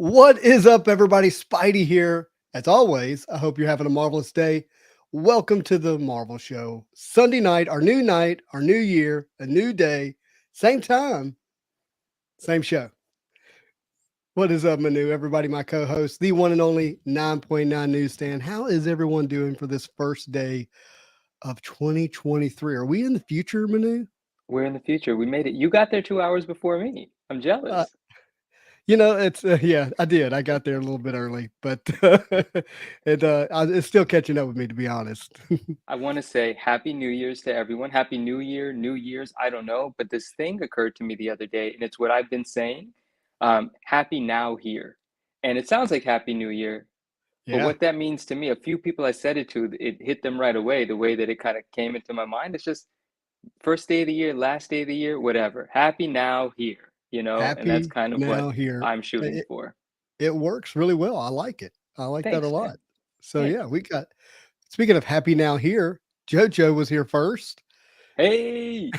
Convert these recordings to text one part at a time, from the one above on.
What is up, everybody? Spidey here. As always, I hope you're having a marvelous day. Welcome to the Marvel Show. Sunday night, our new year, a new day, same time, same show. What is up, Manu? Everybody, my co host, the one and only 9.9 Newsstand. How is everyone doing for this first day of 2023? Are we in the future, Manu? We're in the future. We made it. You got there 2 hours before me. I'm Uh, jealous. It's yeah, I did. I got there a little bit early, but it's still catching up with me, to be honest. I want to say Happy New Year's to everyone. Happy New Year, New Year's. I don't know, but this thing occurred to me the other day, and it's what I've been saying. Happy Now Here. And it sounds like Happy New Year, but Yeah, what that means to me, a few people I said it to, it hit them right away. The way that it kind of came into my mind, it's just first day of the year, last day of the year, whatever. Happy Now Here, and that's happy kind of what now here. I'm shooting It, for. it works really well. I like it. I like that a Thanks, lot. man. So Thank yeah, you. we got. Speaking of happy now here, JoJo was here first. Hey,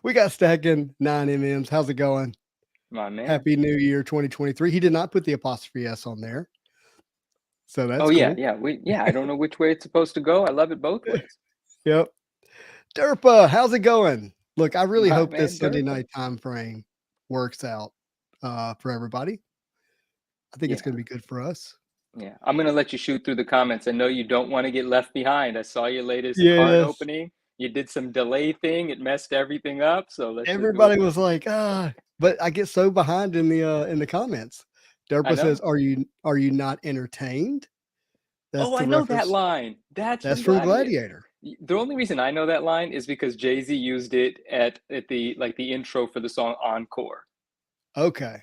We got stacking 9 MMs. How's it going? my man. Happy New Year 2023. He did not put the apostrophe S on there, so Oh that's yeah, cool. yeah. I don't know which way it's supposed to go. I love it both ways. Yep. Derpa, how's it going? Look, I really My hope this man Sunday Durpa. night time frame works out for everybody. I think it's Yeah, going to be good for us. yeah. I'm gonna let you shoot through the comments. I know you don't want to get left behind. I saw your latest card Yes. opening. You did some delay thing. It messed everything up. So let's just do it. Everybody was like, but I get so behind in the comments. I Derpa says, know. "Are you not entertained?" That's Oh, the I know that reference. line. That's That's from from Gladiator. Gladiator. The only reason I know that line is because Jay-Z used it at the like the intro for the song Encore. Okay, I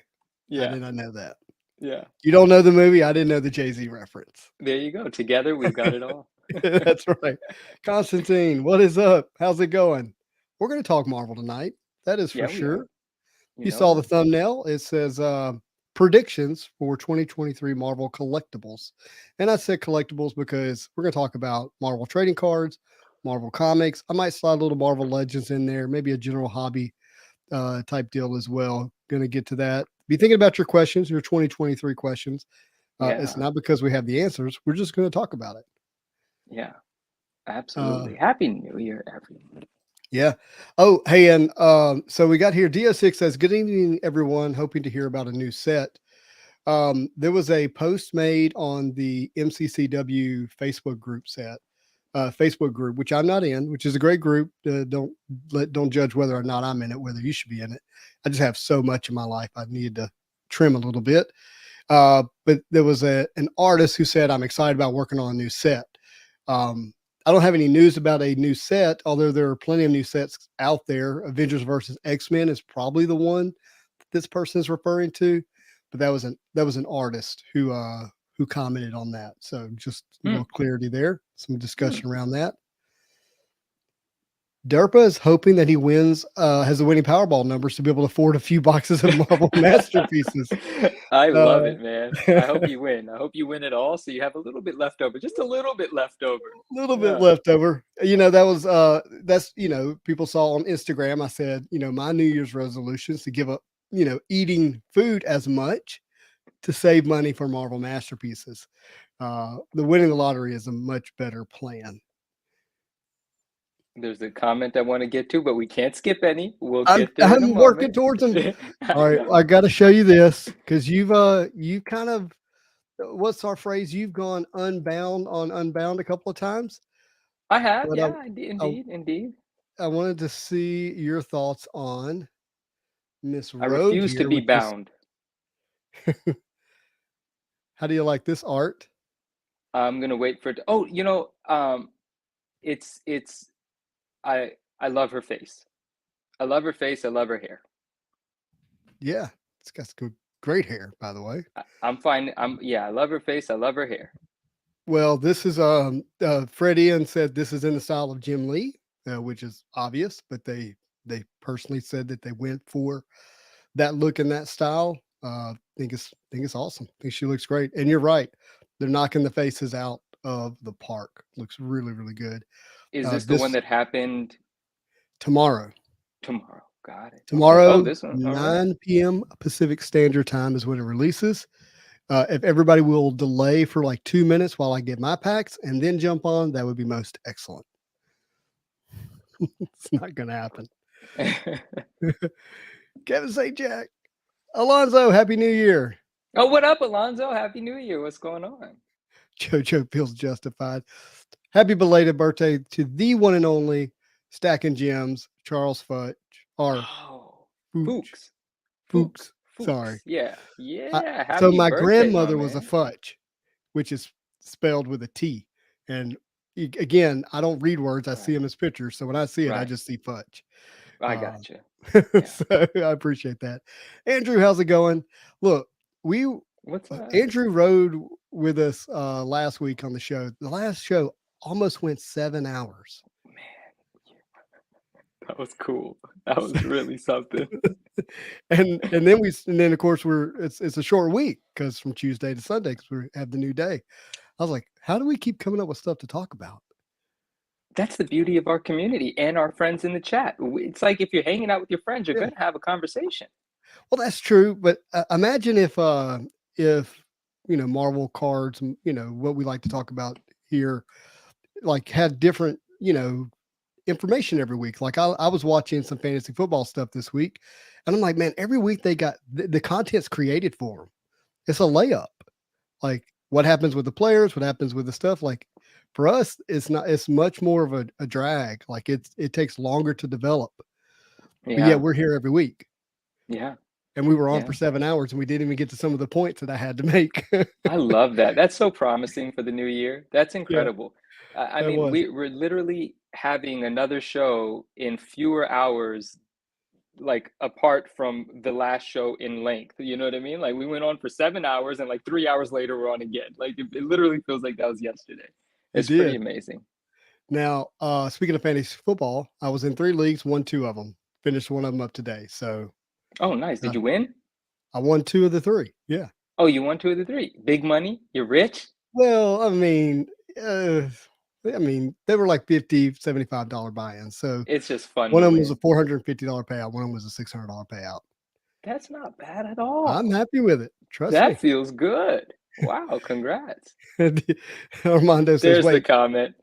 Yeah, did not know that. yeah. You don't know the movie? I didn't know the Jay-Z reference. There you go. Together we've got it all. That's right. Constantine, what is up? How's it going? We're going to talk Marvel tonight. That is for Yeah, we sure. are. You You know saw the it. thumbnail. It says predictions for 2023 Marvel collectibles. And I said collectibles because we're going to talk about Marvel trading cards, Marvel comics. I might slide a little Marvel Legends in there, maybe a general hobby type deal as well. Going to get to that. Be thinking about your questions, your 2023 questions. It's Yeah, not because we have the answers. We're just going to talk about it. yeah, Uh, absolutely. Happy New Year, everyone. Yeah. Oh, hey, and so we got here. DO6 says, "Good evening, everyone. Hoping to hear about a new set." There was a post made on the MCCW Facebook group, which I'm not in, which is a great group. Don't judge whether or not I'm in it, whether you should be in it. I just have so much in my life I need to trim a little bit. But there was an artist who said, "I'm excited about working on a new set." Um, I don't have any news about a new set, although there are plenty of new sets out there. Avengers versus X-Men is probably the one that this person is referring to, but that was an artist who commented on that. So just a Hmm, little clarity there, some hmm. discussion around that. Derpa is hoping that he has the winning Powerball numbers to be able to afford a few boxes of Marvel masterpieces. I Uh, love it, man. I hope you win. I hope you win it all so you have a little bit left over, just a little bit left over. little bit Yeah. left over. That was that's people saw on Instagram. I said, my New Year's resolutions to give up, eating food as much to save money for Marvel masterpieces. The winning the lottery is a much better plan. There's a comment I want to get to, but we can't skip any. We'll I'm get there in a I'm working moment. towards them. I All right, know. I got to show you this because you kind of what's our phrase? You've gone unbound on Unbound a couple of times, I have, but yeah, I, indeed, indeed. I wanted to see your thoughts on Miss I Rogue refuse to here be with this. bound. How do you like this art? I'm gonna wait for it. Oh, it's I love her face. I love her face. I love her hair. Yeah, it's got some great hair, by the way. I'm fine. Yeah. I love her face. I love her hair. Well, this is Fred Ian said this is in the style of Jim Lee, which is obvious, but they personally said that they went for that look and that style. Think it's awesome. Think she looks great. And you're right, they're knocking the faces out of the park. Looks really really good. Is this the one This that happened tomorrow. tomorrow? Got it. Okay. Oh, Tomorrow, this one. All right. 9 p.m. Pacific Standard Time is when it releases. If everybody will delay for like 2 minutes while I get my packs and then jump on, that would be most excellent. It's not going to happen. Kevin St. Jack. Alonzo, Happy New Year. Oh, what up, Alonzo? Happy New Year. What's going on? JoJo feels justified. Happy belated birthday to the one and only Stacking Gems, Charles Fudge. Or Oh, Fuchs. Fuchs. Sorry. Yeah. Yeah. So Happy my birthday, my grandmother was a man. Fudge, which is spelled with a T. And again, I don't read words. I see them as pictures. So when I see it, I Right. just see Fudge. I got you. Yeah. So I appreciate that. Andrew, how's it going? Look, What's up? Andrew rode with us last week on the show. The last show almost went 7 hours. Man, that was cool. That was really something. and then of course it's a short week because from Tuesday to Sunday because we have the new day. I was like, how do we keep coming up with stuff to talk about? That's the beauty of our community and our friends in the chat. It's like if you're hanging out with your friends, you're Yeah. going to have a conversation. Well, that's true, but imagine if Marvel cards, what we like to talk about here, like had different information every week. Like I was watching some fantasy football stuff this week, and I'm like, man, every week they got the content's created for them. It's a layup. Like what happens with the players, what happens with the stuff. Like for us, it's not. It's much more of a drag. Like it takes longer to develop. But yeah, we're here every week. Yeah. And we were on for 7 hours, and we didn't even get to some of the points that I had to make. I love that. That's so promising for the new year. That's incredible. I mean, was. we're literally having another show in fewer hours, like apart from the last show in length. You know what I mean? Like we went on for 7 hours, and like 3 hours later, we're on again. Like it literally feels like that was yesterday. It's pretty amazing. Now, speaking of fantasy football, I was in 3 leagues, won 2 of them, finished one of them up today. So, oh, nice. Did you win? I won 2 of the 3. Yeah. Oh, you won 2 of the 3. Big money. You're rich. Well, I mean, they were like $50, $75 buy-ins. So it's just fun. One of them was a $450 payout. One of them was a $600 payout. That's not bad at all. I'm happy with it. Trust me. That feels good. Wow, congrats. Armando says, there's wait, the comment.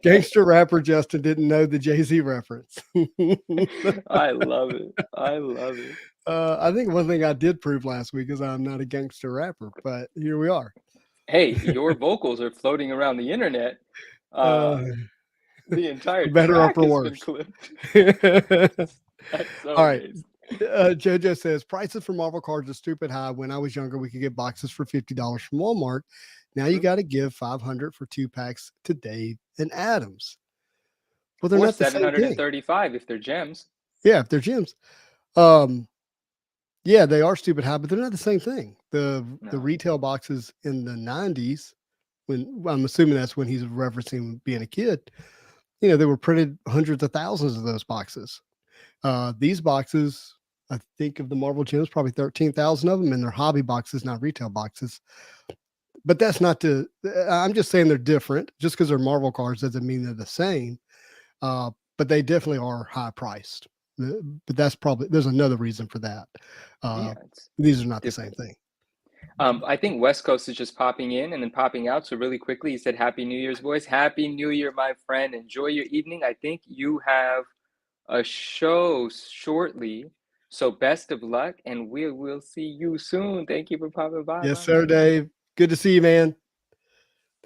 Gangster rapper Justin didn't know the Jay-Z reference. I love it. I love it. I think one thing I did prove last week is I'm not a gangster rapper, but here we are. Hey, your vocals are floating around the internet. The entire better track or for has worse. been clipped. That's so all right. amazing. JoJo says prices for Marvel cards are stupid high. When I was younger, we could get boxes for $50 from Walmart. Now you got to give $500 for 2 packs to Dave and Adams. Well, they're or not the same thing. $735 if they're gems. Yeah, if they're gems. Yeah, they are stupid high, but they're not the same thing. The retail boxes in the 90s, when I'm assuming that's when he's referencing being a kid, they were printed hundreds of thousands of those boxes. These boxes, I think of the Marvel gems, probably 13,000 of them, and they're hobby boxes, not retail boxes. But that's not I'm just saying they're different. Just because they're Marvel cards doesn't mean they're the same. But they definitely are high priced. But there's another reason for that. These are not the same thing. I think West Coast is just popping in and then popping out. So really quickly, he said, Happy New Year's, boys. Happy New Year, my friend. Enjoy your evening. I think you have a show shortly. So best of luck, and we'll see you soon. Thank you for popping by. Yes, sir, Dave. Good to see you, man.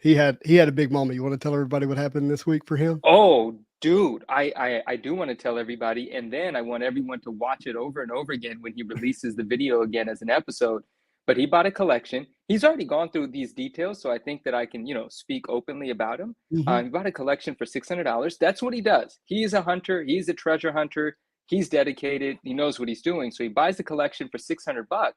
He had a big moment. You want to tell everybody what happened this week for him? Oh, dude, I do want to tell everybody, and then I want everyone to watch it over and over again when he releases the video again as an episode. But he bought a collection. He's already gone through these details, so I think that I can, speak openly about him. Mm-hmm. He bought a collection for $600. That's what he does. He's a hunter. He's a treasure hunter. He's dedicated. He knows what he's doing. So he buys the collection for $600,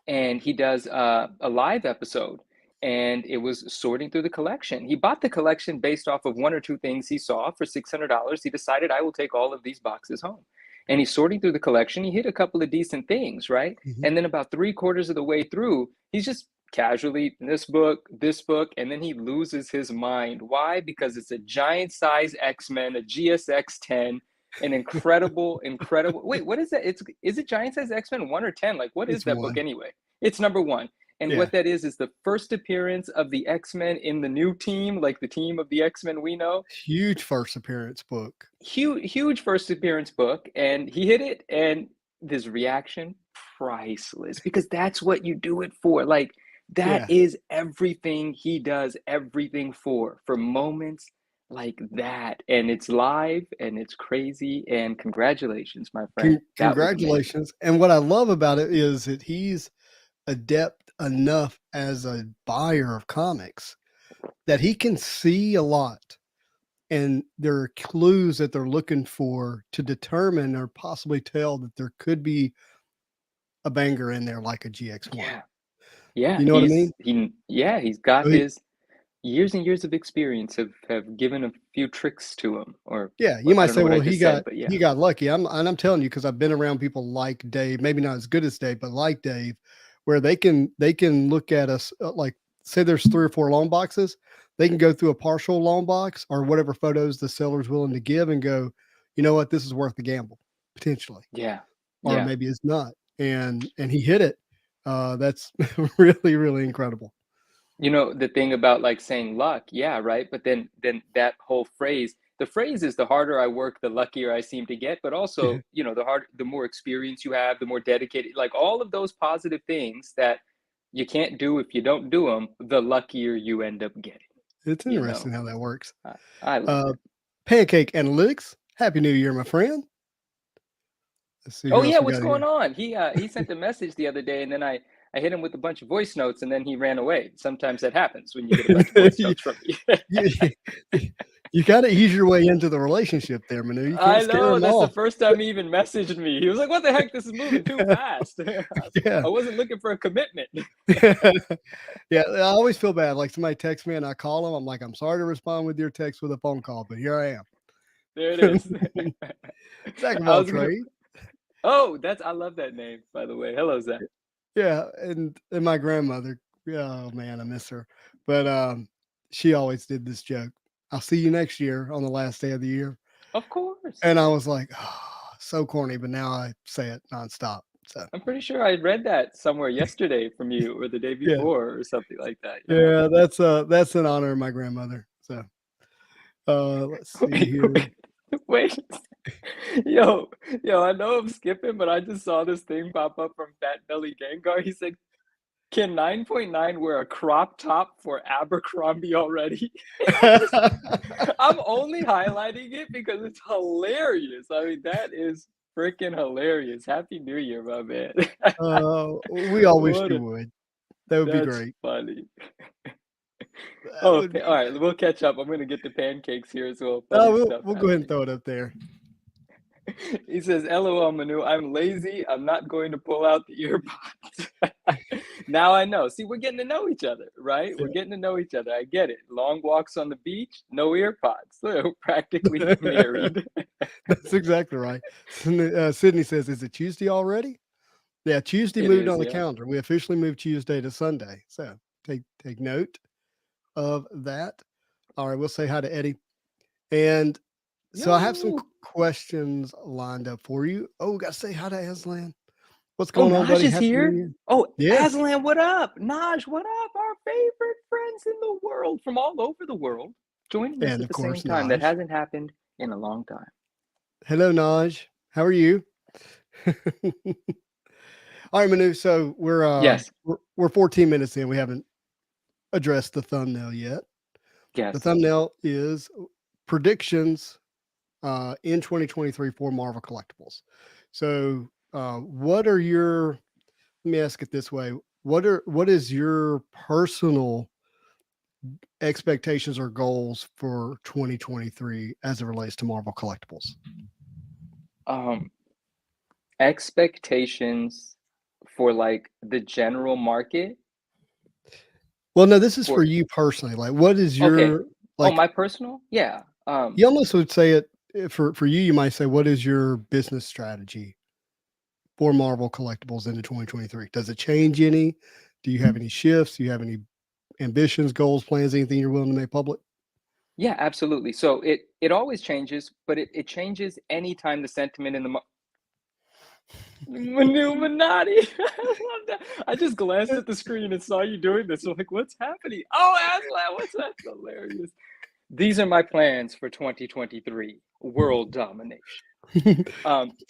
and he does a live episode. And it was sorting through the collection. He bought the collection based off of 1 or 2 things he saw for $600. He decided, I will take all of these boxes home. And he's sorting through the collection. He hit a couple of decent things, right? Mm-hmm. And then about 3/4 of the way through, he's just casually, this book, and then he loses his mind. Why? Because it's a giant size X-Men, a GSX 10. an incredible, incredible. Wait, what is that? Is it Giant Size X-Men 1 or 10? Like, what is It's that book one. anyway? It's number 1. And Yeah. what that is the first appearance of the X-Men in the new team, like the team of the X-Men we know. Huge first appearance book. Huge first appearance book, and he hit it, and this reaction, priceless, because that's what you do it for. Like, that Yeah. is everything he does everything for moments like that. And it's live and it's crazy, and congratulations, my friend. That was amazing. Congratulations. And what I love about it is that he's adept enough as a buyer of comics that he can see a lot, and there are clues that they're looking for to determine or possibly tell that there could be a banger in there like a GX1. Yeah, yeah, You know what I mean? he's got So he, his years and years of experience have given a few tricks to him, or yeah, you I might don't know say, what I well, just said, but yeah. he got lucky. I'm telling you because I've been around people like Dave, maybe not as good as Dave, but like Dave, where they can look at us like say there's 3 or 4 loan boxes, they can go through a partial loan box or whatever photos the seller's willing to give and go, you know what, this is worth the gamble potentially, Yeah, or yeah. maybe it's not, and he hit it. That's really really incredible. You know, the thing about like saying luck, yeah, right? But then that whole phrase, the phrase is the harder I work, the luckier I seem to get, but also, the more experience you have, the more dedicated, like all of those positive things that you can't do if you don't do them, the luckier you end up getting, It's you interesting know. how that works. I, I love Uh, it. Pancake Analytics, Happy New Year, my friend. Let's see Oh who else yeah, we what's got going here. on? He sent a message the other day, and then I hit him with a bunch of voice notes, and then he ran away. Sometimes that happens when you get a bunch of voice you, notes from me. you, you got to ease your way into the relationship there, Manu. You can't I scare know, them that's the off. first time he even messaged me. He was like, "What the heck? This is moving too fast." Yeah. I wasn't looking for a commitment. Yeah. I always feel bad. Like somebody texts me and I call them. I'm like, I'm sorry to respond with your text with a phone call, but here I There it am. is. Zach of I all was gonna. trade. Oh, that's I love that name, by the way. Hello, Zach. Yeah. And my grandmother. Oh man, I miss her. But she always did this joke. I'll see you next year on the last day of the year. Of course. And I was like, oh, so corny, but now I say it nonstop. So I'm pretty sure I read that somewhere yesterday from you, or the day yeah, before, or something like that. Yeah. yeah, that's in honor of my grandmother. So let's see Wait, here. wait. Yo, I know I'm skipping, but I just saw this thing pop up from Fat Belly Gengar. He said, "Can 9.9 wear a crop top for Abercrombie already?" And I'm only highlighting it because it's hilarious. I mean, that is freaking hilarious. Happy New Year, my man. We all wish What you a, would. That would be that's great. funny. That would Okay, all be. right, we'll catch up. I'm gonna get the pancakes here as well. Funny stuff We'll go ahead and happening. throw it up there. He says, "LOL, Manu. I'm lazy. I'm not going to pull out the earpods." Now I know. See, we're getting to know each other, right? We're getting to know each other. I get it. Long walks on the beach, no earpods. So practically married. That's exactly right. Sydney says, "Is it Tuesday already?" Yeah, Tuesday It moved is, on the yeah. calendar. We officially moved Tuesday to Sunday. So take note of that. All right, we'll say hi to Eddie. And so I have some Yo. questions lined up for you. Oh, got to say hi to Aslan. What's Oh, going on, Naj buddy? is Happy New here. Year. Oh, Yeah. Aslan, what up? Naj, what up? Our favorite friends in the world from all over the world joining us And at of the same course, time. That Naj. hasn't happened in a long time. Hello, Naj. How are you? All right, Manu. So Yes, we're 14 minutes in. We haven't addressed the thumbnail yet. The yes. thumbnail is predictions in 2023 for Marvel collectibles. So, what are your? Let me ask it this way: what is your personal expectations or goals for 2023 as it relates to Marvel collectibles? Um, Expectations for like the general market Well, no, this is for for you personally. Like, what is okay. your Oh, like? my personal? Yeah. You almost would say it for you. You might say, what is your business strategy for Marvel collectibles into 2023? Does it change any? Do you have any shifts? Do you have any ambitions, goals, plans, anything you're willing to make public? Yeah, absolutely. So it always changes, but it changes anytime the sentiment in the Illuminati. I love that. I just glanced at the screen and saw you doing this. I'm like, what's happening? Oh, Aslan, what's that? Hilarious. These are my plans for 2023. World domination.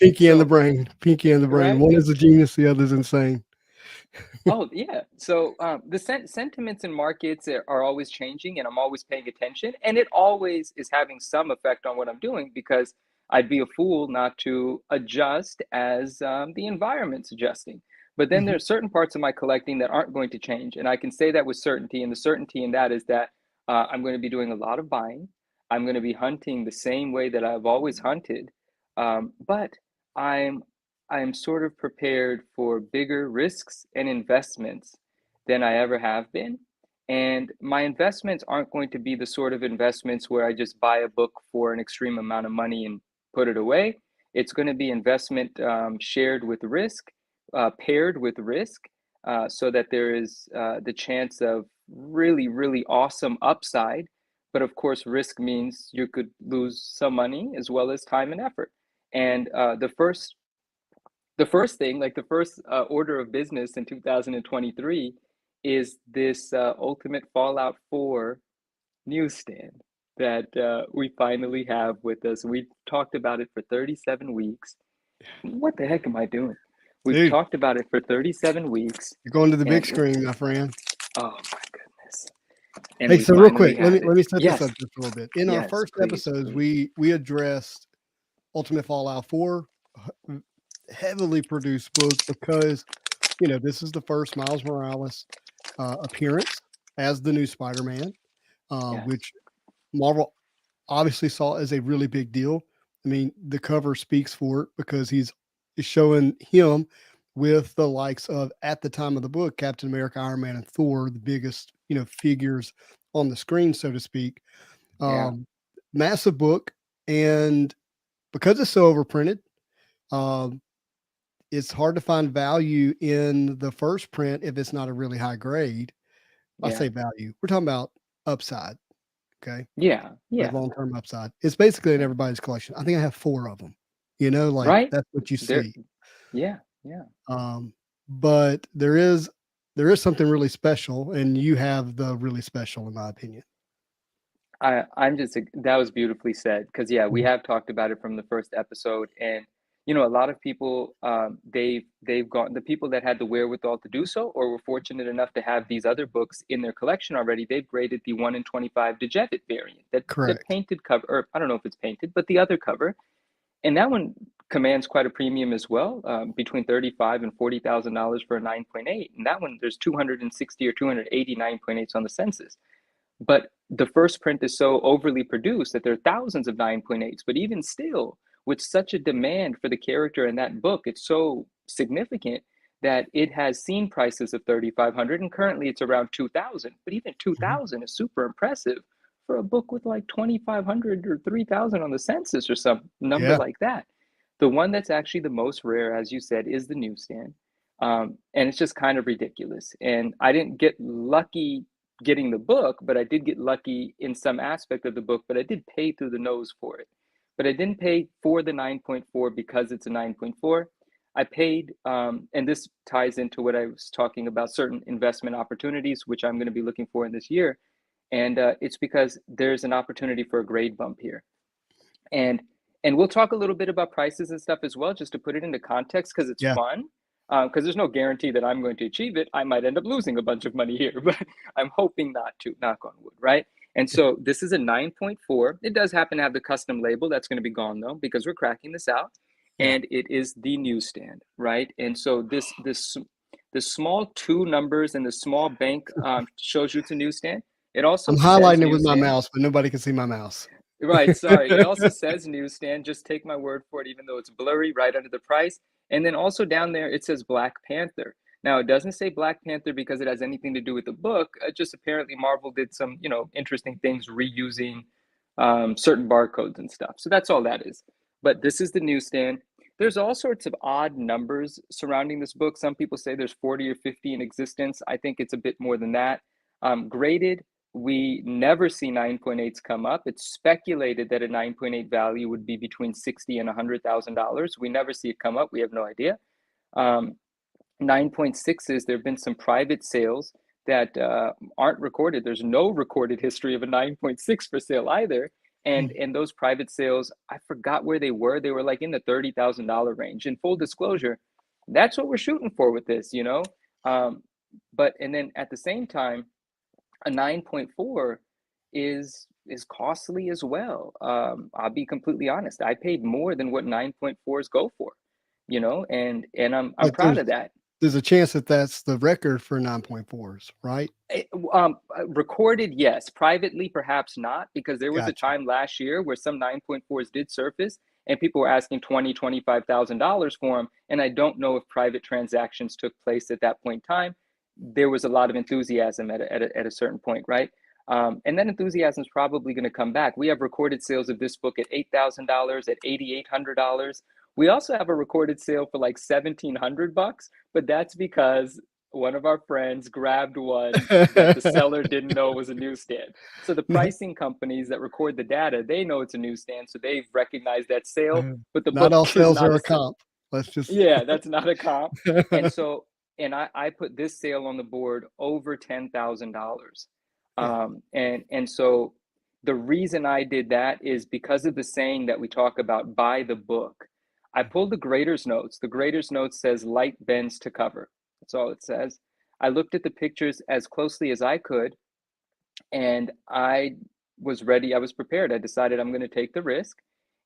Pinky and the So brain. Pinky and the brain. right? One is a genius, the other's insane. Oh, yeah. So the sentiments in markets are always changing, and I'm always paying attention, and it always is having some effect on what I'm doing because I'd be a fool not to adjust as the environment's adjusting. But then there Mhm. are certain parts of my collecting that aren't going to change, and I can say that with certainty. And the certainty in that is that I'm going to be doing a lot of buying. I'm going to be hunting the same way that I've always hunted, but I'm I am sort of prepared for bigger risks and investments than I ever have been. And my investments aren't going to be the sort of investments where I just buy a book for an extreme amount of money and put it away. It's going to be investment shared with risk, paired with risk, so that there is the chance of really, really awesome upside. But of course, risk means you could lose some money as well as time and effort. And the first thing, like the first order of business in 2023, is this Ultimate Fallout 4 newsstand that we finally have with us. We talked about it for 37 weeks. What the heck am I doing? We've Dude, talked about it for 37 weeks, you're going to the and big screen, my friend. oh my goodness. And Hey, we so real finally quick, let have me it. let me set this Yes, up just a little bit. In our yes, first please, episodes, please. we addressed Ultimate Fallout 4, heavily produced book because this is the first Miles Morales appearance as the new Spider-Man, Yes, which Marvel obviously saw as a really big deal. I mean, the cover speaks for it because is showing him with the likes of, at the time of the book, Captain America, Iron Man, and Thor, the biggest figures on the screen, so to speak. yeah, Um, Massive book, and because it's so overprinted, um, it's hard to find value in the first print if it's not a really high grade. I yeah, say value. We're talking about upside. Okay. yeah, Like yeah, long-term upside. It's basically in yeah. everybody's collection. I think I have 4 of them. Like Right? that's what you There, see. yeah, yeah. Um, but there is something really special, and you have the really special, in my opinion. I'm just that was beautifully said because yeah, we Mhm. have talked about it from the first episode, and a lot of people they've gone the people that had the wherewithal to do so, or were fortunate enough to have these other books in their collection already. They've graded the 1 in 25 Dejected variant, that Correct. painted cover, or I don't know if it's painted, but the other cover, and that one commands quite a premium as well, between 35 and $40,000 for a 9.8, and that one there's 260 or 280 9.8s on the census. But the first print is so overly produced that there are thousands of 9.8s. But even still, with such a demand for the character in that book, it's so significant that it has seen prices of 3,500, and currently it's around 2,000. But even Mhm. 2,000 is super impressive for a book with like 2,500 or 3,000 on the census or some number Yeah. like that. The one that's actually the most rare, as you said, is the newsstand. And it's just kind of ridiculous. And I didn't get lucky getting the book, but I did get lucky in some aspect of the book, but I did pay through the nose for it. But I didn't pay for the 9.4 because it's a 9.4. I paid, and this ties into what I was talking about, certain investment opportunities, which I'm going to be looking for in this year. And it's because there's an opportunity for a grade bump here. And and we'll talk a little bit about prices and stuff as well, just to put it into context, because it's Yeah. fun. Because there's no guarantee that I'm going to achieve it. I might end up losing a bunch of money here, but I'm hoping not to, knock on wood, right? And Yeah. so this is a 9.4. It does happen to have the custom label. That's going to be gone though, because we're cracking this out. Yeah. And it is the newsstand, right? And so this small two numbers and the small bank shows you it's a newsstand. It I'm also says highlighting it with my newsstand. mouse, but nobody can see my mouse. Right, sorry. It also says newsstand. Just take my word for it, even though it's blurry right under the price. And then also down there, it says Black Panther. Now, it doesn't say Black Panther because it has anything to do with the book. Just apparently Marvel did some, interesting things reusing certain barcodes and stuff. So that's all that is. But this is the newsstand. There's all sorts of odd numbers surrounding this book. Some people say there's 40 or 50 in existence. I think it's a bit more than that. Graded We never see 9.8s come up. It's speculated that a 9.8 value would be between 60 and $100,000. We never see it come up. We have no idea. 9.6s, there have been some private sales that aren't recorded. There's no recorded history of a 9.6 for sale either. And those private sales, I forgot where they were. They were like in the $30,000 range. In full disclosure, that's what we're shooting for with this, you know. But and then at the same time, a 9.4 is costly as well. I'll be completely honest. I paid more than what 9.4s go for, you know, and I'm But proud of that. there's a chance that that's the record for 9.4s, right? Recorded, yes. Privately, perhaps not, because there was a Gotcha. time last year where some 9.4s did surface and people were asking $25,000 for them. And I don't know if private transactions took place at that point in time. There was a lot of enthusiasm at a certain point, right? And that enthusiasm is probably going to come back. We have recorded sales of this book at $8,000, at $8,800. We also have a recorded sale for like $1,700, but that's because one of our friends grabbed one that the seller didn't know was a newsstand. So the pricing companies that record the data, they know it's a newsstand, so they've recognized that sale, but the Not book all is sales not are a a sale. comp. Let's just Yeah, that's not a comp. And so, and I put this sale on the board over $10,000. yeah. And so the reason I did that is because of the saying that we talk about, buy the book. I pulled the grader's notes. The grader's notes says light bends to cover. That's all it says. I looked at the pictures as closely as I could, and I was ready. I was prepared. I decided I'm going to take the risk.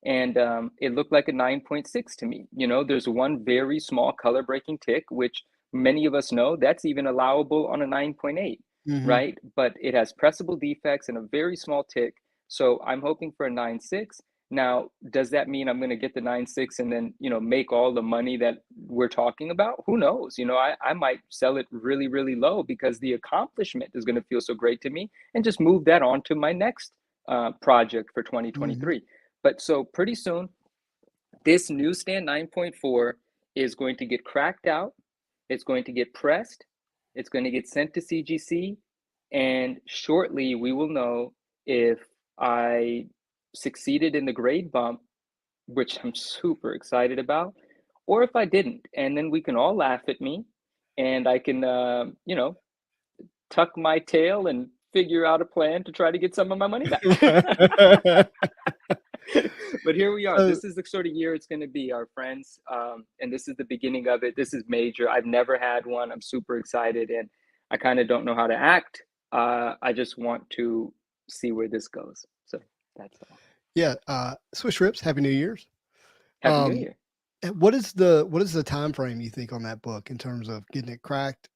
And it looked like a 9.6 to me. You know, there's one very small color breaking tick, which many of us know that's even allowable on a 9.8, Mhm. right? But it has pressable defects and a very small tick. So I'm hoping for a 9.6. Now, does that mean I'm going to get the 9.6 and then, you know, make all the money that we're talking about? Who knows? You know, I might sell it really, really low because the accomplishment is going to feel so great to me, and just move that on to my next project for Mhm. 2023. But so pretty soon, this newsstand 9.4 is going to get cracked out. It's going to get pressed. It's going to get sent to CGC. And shortly, we will know if I succeeded in the grade bump, which I'm super excited about, or if I didn't. And then we can all laugh at me, and I can, you know, tuck my tail and figure out a plan to try to get some of my money back. But here we are. So, This is the sort of year it's going to be, our friends. And this is the beginning of it. This is major. I've never had one. I'm super excited, and I kind of don't know how to act. I just want to see where this goes. So that's all. yeah, Swiss Rips, Happy New Year's. Happy New Um, Year. what is the time frame you think on that book in terms of getting it cracked,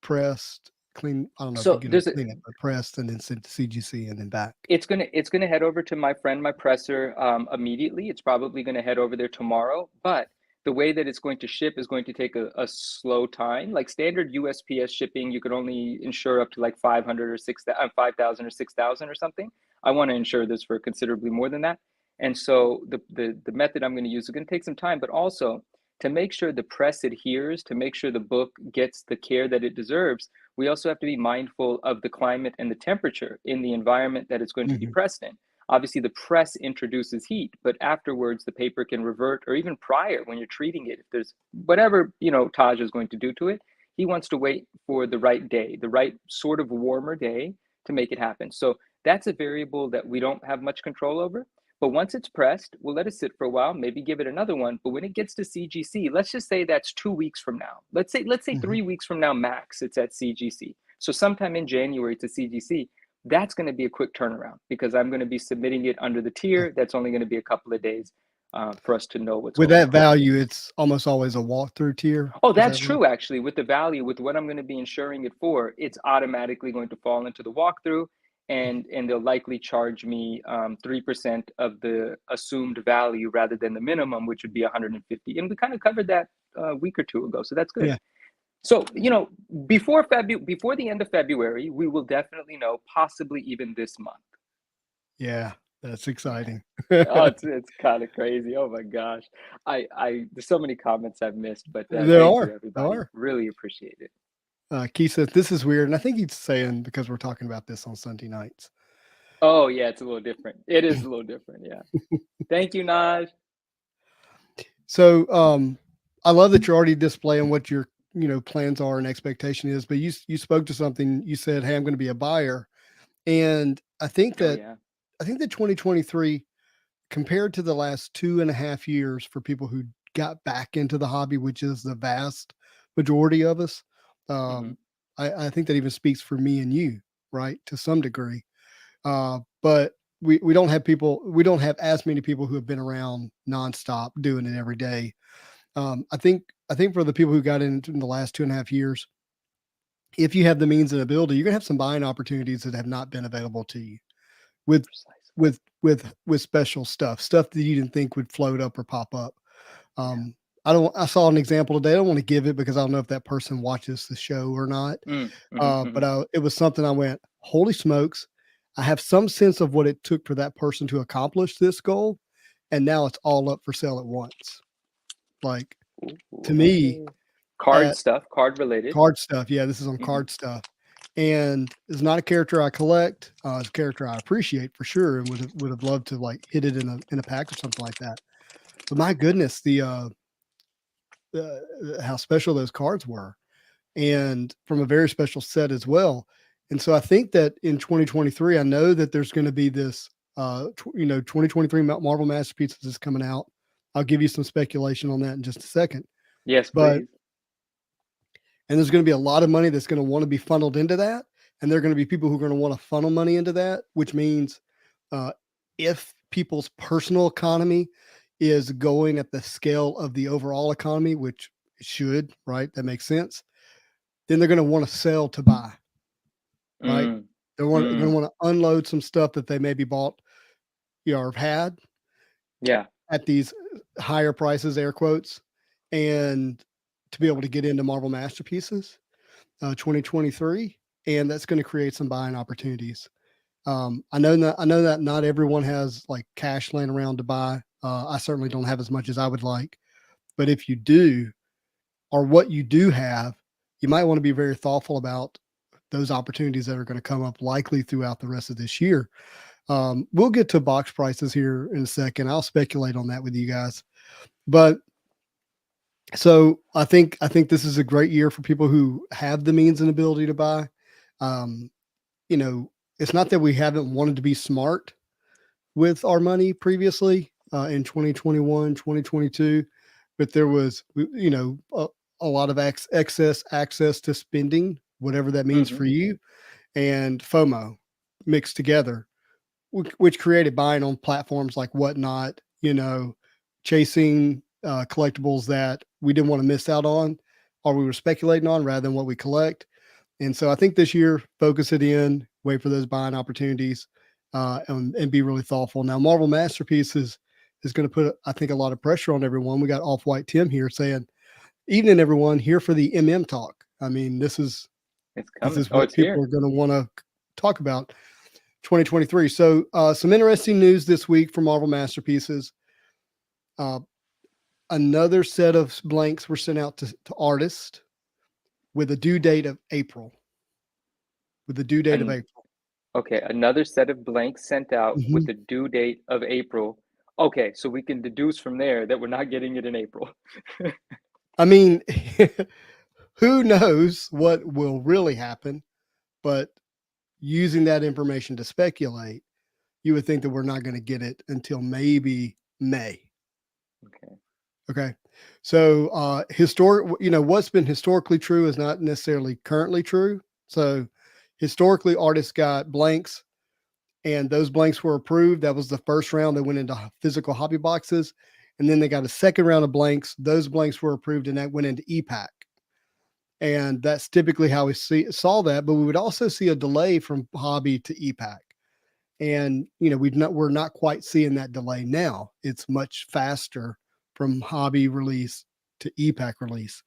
pressed, clean? I don't know if you're So gonna there's a clean it, but pressed and then sent to CGC and then back. it's gonna head over to my friend, my presser, immediately. It's probably gonna head over there tomorrow. But the way that it's going to ship is going to take a slow time. Like standard USPS shipping, you could only insure up to like 500 or 5,000 or 6,000 or something. I want to insure this for considerably more than that. And so the method I'm going to use is going to take some time, but also to make sure the press adheres, to make sure the book gets the care that it deserves, we also have to be mindful of the climate and the temperature in the environment that it's going to be Mhm. pressed in. Obviously, the press introduces heat, but afterwards the paper can revert, or even prior when you're treating it, if there's whatever, you know, Taj is going to do to it, he wants to wait for the right day, the right sort of warmer day to make it happen. So that's a variable that we don't have much control over. But once it's pressed, we'll let it sit for a while, maybe give it another one. But when it gets to CGC, let's just say that's 2 weeks from now. Let's say Mhm. 3 weeks from now max, it's at CGC. So sometime in January to CGC, that's going to be a quick turnaround because I'm going to be submitting it under the Yeah. tier. That's only going to be a couple of days for us to know what's With going that on. value, it's almost always a walkthrough tier. Oh, Is that's that right? true, actually. With the value, with what I'm going to be insuring it for, it's automatically going to fall into the walkthrough, and they'll likely charge me 3% of the assumed value rather than the minimum, which would be 150. And we kind of covered that a week or two ago, so that's good. Yeah. So, you know, before the end of February, we will definitely know, possibly even this month. Yeah. That's Yeah. exciting. Oh, it's kind of crazy. Oh my gosh. I there's so many comments I've missed, but There thank are. you There everybody. are. Really appreciate it. Keith says this is weird, and I think he's saying because we're talking about this on Sunday nights. Oh yeah, it's a little different. It is a little different. Yeah. Thank you, Naj. So I love that you're already displaying what your plans are and expectation is. But you spoke to something. You said, "Hey, I'm going to be a buyer," and Oh yeah. I think that 2023 compared to the last 2.5 years for people who got back into the hobby, which is the vast majority of us. Hmm. Um, I think that even speaks for me and you, right, to some degree. But we don't have people, we don't have as many people who have been around nonstop doing it every day. I think for the people who got in the last 2.5 years, if you have the means and ability, you're gonna have some buying opportunities that have not been available to you with Precisely. with special stuff that you didn't think would float up or pop up. Yeah. Um, I saw an example today. I don't want to give it because I don't know if that person watches the show or not. Mm, hmm, hmm. It was something I went, holy smokes! I have some sense of what it took for that person to accomplish this goal, and now it's all up for sale at once. Like to Ooh, me, okay. Card at stuff, card related. card stuff. Yeah, this is on Hmm. card stuff, and it's not a character I collect. It's a character I appreciate for sure, and would have loved to like hit it in a pack or something like that. But my goodness, how special those cards were, and from a very special set as well. And so I think that in 2023, I know that there's going to be this, 2023 Marvel Masterpieces is coming out. I'll give you some speculation on that in just a second. Yes, But please. and there's going to be a lot of money that's going to want to be funneled into that, and there are going to be people who are going to want to funnel money into that, which means uh, if people's personal economy is going at the scale of the overall economy, which it should, right? That makes sense. Then they're going to want to sell to buy, right? Mm, Going to mm, want to unload some stuff that they maybe bought, or have had yeah. at these higher prices, air quotes, and to be able to get into Marvel Masterpieces 2023, and that's going to create some buying opportunities. I know that not everyone has like cash laying around to buy. I certainly don't have as much as I would like, but if you do, or what you do have, you might want to be very thoughtful about those opportunities that are going to come up likely throughout the rest of this year. We'll get to box prices here in a second. I'll speculate on that with you guys, but so I think this is a great year for people who have the means and ability to buy. Um, you know, it's not that we haven't wanted to be smart with our money previously in 2021, 2022, but there was, a lot of excess access to spending, whatever that means Hmm. for you, and FOMO mixed together, which created buying on platforms like Whatnot, chasing collectibles that we didn't want to miss out on or we were speculating on rather than what we collect. And so I think this year, focus it in, wait for those buying opportunities, and be really thoughtful. Now, Marvel Masterpieces is going to put, I think, a lot of pressure on everyone. We got Off White Tim here saying, "Evening, everyone. Here for the MM talk." I mean, It's this coming. is Oh, what it's people here. are going to want to talk about 2023. So, some interesting news this week for Marvel Masterpieces. Uh, Another set of blanks were sent out to artists with a due date of April. With the due date of And April. okay, another set of blanks sent out with Mhm. the due date of April. Okay, so we can deduce from there that we're not getting it in April. I mean, who knows what will really happen? But using that information to speculate, you would think that we're not going to get it until maybe May. Okay. Okay. So, what's been historically true is not necessarily currently true. So, historically, artists got blanks and those blanks were approved. That was the first round that went into physical hobby boxes. And then they got a second round of blanks. Those blanks were approved and that went into EPAC. And that's typically how we saw that. But we would also see a delay from hobby to EPAC. And we're not quite seeing that delay now. It's much faster from hobby release to EPAC release.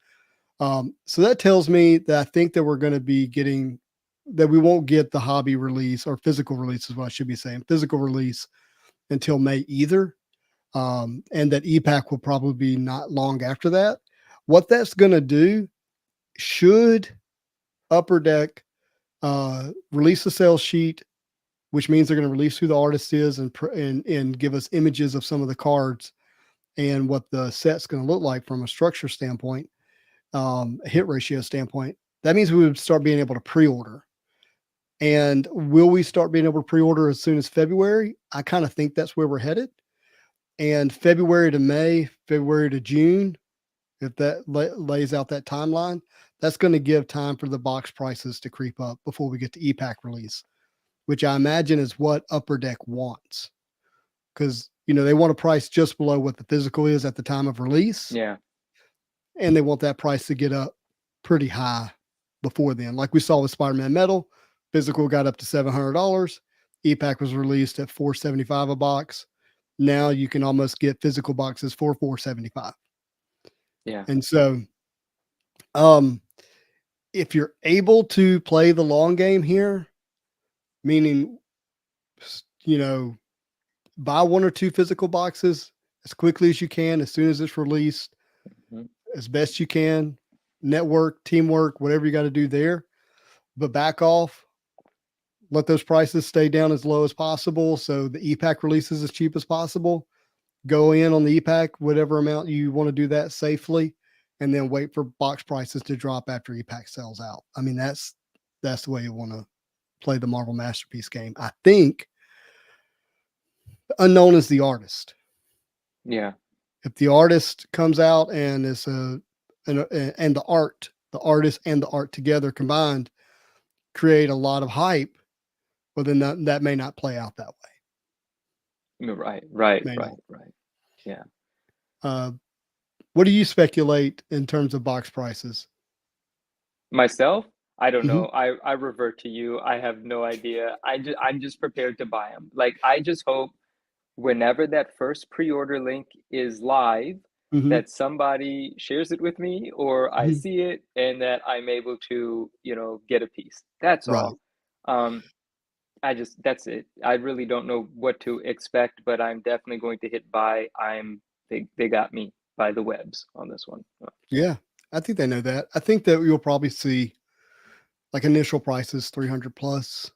So that tells me that I think that we're going to be getting that we won't get the hobby release or physical release is what I should be saying, physical release until May either. And that EPAC will probably be not long after that. What that's going to do should Upper Deck release a sales sheet, which means they're going to release who the artist is and give us images of some of the cards and what the set's going to look like from a structure standpoint, a hit ratio standpoint. That means we would start being able to pre-order. And will we start being able to pre-order as soon as February? I kind of think that's where we're headed. And February to May, February to June, if that lays out that timeline, that's going to give time for the box prices to creep up before we get to EPAC release, which I imagine is what Upper Deck wants. Because, they want a price just below what the physical is at the time of release. Yeah. And they want that price to get up pretty high before then. Like we saw with Spider-Man Metal, physical got up to $700. EPAC was released at $475 a box. Now you can almost get physical boxes for $475. Yeah. And so, if you're able to play the long game here, meaning, buy one or two physical boxes as quickly as you can, as soon as it's released, as best you can, network, teamwork, whatever you got to do there, but back off, let those prices stay down as low as possible. So the EPAC releases as cheap as possible. Go in on the EPAC, whatever amount you want to do that safely, and then wait for box prices to drop after EPAC sells out. I mean, that's the way you want to play the Marvel Masterpiece game. I think the unknown is the artist. Yeah. If the artist comes out and is and the artist and the art together combined create a lot of hype, well, then that may not play out that way. Right. Yeah. What do you speculate in terms of box prices? Myself, I don't Mhm. know. I revert to you. I have no idea. I'm just prepared to buy them. Like, I just hope whenever that first pre-order link is live, Mhm. that somebody shares it with me or I Mhm. see it and that I'm able to, get a piece. That's Right. all. Um, that's it. I really don't know what to expect, but I'm definitely going to hit buy. They got me by the webs on this one. Yeah. I think they know that. I think that you'll probably see like initial prices 300 plus,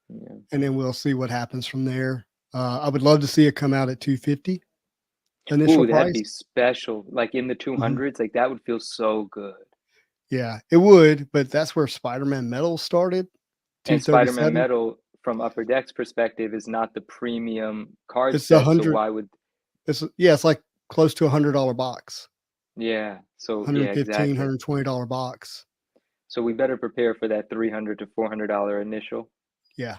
Yeah. and then we'll see what happens from there. I would love to see it come out at 250 initial Ooh, that'd price. be special. Like in the Mhm. 200s, like that would feel so good. Yeah, it would, but that's where Spider-Man Metal started, And Spider-Man 237. Metal, from Upper Deck's perspective, is not the premium card It's a set. So hundred. why would, It's like close to $100 box, yeah. So yeah, 115, exactly. $120 box. So we better prepare for that $300 to $400 initial. Yeah,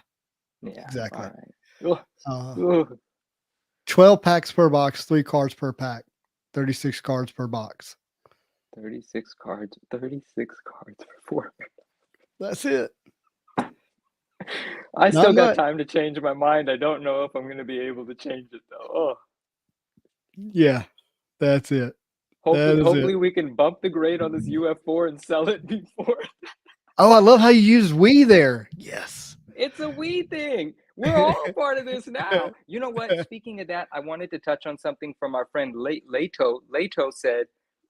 Yeah. All exactly. right. Ugh, Uh, ugh. 12 packs per box, 3 cards per pack, 36 cards per box. 36 cards. 36 cards for 4. That's it. I Not still got much. time to change my mind. I don't know if I'm going to be able to change it though. Oh, Yeah, that's it. That is it. hopefully we can bump the grade on this UF4 and sell it before. Oh, I love how you used "we" there. Yes. It's a we thing. We're all a part of this now. You know what? Speaking of that, I wanted to touch on something from our friend Leto. Leto said,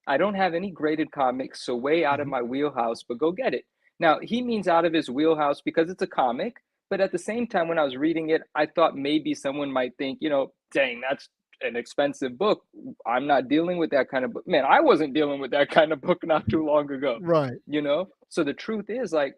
I don't have any graded comics, so way out of Mhm. my wheelhouse, but go get it. Now, he means out of his wheelhouse because it's a comic, but at the same time, when I was reading it, I thought maybe someone might think, dang, that's an expensive book. I'm not dealing with that kind of book. Man, I wasn't dealing with that kind of book not too long ago, Right. So the truth is, like,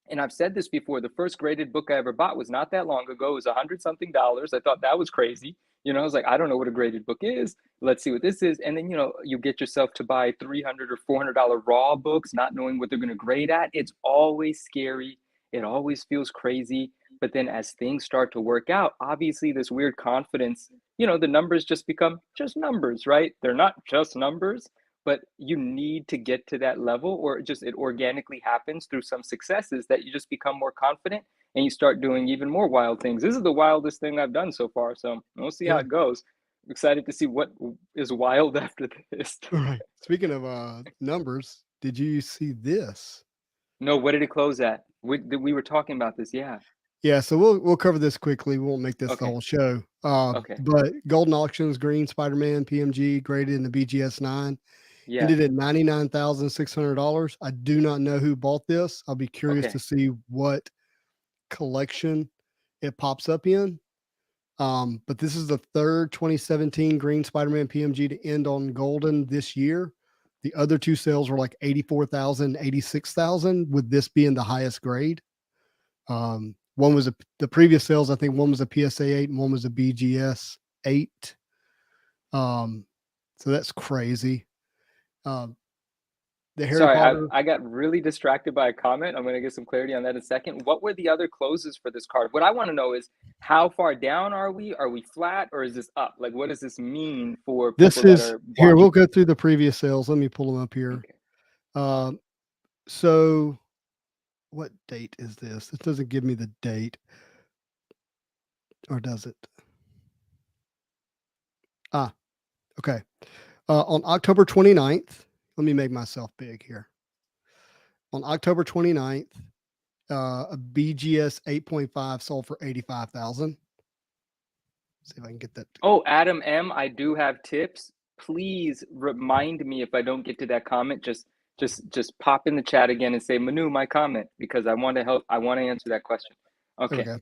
and I've said this before, the first graded book I ever bought was not that long ago. It was 100 something dollars. I thought that was crazy. I was like, I don't know what a graded book is. Let's see what this is. And then, you get yourself to buy $300 or $400 raw books, not knowing what they're going to grade at. It's always scary. It always feels crazy. But then as things start to work out, obviously this weird confidence, the numbers just become just numbers, right? They're not just numbers, but you need to get to that level, or it organically happens through some successes that you just become more confident and you start doing even more wild things. This is the wildest thing I've done so far, so we'll see how Yeah. it goes. I'm excited to see what is wild after this. Right. Speaking of numbers, did you see this? No, what did it close at? We were talking about this. Yeah. Yeah, so we'll cover this quickly. We won't make this the Okay. whole show. Okay. But Golden Auctions Green Spider-Man PMG graded in the BGS 9 Yeah. ended at $99,600. I do not know who bought this. I'll be curious to Okay. see what collection it pops up in. But this is the third 2017 Green Spider-Man PMG to end on golden this year. The other two sales were like 84,000, 86,000, with this being the highest grade. One was the previous sales, I think one was a PSA 8 and one was a BGS 8. So that's crazy. Um, the Harry Sorry, Potter. I got really distracted by a comment. I'm going to get some clarity on that in a second. What were the other closes for this card? What I want to know is how far down are we? Are we flat or is this up? Like, what does this mean for This people that is are here. We'll watching? go through the previous sales. Let me pull them up here. Okay. So what date is this? It doesn't give me the date, or does it? Okay. On October 29th, let me make myself big here. On October 29th, a BGS 8.5 sold for 85,000. See if I can get that. Oh, Adam M, I do have tips. Please remind me if I don't get to that comment. Just pop in the chat again and say, Manu, my comment, because I want to help. I want to answer that question. There we Okay. go.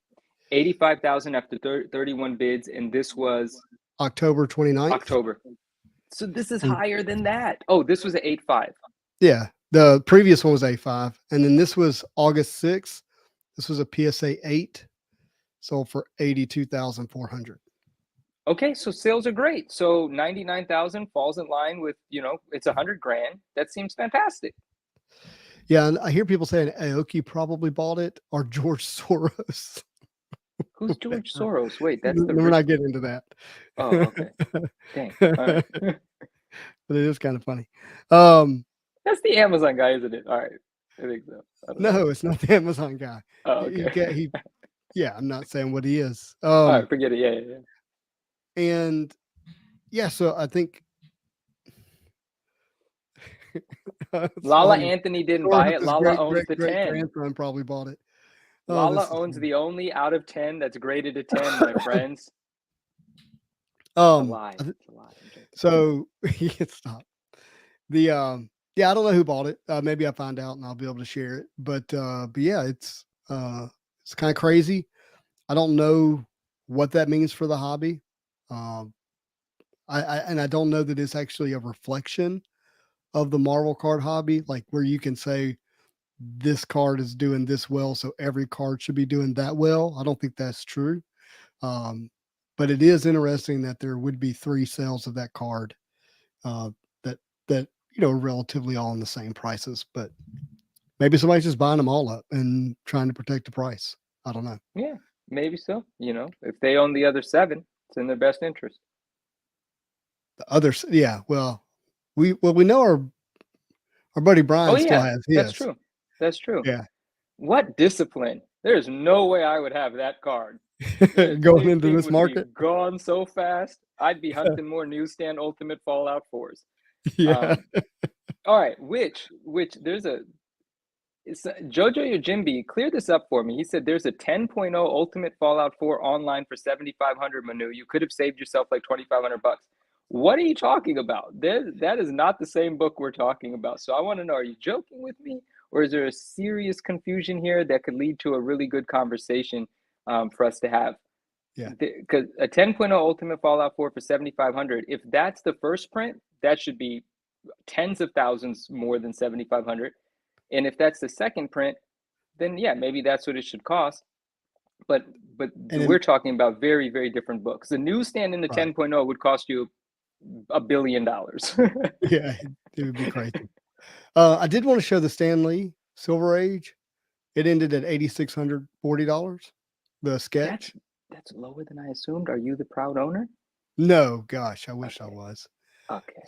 85,000 after 31 bids, and this was October 29th. October. So this is higher than that. Oh, this was an 8.5. Yeah. The previous one was A5. And then this was August 6th. This was a PSA 8, sold for 82,400. Okay, so sales are great. So 99,000 falls in line with, it's 100 grand. That seems fantastic. Yeah, and I hear people saying Aoki probably bought it, or George Soros. Who's George Soros? Wait, that's the We're rich. not getting into that. Oh, okay. Dang. All right. But it is kind of funny. That's the Amazon guy, isn't it? All right. I think so. I don't know. No, it's not the Amazon guy. Oh, okay. Yeah, I'm not saying what he is. All right, forget it. Yeah. And yeah, so I think Lala funny. Anthony didn't buy it. Lala owns the 10. Grandson probably bought it. Lala owns the only out of 10 that's graded a 10, my friends. It's a lie. It's a lie. So stop. The yeah, I don't know who bought it. Maybe I find out and I'll be able to share it. But yeah, it's kind of crazy. I don't know what that means for the hobby. I don't know that it's actually a reflection of the Marvel card hobby, like where you can say this card is doing this well, so every card should be doing that well. I don't think that's true. But it is interesting that there would be 3 sales of that card that relatively all in the same prices, but maybe somebody's just buying them all up and trying to protect the price. I don't know. Yeah, maybe so. If they own the other 7, it's in their best interest. The others, yeah. Well, we know our buddy Brian still has his. That's true. Yeah. What discipline? There's no way I would have that card. Going into this market, gone so fast. I'd be hunting more newsstand Ultimate Fallout 4s. Yeah. All right, which there's it's Jojo Yojimbi, clear this up for me. He said there's a 10.0 Ultimate Fallout 4 online for 7,500, Manu. You could have saved yourself like 2,500 bucks. What are you talking about? That is not the same book we're talking about. So I want to know, are you joking with me? Or is there a serious confusion here that could lead to a really good conversation for us to have? Yeah. Because a 10.0 Ultimate Fallout 4 for 7,500, if that's the first print, that should be tens of thousands more than 7,500. And if that's the second print, then yeah, maybe that's what it should cost. But we're talking about very, very different books. The newsstand in the 10.0 would cost you $1 billion. Yeah, it would be crazy. I did want to show the Stan Lee Silver Age. It ended at $8,640. The sketch. That's lower than I assumed. Are you the proud owner? No, gosh, I wish I was. Okay.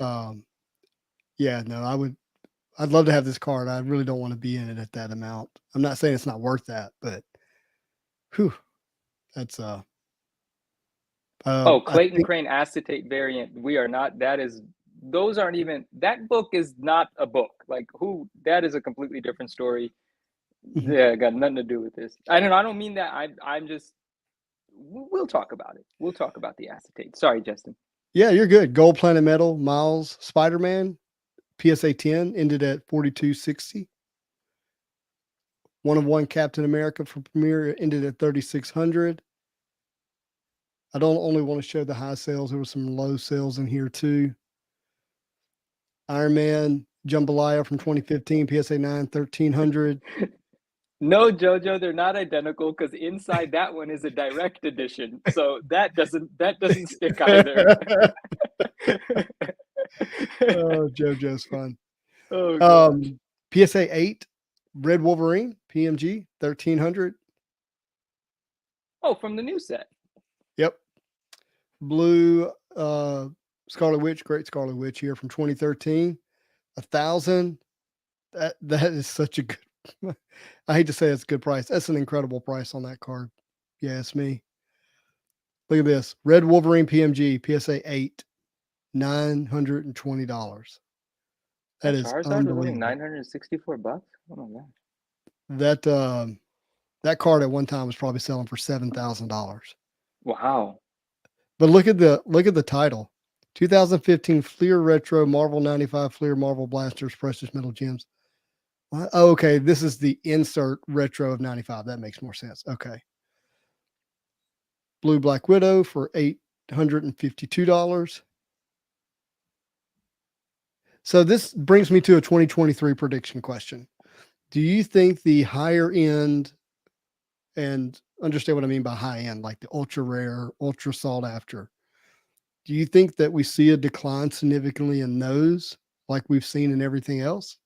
Yeah, no, I'd love to have this card. I really don't want to be in it at that amount. I'm not saying it's not worth that, but whew, that's Clayton Crane acetate variant. We are not. Those aren't even. That book is not a book. Like that is a completely different story. Yeah, got nothing to do with this. I don't mean that. I'm just. We'll talk about it. We'll talk about the acetate. Sorry, Justin. Yeah, you're good. Gold Planet Metal, Miles, Spider-Man. PSA 10 ended at 4260. One of one Captain America from Premier ended at 3600. I don't only want to show the high sales. There were some low sales in here too. Iron Man Jambalaya from 2015, PSA 9, 1300. No, Jojo, they're not identical because inside that one is a direct edition. So that doesn't stick either. Oh, JoJo's fun. Oh gosh. PSA 8, Red Wolverine, PMG, 1300. Oh, from the new set. Yep. Blue Scarlet Witch, Great Scarlet Witch here from 2013, 1,000. That is such a good. I hate to say it's a good price. That's an incredible price on that card. Yeah, it's me. Look at this. Red Wolverine PMG, PSA 8, $920. That is Charizard was only unbelievable. $964. Oh my gosh. That card at one time was probably selling for $7,000. Wow. But look at the title. 2015 Fleer Retro Marvel 95 Fleer Marvel Blasters Precious Metal Gems. Oh, okay, this is the insert retro of 95. That makes more sense. Okay. Blue Black Widow for $852. So this brings me to a 2023 prediction question. Do you think the higher end, and understand what I mean by high end, like the ultra rare, ultra sought after, do you think that we see a decline significantly in those like we've seen in everything else?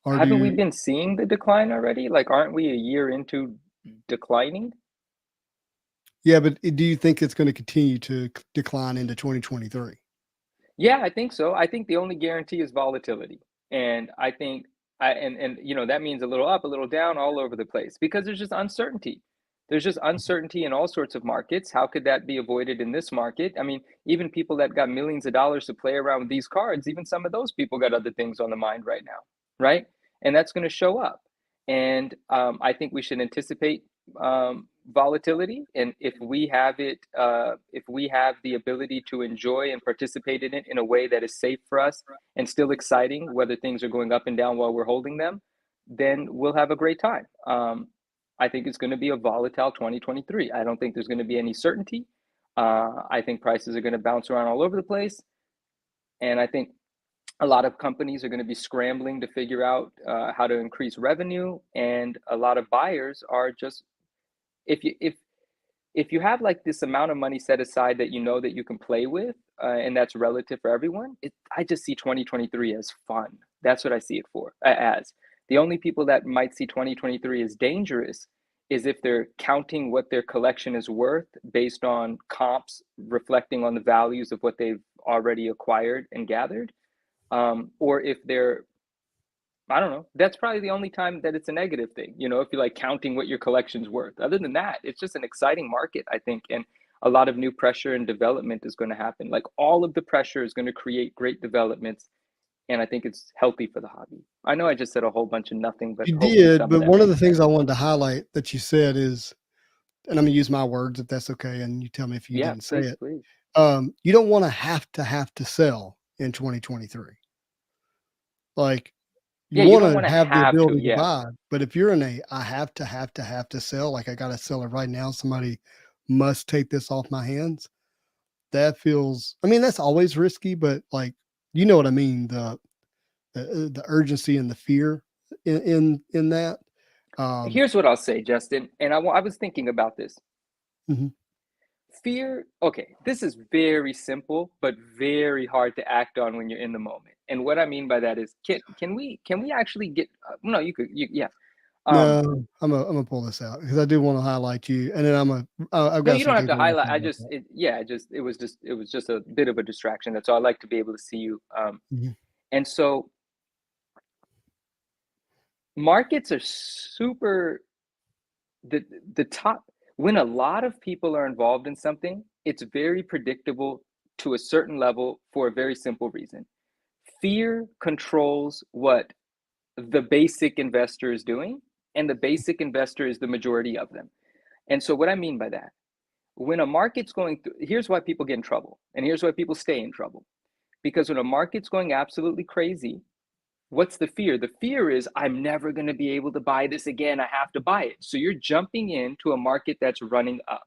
Or Haven't we been seeing the decline already? Like, aren't we a year into declining? yeah, but do you think it's going to continue to decline into 2023? Yeah, I think so. I think the only guarantee is volatility. And I think and that means a little up, a little down, all over the place because there's just uncertainty. There's just uncertainty in all sorts of markets. How could that be avoided in this market? I mean, even people that got millions of dollars to play around with these cards, even some of those people got other things on the mind right now, right? And that's going to show up. And I think we should anticipate volatility, and if we have the ability to enjoy and participate in it in a way that is safe for us and still exciting, whether things are going up and down while we're holding them, then we'll have a great time. I think it's going to be a volatile 2023. I don't think there's going to be any certainty. I think prices are going to bounce around all over the place, and I think a lot of companies are going to be scrambling to figure out how to increase revenue, and a lot of buyers are just, if you have like this amount of money set aside that you know that you can play with, and that's relative for everyone, I just see 2023 as fun. That's what I see it for as. The only people that might see 2023 as dangerous is if they're counting what their collection is worth based on comps reflecting on the values of what they've already acquired and gathered, or if they're, I don't know. That's probably the only time that it's a negative thing, if you're like counting what your collection's worth. Other than that, it's just an exciting market, I think. And a lot of new pressure and development is going to happen. Like all of the pressure is going to create great developments. And I think it's healthy for the hobby. I know I just said a whole bunch of nothing, but You hopefully did, some of but that one of the makes things sense. I wanted to highlight that you said is, and I'm gonna use my words if that's okay, and you tell me if you Yeah, didn't say please, it. please. You don't want to have to sell in 2023. Like you Yeah, you want don't to want to have the have to. ability to Yeah. buy, but if you're in a I have to sell, like I got to sell it right now, somebody must take this off my hands. That feels, I mean, that's always risky, but like, you know what I mean? The urgency and the fear in that. Here's what I'll say, Justin. And I was thinking about this. Mhm. Fear, okay, this is very simple, but very hard to act on when you're in the moment. And what I mean by that is, can we actually get? No, yeah. Um, No, I'm gonna pull this out because I do want to highlight you, and then I've no, got you some don't have things to I want to highlight. say I about just, that. it was just a bit of a distraction. That's all. I like to be able to see you. Mhm. And so markets are super the top when a lot of people are involved in something, it's very predictable to a certain level for a very simple reason. Fear controls what the basic investor is doing, and the basic investor is the majority of them. And so, what I mean by that, when a market's going through, here's why people get in trouble, and here's why people stay in trouble. Because when a market's going absolutely crazy, what's the fear? The fear is I'm never going to be able to buy this again. I have to buy it. So you're jumping into a market that's running up.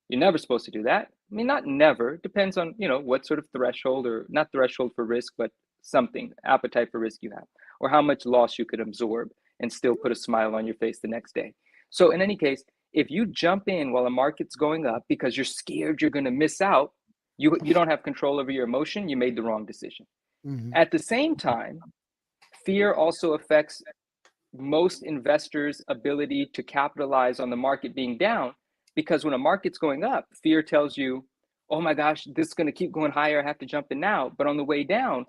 You're never supposed to do that. I mean, not never. Depends on, what sort of threshold, or not threshold for risk, but something, appetite for risk you have, or how much loss you could absorb and still put a smile on your face the next day. So in any case, if you jump in while the market's going up because you're scared you're going to miss out, you don't have control over your emotion. You made the wrong decision. Mhm. At the same time, fear also affects most investors' ability to capitalize on the market being down, because when a market's going up, fear tells you, oh my gosh, this is going to keep going higher. I have to jump in now. But on the way down,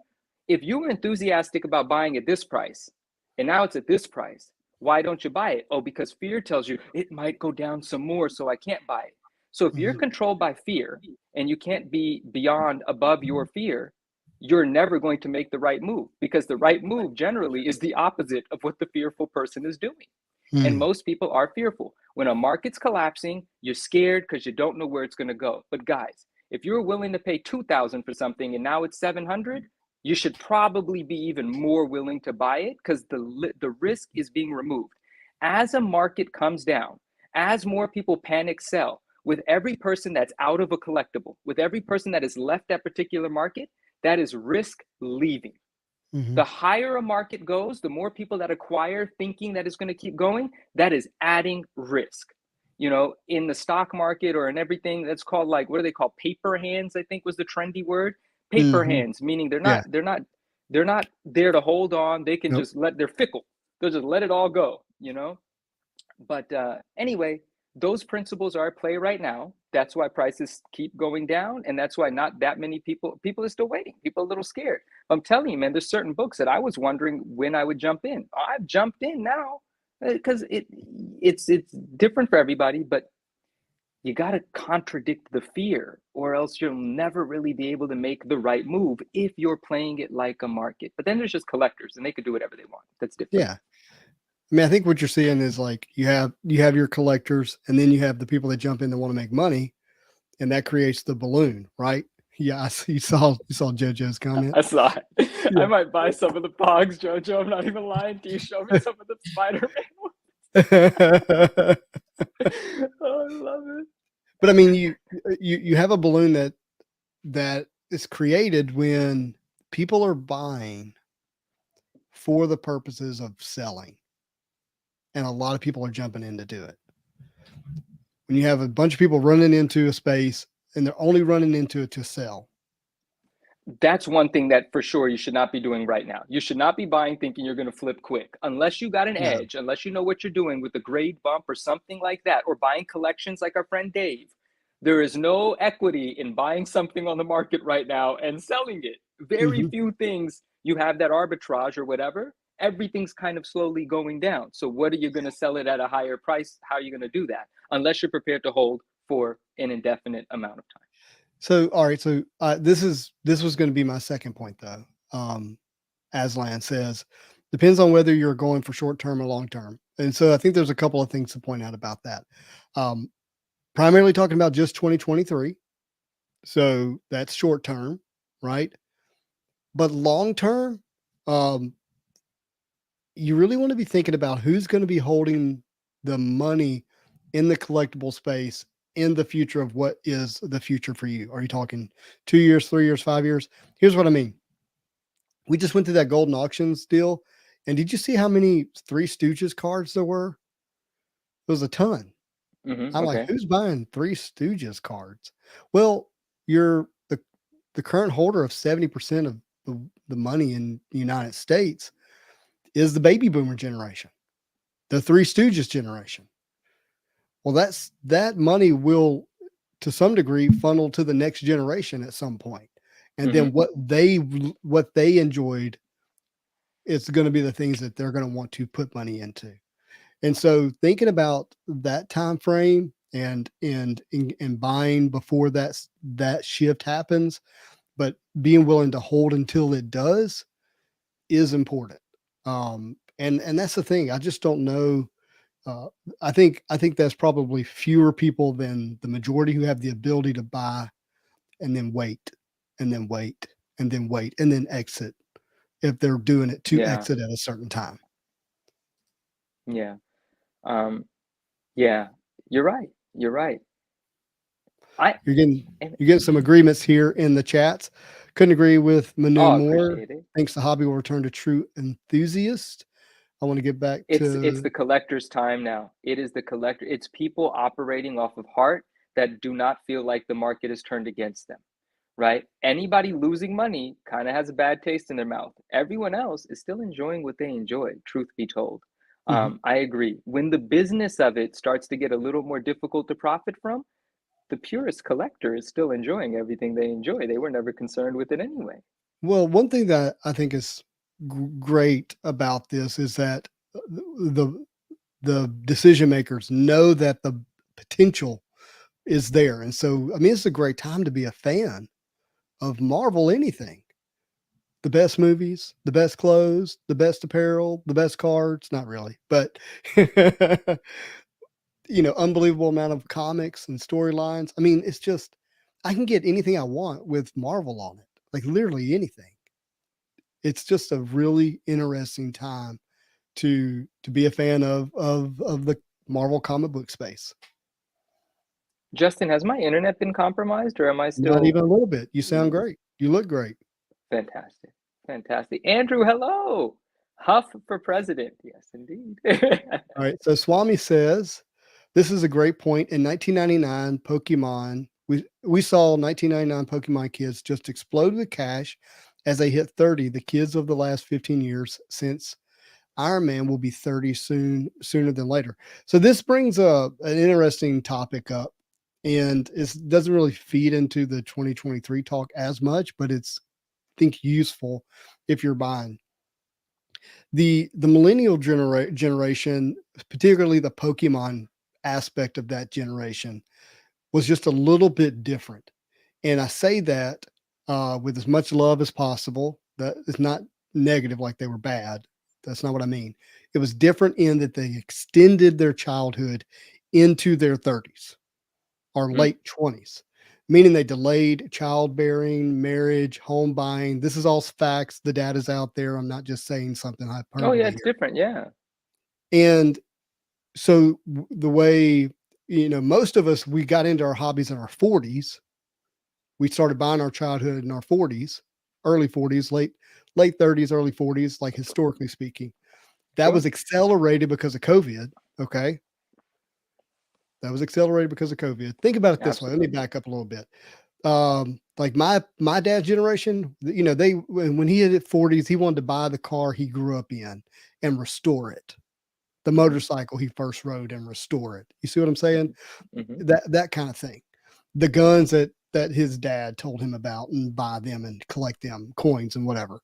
if you were enthusiastic about buying at this price and now it's at this price, why don't you buy it? Oh, because fear tells you it might go down some more, so I can't buy it. So if you're Mhm. controlled by fear and you can't be beyond above your fear, you're never going to make the right move, because the right move generally is the opposite of what the fearful person is doing. And Mm. most people are fearful. When a market's collapsing, you're scared because you don't know where it's going to go. But guys, if you're willing to pay 2,000 for something and now it's 700, you should probably be even more willing to buy it, because the risk is being removed. As a market comes down, as more people panic sell, with every person that's out of a collectible, with every person that has left that particular market, that is risk leaving. Mhm. The higher a market goes, the more people that acquire thinking that it's going to keep going, that is adding risk. In the stock market or in everything, that's called, like, what do they call, paper hands, I think was the trendy word. Paper Mhm. hands, meaning Yeah. they're not there to hold on. They can Nope. just they're fickle. They'll just let it all go. But anyway, those principles are at play right now. That's why prices keep going down, and that's why not that many people are still waiting. People are a little scared. I'm telling you, man, there's certain books that I was wondering when I would jump in. I've jumped in now, because it's different for everybody, but you got to contradict the fear, or else you'll never really be able to make the right move if you're playing it like a market. But then there's just collectors, and they could do whatever they want. That's different. Yeah. I mean, I think what you're seeing is like you have your collectors, and then you have the people that jump in that want to make money, and that creates the balloon, right? Yeah, I see, you saw JoJo's comment. I saw it. I Yeah. might buy some of the Pogs, Jojo. I'm not even lying to you. Show me some of the Spider-Man But ones. Oh, I love it. I mean, you have a balloon that is created when people are buying for the purposes of selling, and a lot of people are jumping in to do it. When you have a bunch of people running into a space and they're only running into it to sell. That's one thing that for sure you should not be doing right now. You should not be buying thinking you're going to flip quick. Unless you got an No. edge, unless you know what you're doing with a grade bump or something like that, or buying collections like our friend Dave. There is no equity in buying something on the market right now and selling it. Very Mhm. few things you have that arbitrage or whatever. Everything's kind of slowly going down. So, what are you going to sell it at a higher price? How are you going to do that? Unless you're prepared to hold for an indefinite amount of time. So, all right. So, this was going to be my second point, though. Aslan says, depends on whether you're going for short term or long term. And so, I think there's a couple of things to point out about that. Um, Primarily talking about just 2023. So, that's short term, right? But long term, um, you really want to be thinking about who's going to be holding the money in the collectible space in the future of what is the future for you. Are you talking 2 years, 3 years, 5 years? Here's what I mean. We just went through that golden auctions deal. And did you see how many Three Stooges cards there were? It was a ton. I'm like, Okay. who's buying Three Stooges cards? Well, you're the current holder of 70% of the money in the United States is the baby boomer generation, the Three Stooges generation. Well, that money will, to some degree, funnel to the next generation at some point, and then Hmm. what they enjoyed is going to be the things that they're going to want to put money into. And so, thinking about that time frame and buying before that shift happens, but being willing to hold until it does is important. And that's the thing. I just don't know. Uh, I think that's probably fewer people than the majority who have the ability to buy and then wait and then wait. and then wait and then exit if they're doing it to Yeah. exit at a certain time. Yeah. Um, yeah. You're right. You're right. I You're getting and you're getting some agreements here in the chats. Couldn't agree with Manu oh, I more. appreciate it. Thinks the hobby will return to true enthusiast. I want to get back It's to the collector's time now. It is the collector. It's people operating off of heart that do not feel like the market is turned against them, right? Anybody losing money kind of has a bad taste in their mouth. Everyone else is still enjoying what they enjoy, truth be told. Mhm. I agree. When the business of it starts to get a little more difficult to profit from, the purest collector is still enjoying everything they enjoy. They were never concerned with it anyway. Well, one thing that I think is great about this is that the the decision makers know that the potential is there, and so I mean, it's a great time to be a fan of Marvel. Anything, the best movies, the best clothes, the best apparel, the best cards. Not really, but unbelievable amount of comics and storylines. I mean, it's just I can get anything I want with Marvel on it, like literally anything. It's just a really interesting time to be a fan of the Marvel comic book space. Justin, has my internet been compromised or am I Not still even a little bit. You sound great. You look great. fantastic? Fantastic. Andrew, hello. Huff for president. Yes, indeed. All right. So Swami says, this is a great point. In 1999, Pokemon, we saw 1999 Pokemon kids just explode with cash as they hit 30. The kids of the last 15 years since Iron Man will be 30 sooner than later. So this brings an interesting topic up, and it doesn't really feed into the 2023 talk as much, but it's I think useful if you're buying the millennial generation, particularly the Pokemon aspect of that generation, was just a little bit different. And I say that with as much love as possible. That is not negative, like they were bad. That's not what I mean. It was different in that they extended their childhood into their 30s or Hmm. late 20s, meaning they delayed childbearing, marriage, home buying. This is all facts. The data's out there. I'm not just saying something Oh, yeah, hyperbole it's here. different. Yeah. And so the way, most of us, we got into our hobbies in our 40s. We started buying our childhood in our 40s, early 40s, late 30s, early 40s, like historically speaking. That Sure. was accelerated because of COVID. Okay. That was accelerated because of COVID. Think about it this way. Let me Absolutely. back up a little bit. Like my dad's generation, they when he hit 40s, he wanted to buy the car he grew up in and restore it, the Hmm. motorcycle he first rode and restore it. You see what I'm saying? Hmm. That kind of thing. The guns that his dad told him about and buy them and collect them, coins and whatever.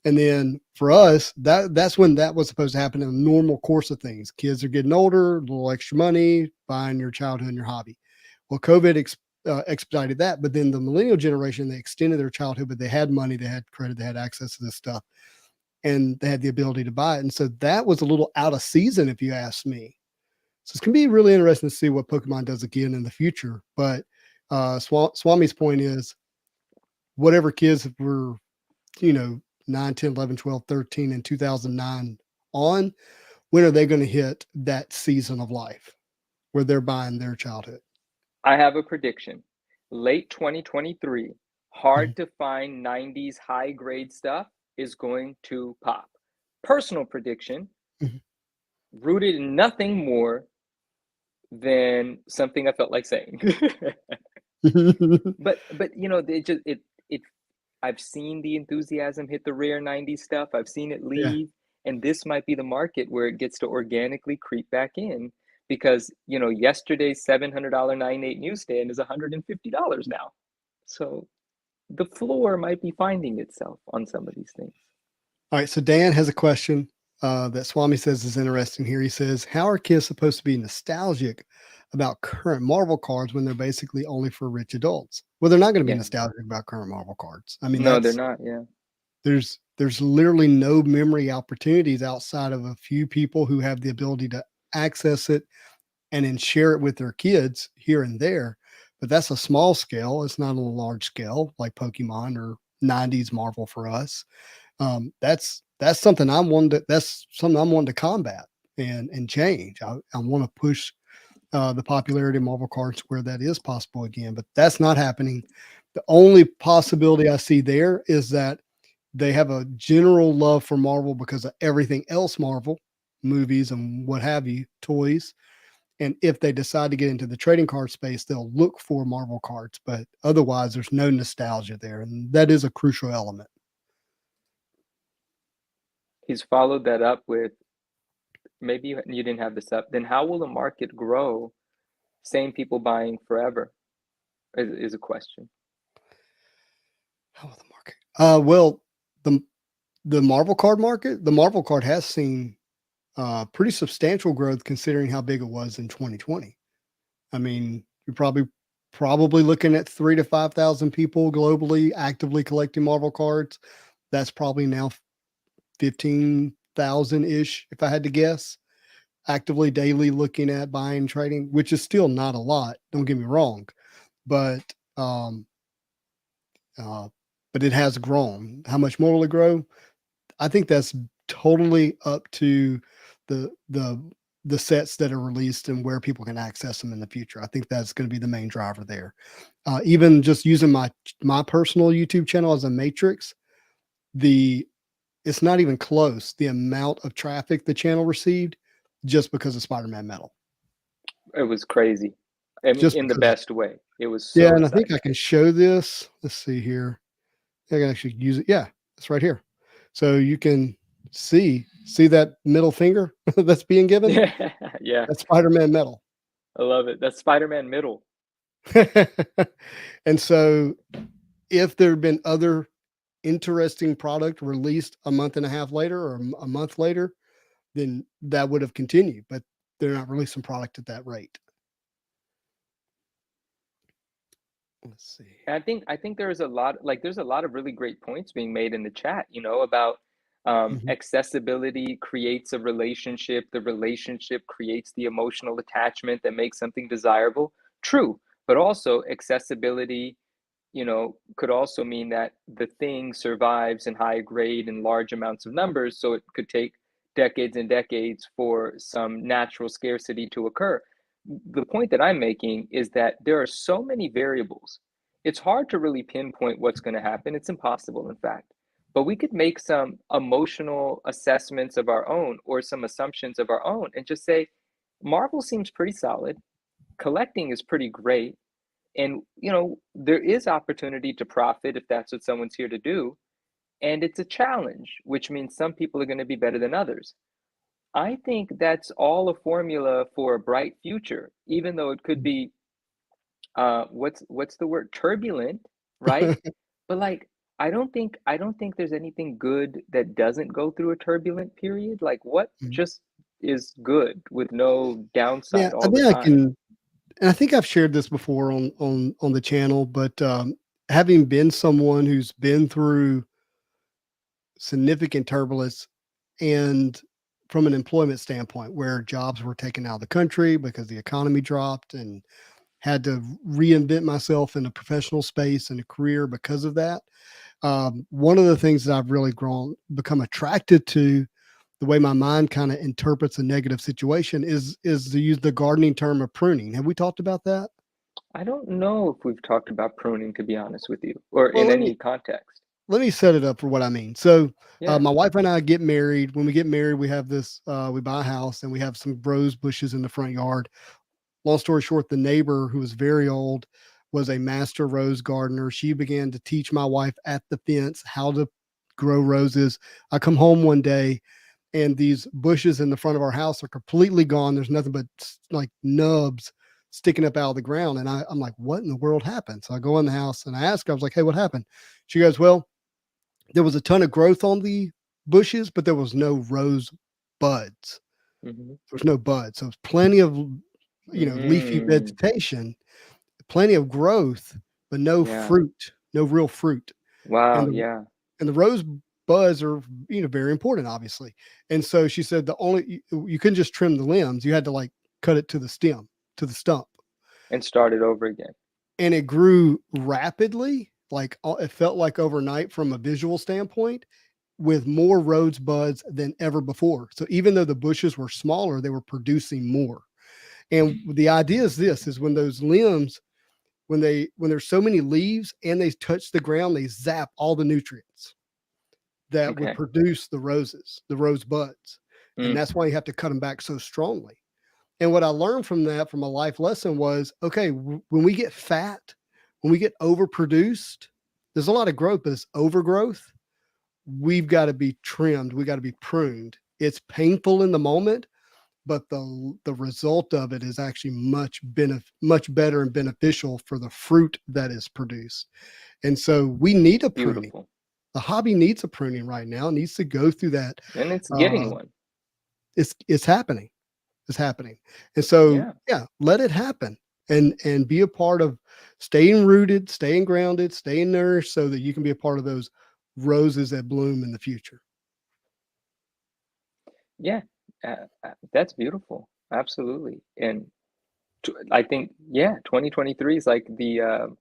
And then for us, that's when that was supposed to happen in the normal course of things. Kids are getting older, a little extra money, buying your childhood and your hobby. Well, COVID expedited that, but then the millennial generation, they extended their childhood, but they had money, they had credit, they had access to this stuff, and they had the ability to buy it. And so that was a little out of season, if you ask me. So it's going to be really interesting to see what Pokemon does again in the future. But Swami's point is whatever kids were, you know, 9, 10, 11, 12, 13, and 2009 on, when are they going to hit that season of life where they're buying their childhood? I have a prediction. Late 2023, hard Mhm, to find 90s high grade stuff is going to pop. Personal prediction, mhm. rooted in nothing more than something I felt like saying. But it just it I've seen the enthusiasm hit the rare 90s stuff. I've seen it Yeah. leave, and this might be the market where it gets to organically creep back in because, yesterday's $700 98 newsstand is $150 now. So the floor might be finding itself on some of these things. All right. So Dan has a question that Swami says is interesting here. He says, how are kids supposed to be nostalgic about current Marvel cards when they're basically only for rich adults? Well, they're not going to be Yeah. nostalgic about current Marvel cards. I mean, No, they're not. Yeah. there's literally no memory opportunities outside of a few people who have the ability to access it and then share it with their kids here and there. But that's a small scale. It's not on a large scale like Pokemon or '90s Marvel for us. That's something I'm wanting to combat and change. I want to push the popularity of Marvel cards where that is possible again, but that's not happening. The only possibility I see there is that they have a general love for Marvel because of everything else Marvel, movies and what have you, toys. And if they decide to get into the trading card space, they'll look for Marvel cards. But otherwise, there's no nostalgia there. And that is a crucial element. He's followed that up with maybe you didn't have this up. Then how will the market grow? Same people buying forever is a question. How will the market? Well, the the Marvel card has seen pretty substantial growth considering how big it was in 2020. I mean, you're probably looking at 3 to 5,000 people globally actively collecting Marvel cards. That's probably now 15,000 ish, if I had to guess, actively daily looking at buying, trading, which is still not a lot. Don't get me wrong, but um, uh, but it has grown. How much more will it grow? I think that's totally up to the the the sets that are released and where people can access them in the future. I think that's going to be the main driver there. Even just using my personal YouTube channel as a matrix, the it's not even close the amount of traffic the channel received just because of Spider-Man Metal. It was crazy. I mean, Just in the because, best way. It was yeah, so and I think I exciting. can show this. Let's see here. I can actually use it. Yeah, it's right here. So you can see that middle finger that's being given. Yeah, yeah. That's Spider-Man Metal. I love it. That's Spider-Man middle. And so if there had been other interesting product released a month and a half later or a month later, then that would have continued, but they're not releasing product at that rate. Let's see. I think there's a lot there's a lot of really great points being made in the chat, about Mhm. accessibility creates a relationship. The relationship creates the emotional attachment that makes something desirable. True, but also accessibility could also mean that the thing survives in high grade and large amounts of numbers, so it could take decades and decades for some natural scarcity to occur. The point that I'm making is that there are so many variables. It's hard to really pinpoint what's going to happen. It's impossible, in fact. But we could make some emotional assessments of our own or some assumptions of our own and just say, Marvel seems pretty solid. Collecting is pretty great, and there is opportunity to profit if that's what someone's here to do, and it's a challenge, which means some people are going to be better than others. I think that's all a formula for a bright future, even though it could be what's the word, turbulent, right? But like, I don't think there's anything good that doesn't go through a turbulent period. Like, what Mhm. just is good with no Yeah, downside I all the think I time? can, and I think I've shared this before on the channel, but having been someone who's been through significant turbulence and from an employment standpoint where jobs were taken out of the country because the economy dropped and had to reinvent myself in a professional space and a career because of that. One of the things that I've really become attracted to, the way my mind kind of interprets a negative situation is to use the gardening term of pruning. Have we talked about that? I don't know if we've talked about pruning, to be honest with you, or Well, in any context. let me set it up for what I mean. So, Yeah. my wife and I get married. When we get married, we have this. We buy a house and we have some rose bushes in the front yard. Long story short, the neighbor who was very old was a master rose gardener. She began to teach my wife at the fence how to grow roses. I come home one day and these bushes in the front of our house are completely gone. There's nothing but like nubs sticking up out of the ground. And I'm like, what in the world happened? So I go in the house and I ask her, I was like, hey, what happened? She goes, well, there was a ton of growth on the bushes, but there was no rose buds. Mhm. There's no buds. So it's plenty of leafy Mm. vegetation, plenty of growth, but no Yeah. fruit, no real fruit. And Wow, the yeah. and the rose buds are very important, obviously. And so she said you couldn't just trim the limbs; you had to like cut it to the stem, to the stump, And start it over again. and it grew rapidly. like it felt like overnight from a visual standpoint, with more rosebuds than ever before. So even though the bushes were smaller, they were producing more. And the idea is this: is when those limbs, when there's so many leaves and they touch the ground, they zap all the nutrients that would Okay. produce the roses, the rose buds. And Mm, that's why you have to cut them back so strongly. And what I learned from that, from a life lesson, was okay, when we get fat, when we get overproduced, there's a lot of growth, but it's overgrowth. We've got to be trimmed, we got to be pruned. It's painful in the moment, but the result of it is actually much better and beneficial for the fruit that is produced. And so we need a pruning. beautiful. The hobby needs a pruning right now. It needs to go through that. And it's getting Uh, one. it's happening. It's happening. And so Yeah. yeah, let it happen and be a part of staying rooted, staying grounded, staying nourished, so that you can be a part of those roses that bloom in the future. Yeah. That's beautiful. Absolutely. And I think, yeah, 2023 is like the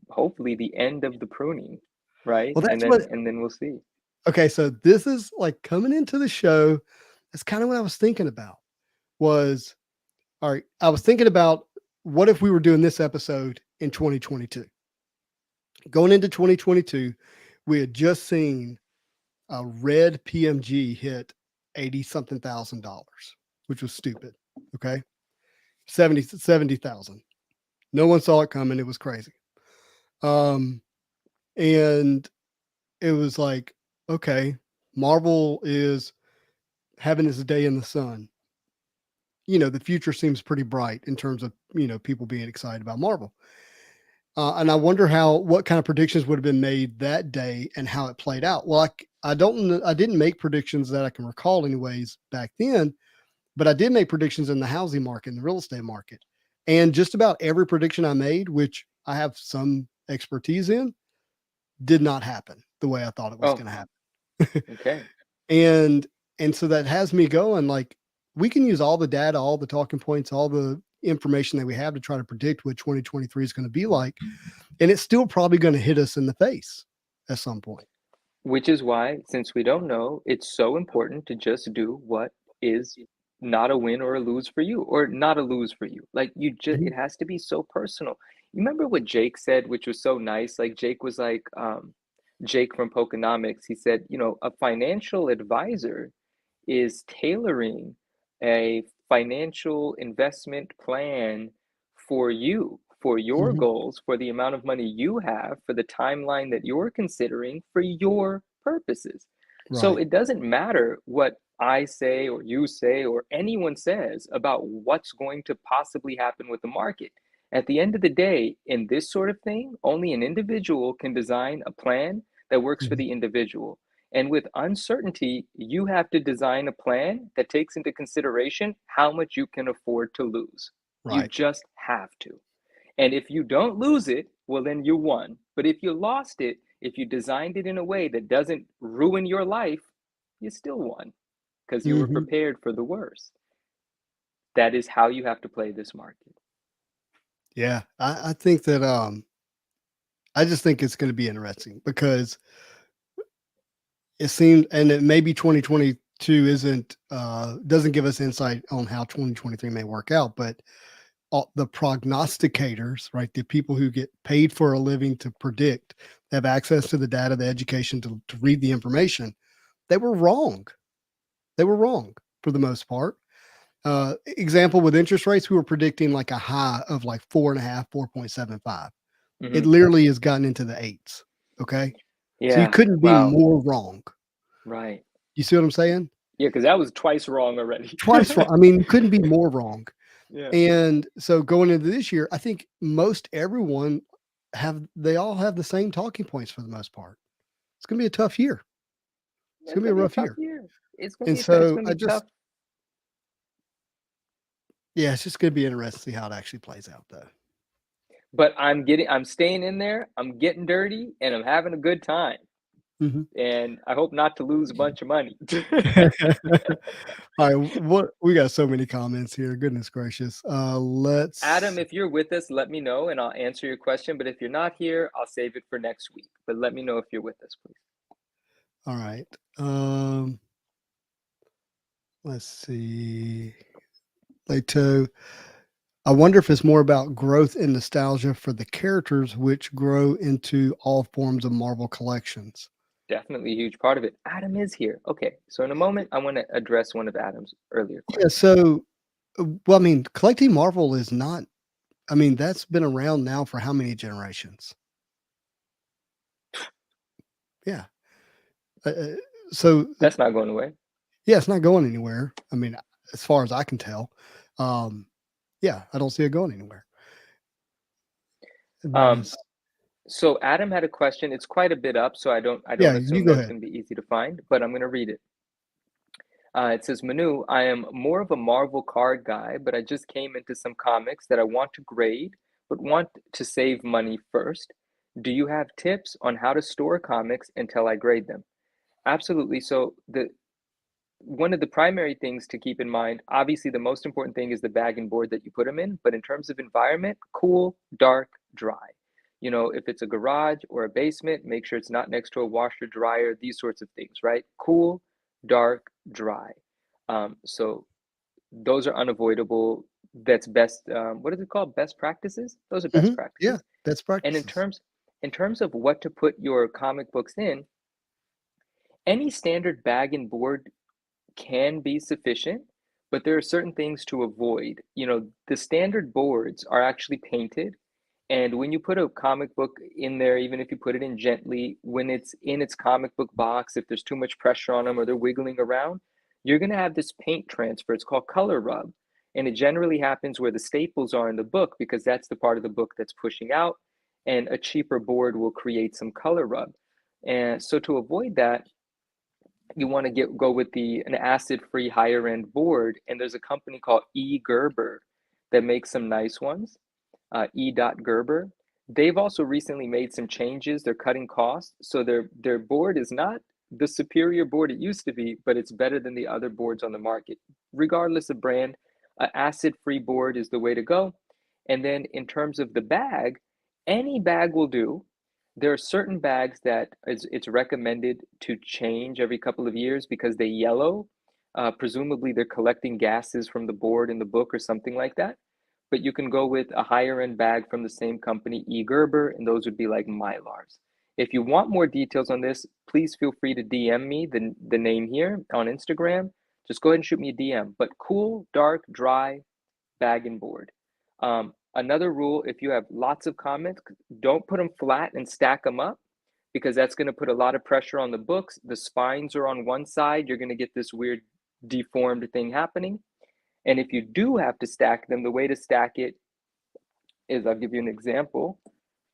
hopefully the end of the pruning, right? Well, And that's what. then we'll see. Okay, so this is like coming into the show. That's kind of what I was thinking about. Was all right. I was thinking about what if we were doing this episode in 2022. Going into 2022, we had just seen a red PMG hit 80 something $1,000, which was stupid. Okay. 70,000. No one saw it coming. It was crazy. Um, and it was like, okay, Marvel is having its day in the sun. The future seems pretty bright in terms of, people being excited about Marvel. And I wonder what kind of predictions would have been made that day and how it played out. Well, I didn't make predictions that I can recall anyways back then, but I did make predictions in the housing market, in the real estate market. And just about every prediction I made, which I have some expertise in, did not happen the way I thought it was Oh, going to happen. okay. and and so that has me going, like, we can use all the data, all the talking points, all the information that we have to try to predict what 2023 is going to be like, and it's still probably going to hit us in the face at some point. Which is why, since we don't know, it's so important to just do what is not a win or a lose for you, or not a lose for you. Like Mhm. it has to be so personal. You remember what Jake said, which was so nice? Like Jake was like, Jake from Pokenomics, he said, a financial advisor is tailoring a financial investment plan for you, for your Mhm. goals, for the amount of money you have, for the timeline that you're considering for your purposes. So Right. it doesn't matter what I say or you say or anyone says about what's going to possibly happen with the market. At the end of the day, in this sort of thing, only an individual can design a plan that works for Mhm. the individual. And with uncertainty, you have to design a plan that takes into consideration how much you can afford to lose. You Right. just have to. And if you don't lose it, well, then you won. But if you lost it, if you designed it in a way that doesn't ruin your life, you still won because you were Mhm. prepared for the worst. That is how you have to play this market. Yeah, I think that I just think it's going to be interesting because it seems, and it maybe 2022 isn't doesn't give us insight on how 2023 may work out, but all the prognosticators, right, the people who get paid for a living to predict, have access to the data, the education to read the information, they were wrong. They were wrong for the most part. Example, with interest rates, we were predicting like a high of like 4.5, 4.75. It Hmm. literally has gotten into the eights. Okay. So you Yeah. couldn't be Wow. more wrong. Right. You see what I'm saying? Yeah, because that was twice wrong already. Twice wrong. I mean, you couldn't be more wrong. Yeah. And so going into this year, I think most everyone they all have the same talking points for the most part. It's going to be a tough year. It's It's going to be a gonna be a rough tough year. year. And It's so gonna I be tough. just, yeah, it's just going to be interesting to see how it actually plays out, though. But I'm staying in there. I'm getting dirty, and I'm having a good time. Mhm. and I hope not to lose a bunch of money. All right, what we got so many comments here. Goodness gracious. Adam, Let's if you're with us, let me know and I'll answer your question. But if you're not here, I'll save it for next week. But let me know if you're with us, please. all right. Um, let's see. Leto. I wonder if it's more about growth and nostalgia for the characters which grow into all forms of Marvel collections. Definitely a huge part of it. Adam is here. Okay, so in a moment, I want to address one of Adam's earlier Yeah, questions. so well, I mean, collecting Marvel is not I mean, that's been around now for how many generations? Yeah. Uh, uh, so That's not going away. yeah, it's not going anywhere. I mean, as far as I can tell. Um, yeah, I don't see it going anywhere. And Um, there's so Adam had a question. It's quite a bit up, so I yeah, don't you assume go that it's ahead. going to be easy to find, but I'm going to read it. It says, Manu, I am more of a Marvel card guy, but I just came into some comics that I want to grade, but want to save money first. Do you have tips on how to store comics until I grade them? Absolutely. So the one of the primary things to keep in mind, obviously the most important thing is the bag and board that you put them in, but in terms of environment, cool, dark, dry. You know, if it's a garage or a basement, make sure it's not next to a washer, dryer, these sorts of things, right? Cool, dark, dry. So those are unavoidable. That's best. What is it called? Best practices. Those are best Yeah, practices. that's And practices. in terms of what to put your comic books in, any standard bag and board can be sufficient, but there are certain things to avoid. You know, the standard boards are actually painted, and when you put a comic book in there, even if you put it in gently, when it's in its comic book box, if there's too much pressure on them or they're wiggling around, you're going to have this paint transfer. It's called color rub. And it generally happens where the staples are in the book because that's the part of the book that's pushing out, and a cheaper board will create some color rub. And so to avoid that, you want to go with the an acid-free higher end board, and there's a company called Gerber that makes some nice ones. Gerber. They've also recently made some changes. They're cutting costs, so their board is not the superior board it used to be, but it's better than the other boards on the market. Regardless of brand, an acid-free board is the way to go. And then in terms of the bag, any bag will do. There are certain bags that it's recommended to change every couple of years because they yellow. Presumably, they're collecting gases from the board in the book or something like that. But you can go with a higher end bag from the same company, Gerber, and those would be like Mylars. If you want more details on this, please feel free to DM me the name here on Instagram. Just go ahead and shoot me a DM. But cool, dark, dry, bag and board. Another rule, if you have lots of comics, don't put them flat and stack them up because that's going to put a lot of pressure on the books. The spines are on one side. You're going to get this weird deformed thing happening. And if you do have to stack them, the way to stack it is I'll give you an example.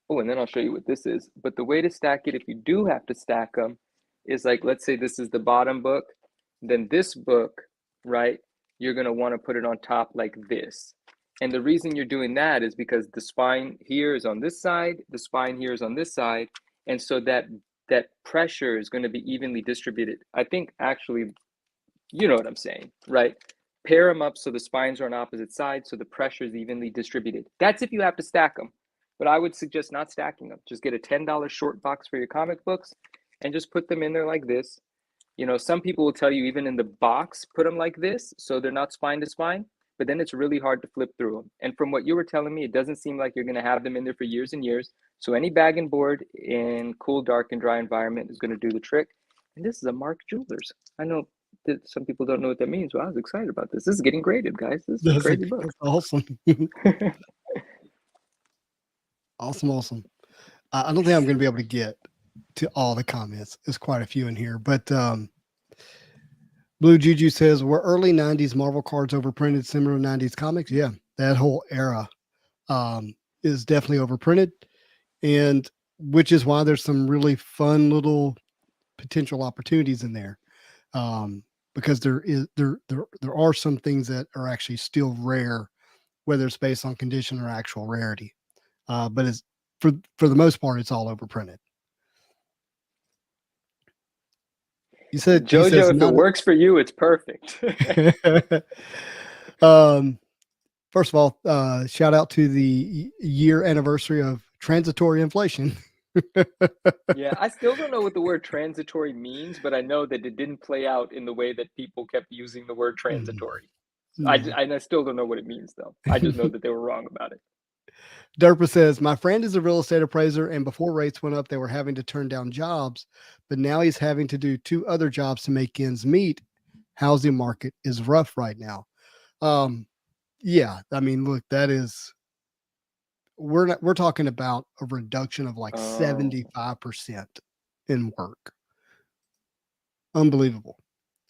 Oh, and then I'll show you what this is. But the way to stack it, if you do have to stack them, is like, let's say this is the bottom book, then this book, right, you're going to want to put it on top like this. And the reason you're doing that is because the spine here is on this side, the spine here is on this side. And so that pressure is going to be evenly distributed. I think actually, you know what I'm saying, right? Pair them up so the spines are on opposite sides so the pressure is evenly distributed. That's if you have to stack them. But I would suggest not stacking them. Just get a $10 short box for your comic books and just put them in there like this. You know, some people will tell you even in the box, put them like this so they're not spine to spine, but then it's really hard to flip through them. And from what you were telling me, it doesn't seem like you're going to have them in there for years and years. So any bag and board in cool, dark, and dry environment is going to do the trick. And this is a Mark Jewelers. I know that some people don't know what that means. Well, I was excited about this. This is getting graded, guys. This is a crazy book. That's awesome. Awesome. I don't think I'm going to be able to get to all the comments. There's quite a few in here, but Blue Juju says, were early 90s Marvel cards overprinted similar to 90s comics? Yeah, that whole era is definitely overprinted, and which is why there's some really fun little potential opportunities in there. Because there are some things that are actually still rare, whether it's based on condition or actual rarity. But it's for the most part, it's all overprinted. he says Jojo, if it not. works for you, it's perfect. um, First of all, shout out to the year anniversary of transitory inflation. Yeah, I still don't know what the word transitory means, but I know that it didn't play out in the way that people kept using the word Mm, transitory. no. I still don't know what it means, though. I just know that they were wrong about it. Derpa says, my friend is a real estate appraiser, and before rates went up, they were having to turn down jobs, but now he's having to do 2 other jobs to make ends meet. Housing market is rough right now. Um, yeah, I mean, look, that is we're talking about a reduction of like Oh, 75% in work. Unbelievable.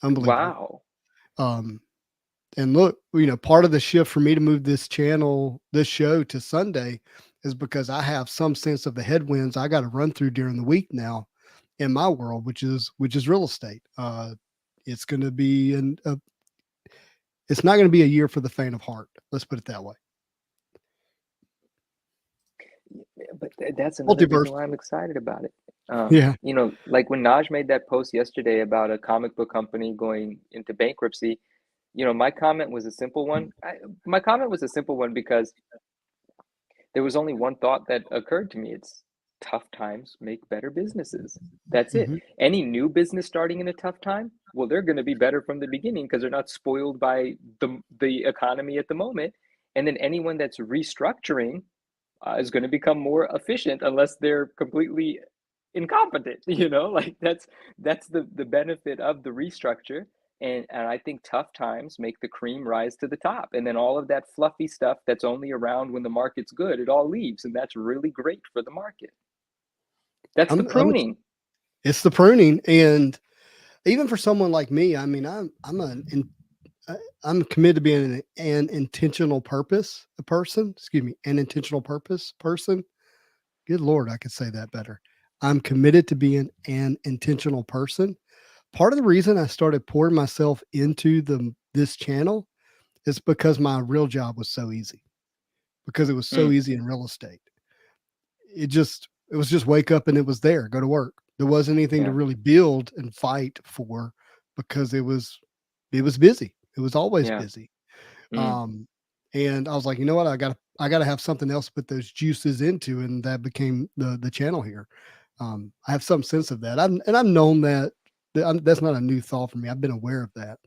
Unbelievable. wow. Um, and look, part of the shift for me to move this show to Sunday is because I have some sense of the headwinds I got to run through during the week now in my world, which is real estate. It's going to be it's not going to be a year for the faint of heart. Let's put it that way. Yeah, but that's another reason Multiverse. why I'm excited about it. Yeah. Like when Naj made that post yesterday about a comic book company going into bankruptcy, my comment was a simple one. My comment was a simple one because there was only one thought that occurred to me. It's tough times make better businesses. That's it. Hmm. Any new business starting in a tough time, well, they're going to be better from the beginning because they're not spoiled by the economy at the moment. And then anyone that's restructuring is going to become more efficient unless they're completely incompetent. Like that's the benefit of the restructure. And I think tough times make the cream rise to the top, and then all of that fluffy stuff that's only around when the market's good, it all leaves, and that's really great for the market. That's the I'm pruning. It's the pruning, and even for someone like me, I mean, I'm committed to being an intentional purpose a person. Excuse me, an intentional purpose person. Good Lord, I could say that better. I'm committed to being an intentional person. Part of the reason I started pouring myself into this channel is because my real job was so easy. Because it was so Mm, easy in real estate. It was just wake up and it was there, go to work. There wasn't anything to yeah. really build and fight for because it was busy. It was always Yeah. busy. Mm, Um, and I was like, you know what? I gotta have something else to put those juices into, and that became the channel here. I have some sense of that. I've known that's not a new thought for me. I've been aware of that.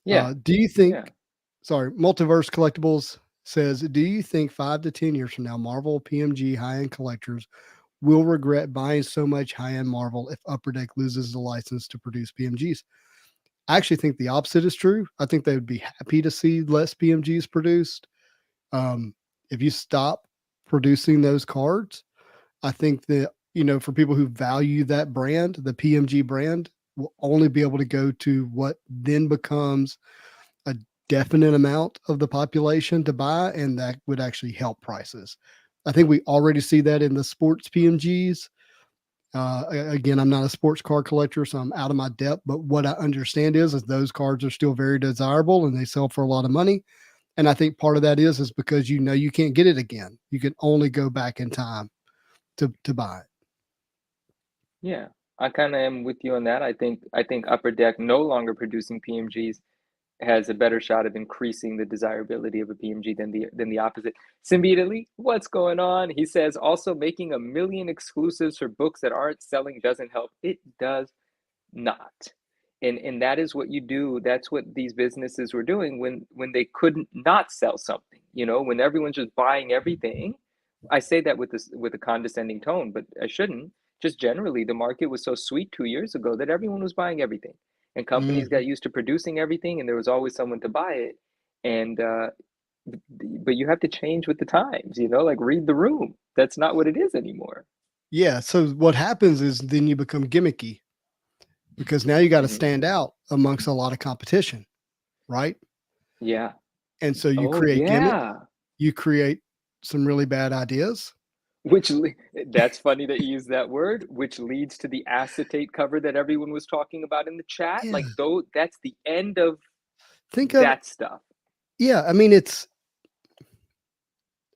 yeah. Do you Yeah. think? Sorry, Multiverse Collectibles says, do you think 5 to 10 years from now, Marvel PMG high end collectors will regret buying so much high end Marvel if Upper Deck loses the license to produce PMGs? I actually think the opposite is true. I think they would be happy to see less PMGs produced. Um, if you stop producing those cards, I think that, for people who value that brand, the PMG brand will only be able to go to what then becomes a definite amount of the population to buy, and that would actually help prices. I think we already see that in the sports PMGs. Again, I'm not a sports card collector, so I'm out of my depth. But what I understand is those cards are still very desirable and they sell for a lot of money. And I think part of that is because you can't get it again. You can only go back in time to buy it. Yeah. I kind of am with you on that. I think Upper Deck no longer producing PMGs has a better shot of increasing the desirability of a PMG than the opposite. Symbiotically, what's going on? He says also making 1 million exclusives for books that aren't selling doesn't help. It does not. And that is what you do. That's what these businesses were doing when they couldn't not sell something. When everyone's just buying everything. I say that with a condescending tone, but I shouldn't. Just generally, the market was so sweet 2 years ago that everyone was buying everything, and companies Mhm. got used to producing everything, and there was always someone to buy it. And but you have to change with the times. Like read the room. That's not what it is anymore. Yeah. So what happens is then you become gimmicky because now you got to Hmm. stand out amongst a lot of competition, right? Yeah. And so you Oh create gimmick, yeah. you create some really bad ideas. Which that's funny that you use that word, which leads to the acetate cover that everyone was talking about in the chat. Yeah. Like though that's the end of Think of that stuff. Yeah, I mean it's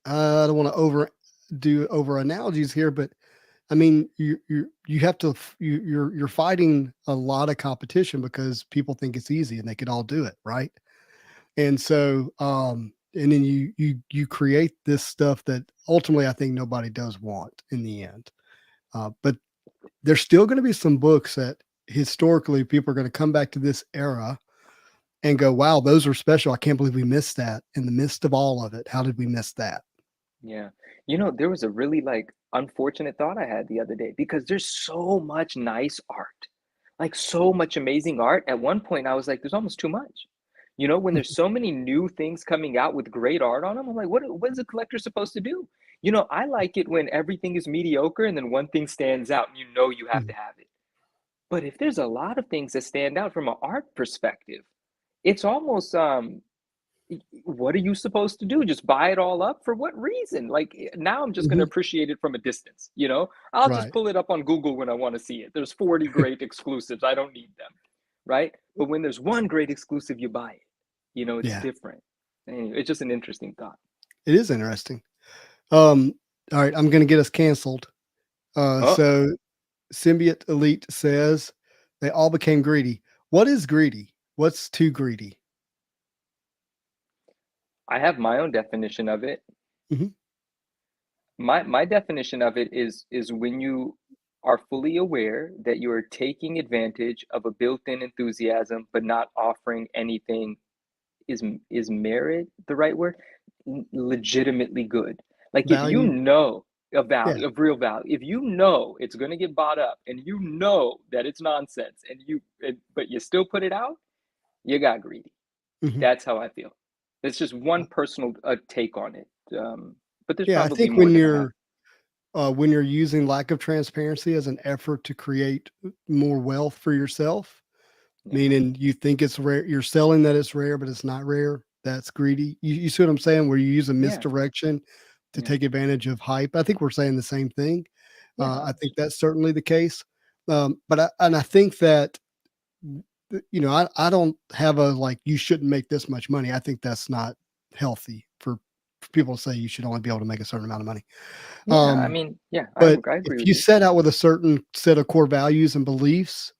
I don't want to over analogies here, but I mean, you have to you're fighting a lot of competition because people think it's easy and they could all do it, right? And so, and then you create this stuff that ultimately I think nobody does want in the end. But there's still going to be some books that historically people are going to come back to this era and go, "Wow, those are special. I can't believe we missed that in the midst of all of it. How did we miss that?" Yeah. There was a really like unfortunate thought I had the other day because there's so much nice art. Like so much amazing art. At one point I was like, there's almost too much. When there's so many new things coming out with great art on them, I'm like, what is a collector supposed to do? I like it when everything is mediocre and then one thing stands out and you have to Mhm. have it. But if there's a lot of things that stand out from an art perspective, it's almost what are you supposed to do? Just buy it all up? For what reason? Like now I'm just going to Mhm. appreciate it from a distance. I'll just Right. pull it up on Google when I want to see it. There's 40 great exclusives. I don't need them. Right? But when there's one great exclusive, you buy it. It's Yeah, different. Anyway, it's just an interesting thought. it is interesting. Um, all right, I'm going to get us canceled. Oh, So Symbiote Elite says they all became greedy. What is greedy? What's too greedy? I have my own definition of it. Mhm. My definition of it is when you are fully aware that you are taking advantage of a built-in enthusiasm but not offering anything. Is merit the right word? Legitimately good. Like if you Value. know a Yeah. value of real value, if you know it's going to get bought up and you know that it's nonsense but you still put it out, you got greedy. Mhm. That's how I feel. It's just one personal take on it. But there's Yeah, I probably think more than I have. when you're using lack of transparency as an effort to create more wealth for yourself, Yeah. meaning you think it's rare, you're selling that it's rare, but it's not rare. That's greedy. You see what I'm saying? Where you use a Yeah. misdirection to Yeah. take advantage of hype. I think we're saying the same thing. Yeah. I think that's certainly the case. But I think that I don't have a like you shouldn't make this much money. I think that's not healthy for people to say you should only be able to make a certain amount of money. Yeah. I Um, mean, yeah, but I if agree with you you. set out with a certain set of core values and beliefs,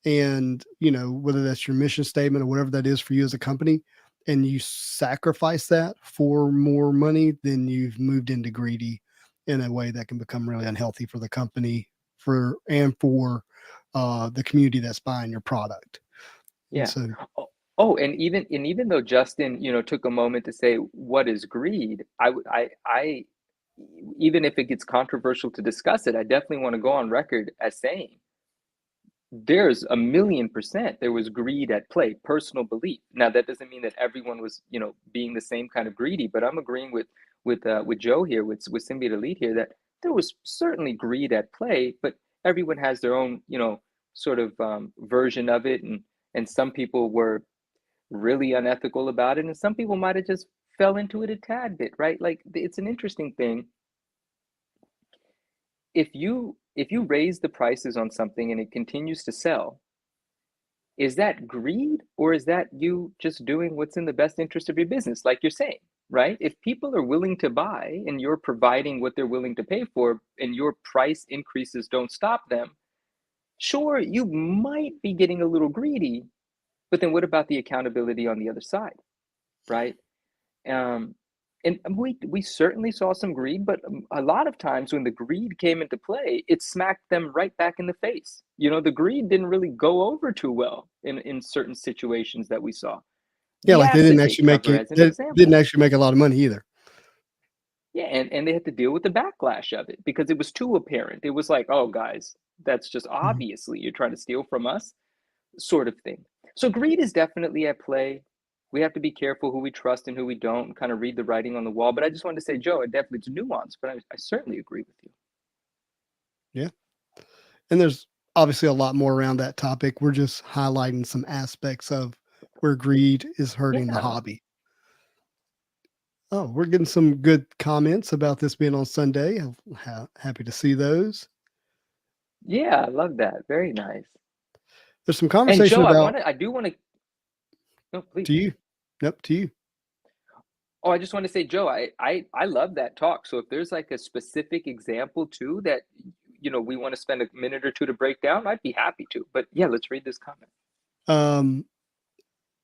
and whether that's your mission statement or whatever that is for you as a company, and you sacrifice that for more money, then you've moved into greedy in a way that can become really unhealthy for the company for the community that's buying your product. And Yeah. so, And even though Justin, took a moment to say what is greed, even if it gets controversial to discuss it, I definitely want to go on record as saying there's a million percent there was greed at play, personal belief. Now that doesn't mean that everyone was, being the same kind of greedy, but I'm agreeing with Joe here, with Symbiote Elite here, that there was certainly greed at play, but everyone has their own, sort of version of it, and some people were really unethical about it, and some people might have just fell into it a tad bit, right? Like it's an interesting thing. If you raise the prices on something and it continues to sell, is that greed or is that you just doing what's in the best interest of your business, like you're saying, right? If people are willing to buy and you're providing what they're willing to pay for and your price increases don't stop them, sure, you might be getting a little greedy, but then what about the accountability on the other side, right? Um, and we certainly saw some greed, but a lot of times when the greed came into play, it smacked them right back in the face. The greed didn't really go over too well in certain situations that we saw. yeah, The like they didn't Acetate actually make cover it. as an They didn't example. actually make a lot of money either. Yeah, and they had to deal with the backlash of it because it was too apparent. It was like, oh, guys, that's just Mhm. obviously you're trying to steal from us, sort of thing. So greed is definitely at play. We have to be careful who we trust and who we don't, and kind of read the writing on the wall. But I just wanted to say, Joe, it definitely it's nuanced, but I certainly agree with you. Yeah, and there's obviously a lot more around that topic. We're just highlighting some aspects of where greed is hurting the Yeah, hobby. Oh, we're getting some good comments about this being on Sunday. I'm happy to see those. yeah, I love that. Very nice. There's some And conversation Joe, about I do want to. No, to please. you. Nope, to you. Oh, I just want to say, Joe, I love that talk. So if there's like a specific example too that we want to spend a minute or two to break down, I'd be happy to. But yeah, let's read this comment. Um,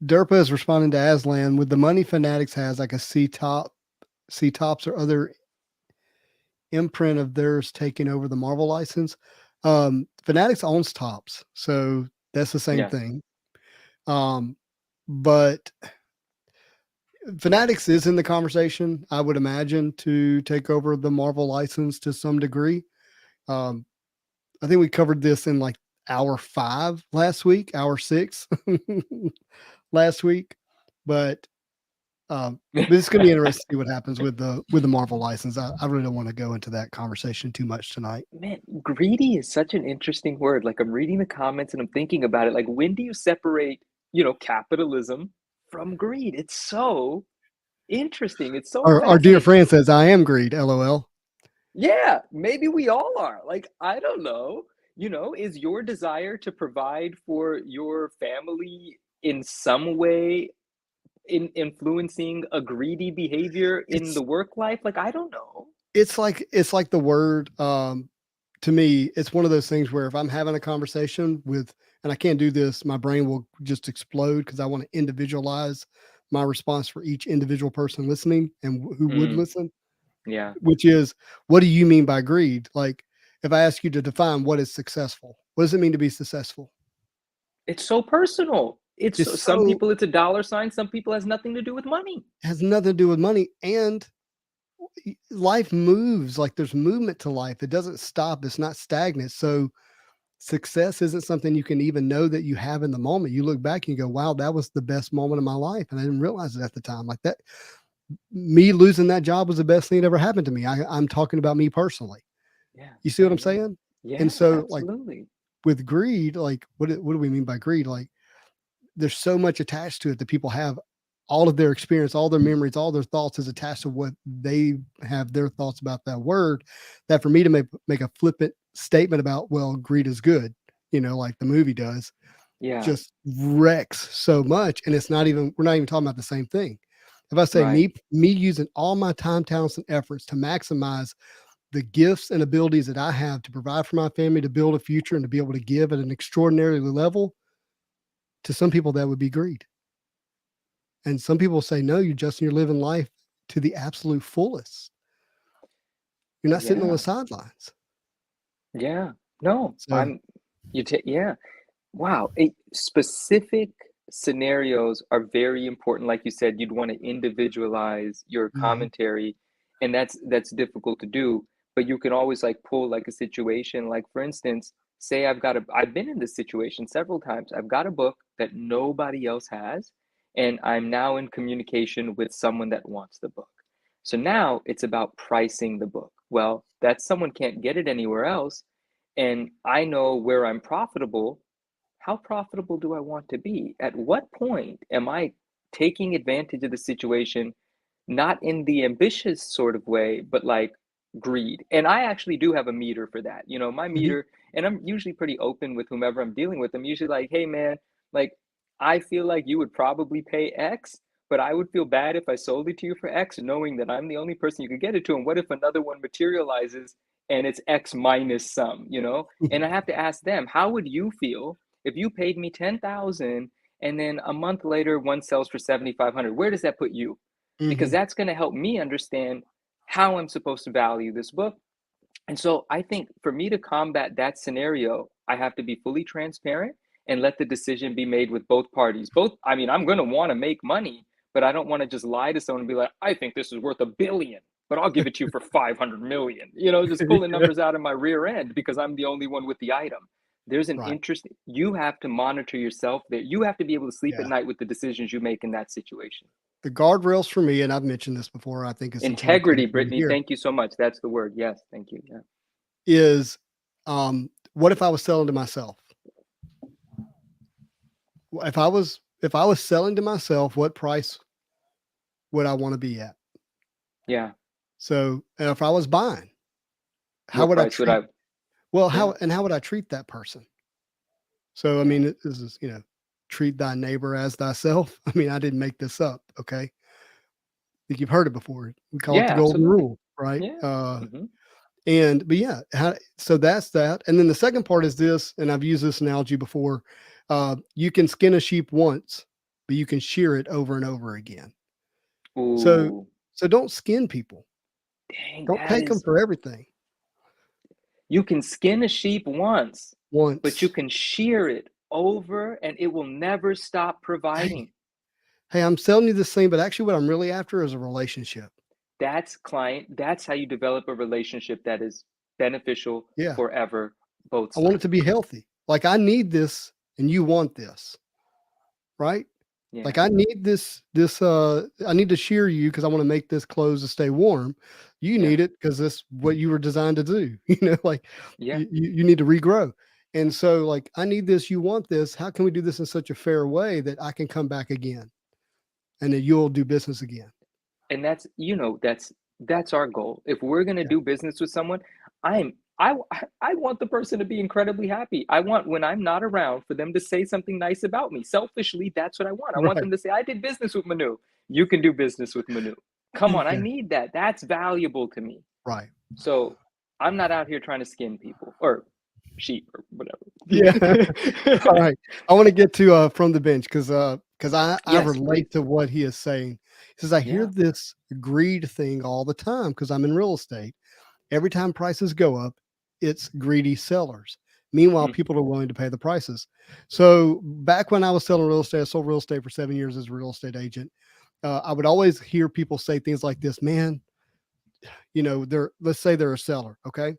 Derpa is responding to Aslan with the money Fanatics has, like a C tops or other imprint of theirs taking over the Marvel license. Fanatics owns Tops, so that's the same Yeah. thing. But Fanatics is in the conversation, I would imagine, to take over the Marvel license to some degree. I think we covered this in like hour 5 last week, hour 6 last week, but it's going to be interesting to see what happens with the Marvel license. I really don't want to go into that conversation too much tonight. Man, greedy is such an interesting word. Like I'm reading the comments and I'm thinking about it. Like when do you separate, capitalism from greed? It's so interesting. It's so Our dear fascinating. friend says, "I am greed." LOL. Yeah, maybe we all are. Like, I don't know. Is your desire to provide for your family in some way influencing a greedy behavior in It's the work life? Like, I don't know. it's like the word. To me, it's one of those things where if I'm having a conversation with, and I can't do this, my brain will just explode because I want to individualize my response for each individual person listening and who would Mm, listen. yeah. Which is, what do you mean by greed? Like, if I ask you to define what is successful, what does it mean to be successful? It's so personal. It's Some so people it's a dollar sign, some people has nothing to do with money. has nothing to do with money, and life moves. Like, there's movement to life. It doesn't stop. It's not stagnant. So success isn't something you can even know that you have in the moment. You look back and you go, wow, that was the best moment of my life. And I didn't realize it at the time. Like that, me losing that job was the best thing that ever happened to me. I'm talking about me personally. Yeah, You see what yeah, I'm yeah. saying? Yeah, And so, like, absolutely. with greed, like, what do we mean by greed? Like, there's so much attached to it that people have all of their experience, all their memories, all their thoughts is attached to what they have their thoughts about that word. That for me to make a flippant statement about, well, greed is good, like the movie does, Yeah, just wrecks so much. And we're not even talking about the same thing. If I say right. me using all my time, talents, and efforts to maximize the gifts and abilities that I have to provide for my family, to build a future, and to be able to give at an extraordinary level, to some people that would be greed. And some people say, no, you're living life to the absolute fullest. You're not sitting on the Yeah. sidelines. Yeah. No, So, yeah. Wow. Specific scenarios are very important. Like you said, you'd want to individualize your mhm, commentary, and that's difficult to do. But you can always like pull like a situation. Like for instance, say I've been in this situation several times. I've got a book that nobody else has, and I'm now in communication with someone that wants the book. So now it's about pricing the book. Well, that someone can't get it anywhere else, and I know where I'm profitable. How profitable do I want to be? At what point am I taking advantage of the situation, not in the ambitious sort of way, but like greed? And I actually do have a meter for that. My mhm, meter, and I'm usually pretty open with whomever I'm dealing with. I'm usually like, hey, man, like, I feel like you would probably pay X, but I would feel bad if I sold it to you for X, knowing that I'm the only person you could get it to. And what if another one materializes and it's X minus some? And I have to ask them, how would you feel if you paid me 10,000 and then a month later one sells for 7,500? Where does that put you? Because mhm. that's going to help me understand how I'm supposed to value this book. And so I think for me to combat that scenario, I have to be fully transparent and let the decision be made with both parties. I mean, I'm going to want to make money, but I don't want to just lie to someone and be like, I think this is worth 1 billion, but I'll give it to you for 500 million, just pulling Yeah, numbers out of my rear end because I'm the only one with the item. There's an right. interest. You have to monitor yourself there. You have to be able to sleep at Yeah. night with the decisions you make in that situation. The guardrails for me, and I've mentioned this before, I think it's important to Integrity, mention Brittany. here, Thank you so much. That's the word. Yes. Thank you. Yeah. is what if I was selling to myself? If I was selling to myself, what price would I want to be at? Yeah. So, and if I was buying, how What would I price would treat I? well, Yeah. how would I treat that person? So, I Yeah. mean, this is, treat thy neighbor as thyself. I mean, I didn't make this up. Okay. I think you've heard it before. We call it the Yeah, golden absolutely. rule, right? Yeah. Mhm. But yeah, so that's that. And then the second part is this, and I've used this analogy before. You can skin a sheep once, but you can shear it over and over again. So Ooh, so don't skin people. dang, Don't that take them is. for everything You can skin a sheep once, but you once. can shear it over and it will never stop Hey, providing. hey, I'm selling you this thing, but actually what I'm really after is a relationship. That's how you develop a relationship that is beneficial Yeah. forever, both I want it to be sides. healthy. Like I need this and you want this, right? Like Yeah, I need I need to shear you because I want to make this clothes to stay warm. You yeah, need it because that's what you were designed to do. Like yeah. you need to regrow. And so like I need this, you want this. How can we do this in such a fair way that I can come back again and that you'll do business again? And that's our goal. If we're going to Yeah. do business with someone, I'm I want the person to be incredibly happy. I want when I'm not around for them to say something nice about me. Selfishly, that's what I want. I want Right. them to say I did business with Manu. You can do business with Manu. Come on, I Yeah. need that. That's valuable to me. Right. So, I'm not out here trying to skin people or sheep or Yeah. All whatever. right. I want to get to from the bench because I Yes, relate please. to what he is saying. He says I hear Yeah. this greed thing all the time because I'm in real estate. Every time prices go up, it's greedy sellers. Meanwhile, Mhm. people are willing to pay the prices. So back when I was selling real estate, I sold real estate for 7 years as a real estate agent. I would always hear people say things like this, man, let's say they're a seller. Okay.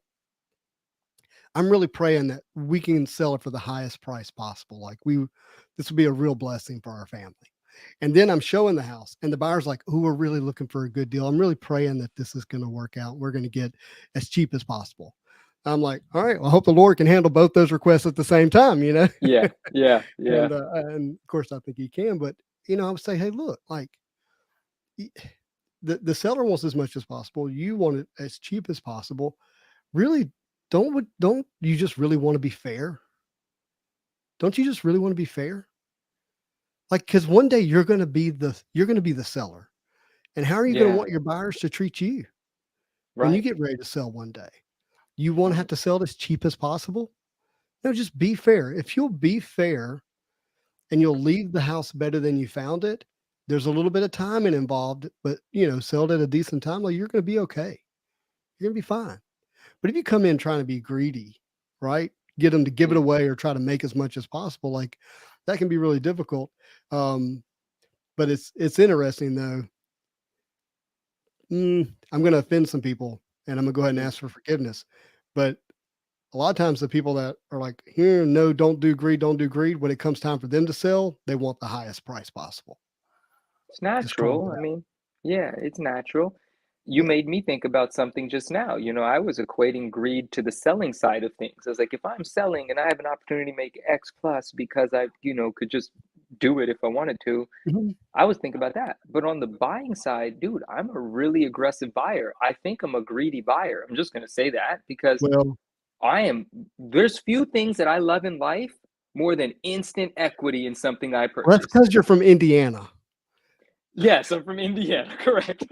I'm really praying that we can sell it for the highest price possible. This would be a real blessing for our family. And then I'm showing the house, and the buyer's like, "Oh, we're really looking for a good deal. I'm really praying that this is going to work out. We're going to get as cheap as possible." I'm like, "All right, well, I hope the Lord can handle both those requests at the same time, you know." Yeah, yeah, yeah. And of course, I think He can. But I would say, "Hey, look, like the seller wants as much as possible. You want it as cheap as possible. Really, don't you just really want to be fair? Don't you just really want to be fair? Like, because one day you're going to be the seller, and how are you going to Yeah, want your buyers to treat you when you right, get ready to sell one day? You want to have right. to sell it as cheap as possible? No, just be fair. If you'll be fair and you'll leave the house better than you found it, there's a little bit of timing involved, but sell it at a decent time, like you're going to be okay. You're going to be fine. But if you come in trying to be greedy, right? Get them to give it Yeah. away or try to make as much as possible, like that can be really difficult. Um, but it's interesting though. I'm going to offend some people, and I'm going to go ahead and Mm. ask for forgiveness. But a lot of times, the people that are like, "Here, no, don't do greed, don't do greed." When it comes time for them to sell, they want the highest price possible. It's Just call natural. it I out. mean, yeah, it's natural. You Yeah. made me think about something just now. I was equating greed to the selling side of things. I was like, if I'm selling and I have an opportunity to make X plus because could just do it if I wanted to, Mhm. I was thinking about that. But on the buying side, dude, I'm a really aggressive buyer. I think I'm a greedy buyer. I'm just going to say that because Well, there's few things that I love in life more than instant equity in something I that's purchase. because you're from Indiana. Yes, I'm from Indiana, correct.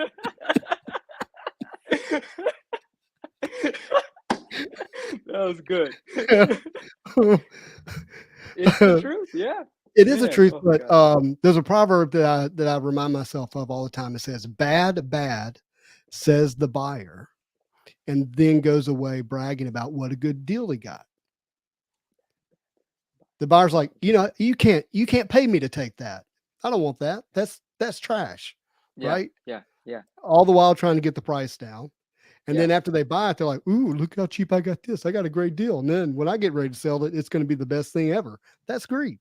That was good. It's the truth, yeah. It is a Man, truth, oh but gosh. there's a proverb that I remind myself of all the time. It says, "Bad, bad," says the buyer, and then goes away bragging about what a good deal he got. The buyer's like, you can't pay me to take that. I don't want that. That's trash, Yeah, right? yeah, yeah, All the while trying to get the price down. And yeah. then after they buy it, they're like, "Ooh, look how cheap I got this. I got a great deal." And then when I get ready to sell it, it's going to be the best thing ever. That's greed.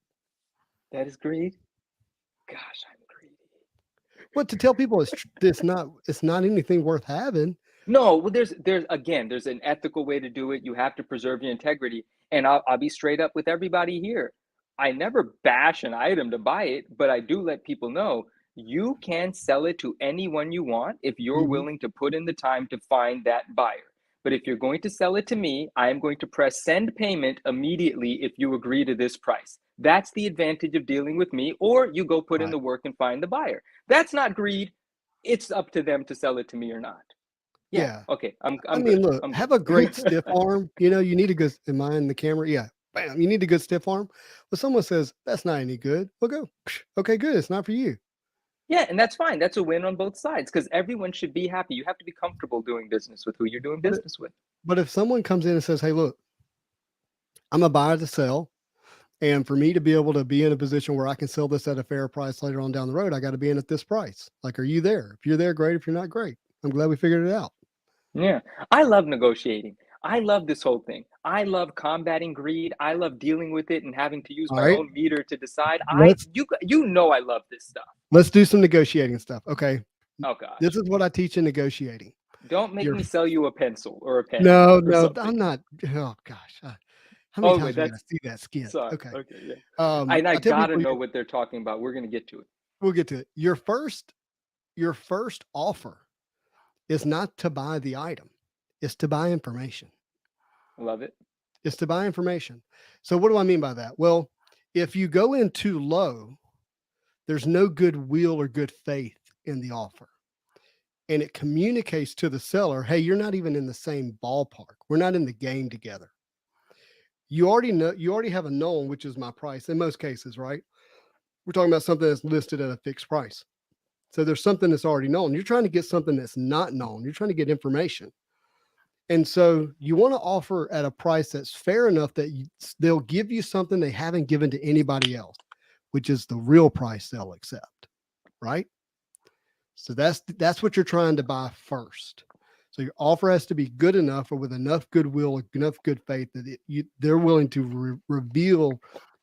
That is greed? Gosh, I'm greedy. But to tell people it's not anything worth having. No, well, there's an ethical way to do it. You have to preserve your integrity. And I'll be straight up with everybody here. I never bash an item to buy it, but I do let people know you can sell it to anyone you want if you're Mhm. willing to put in the time to find that buyer. But if you're going to sell it to me, I am going to press send payment immediately if you agree to this price. That's the advantage of dealing with me, or you go put in Right. the work and find the buyer. That's not greed. It's up to them to sell it to me or not. Yeah. Yeah. Okay. I'm I I'm mean, good. look, I'm have a great good. stiff arm. You need a good, am I in the camera? Yeah. Bam. You need a good stiff arm. Well, someone says, that's not any good. We'll go, okay, good. It's not for you. Yeah, and that's fine. That's a win on both sides because everyone should be happy. You have to be comfortable doing business with who you're doing But, business with. but if someone comes in and says, hey, look, I'm a buyer to sell. And for me to be able to be in a position where I can sell this at a fair price later on down the road, I got to be in at this price. Like, are you there? If you're there, great. If you're not, great. I'm glad we figured it out. Yeah. I love negotiating. I love this whole thing. I love combating greed. I love dealing with it and having to use All my right. own meter to decide. Let's You know I love this stuff. let's do some negotiating stuff. Okay. Oh This gosh. is what I teach in negotiating. Don't make You're me sell you a pencil or a pen or no, something. I'm not. Oh gosh. How many Oh wait, times we got to that's see that skit? sorry. Okay. Okay, yeah. I I tell gotta people know what they're talking about. We're gonna get to it. we'll get to it. Your first offer is not to buy the item. It's to buy information. Love it. It's to buy information. So what do I mean by that? Well, if you go in too low, there's no goodwill or good faith in the offer. And it communicates to the seller, hey, you're not even in the same ballpark. We're not in the game together. You already have a known, which is my price in most cases, right? We're talking about something that's listed at a fixed price. So there's something that's already known. You're trying to get something that's not known. You're trying to get information. And so you want to offer at a price that's fair enough that they'll give you something they haven't given to anybody else, which is the real price they'll accept, right? So that's what you're trying to buy first. So your offer has to be good enough or with enough goodwill, enough good faith that they're willing to reveal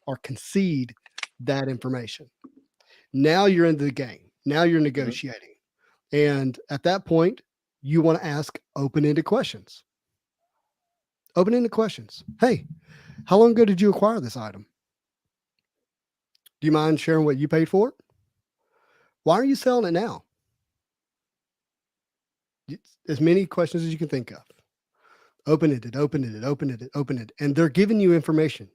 or concede that information. Now you're in the game. Now you're Mhm. negotiating. And at that point, you want to ask open-ended questions. Open-ended questions. Hey, how long ago did you acquire this item? Do you mind sharing what you paid for it? Why are you selling it now? As many questions as you can think of. Open-ended, open-ended, open-ended, open-ended. And they're giving you information,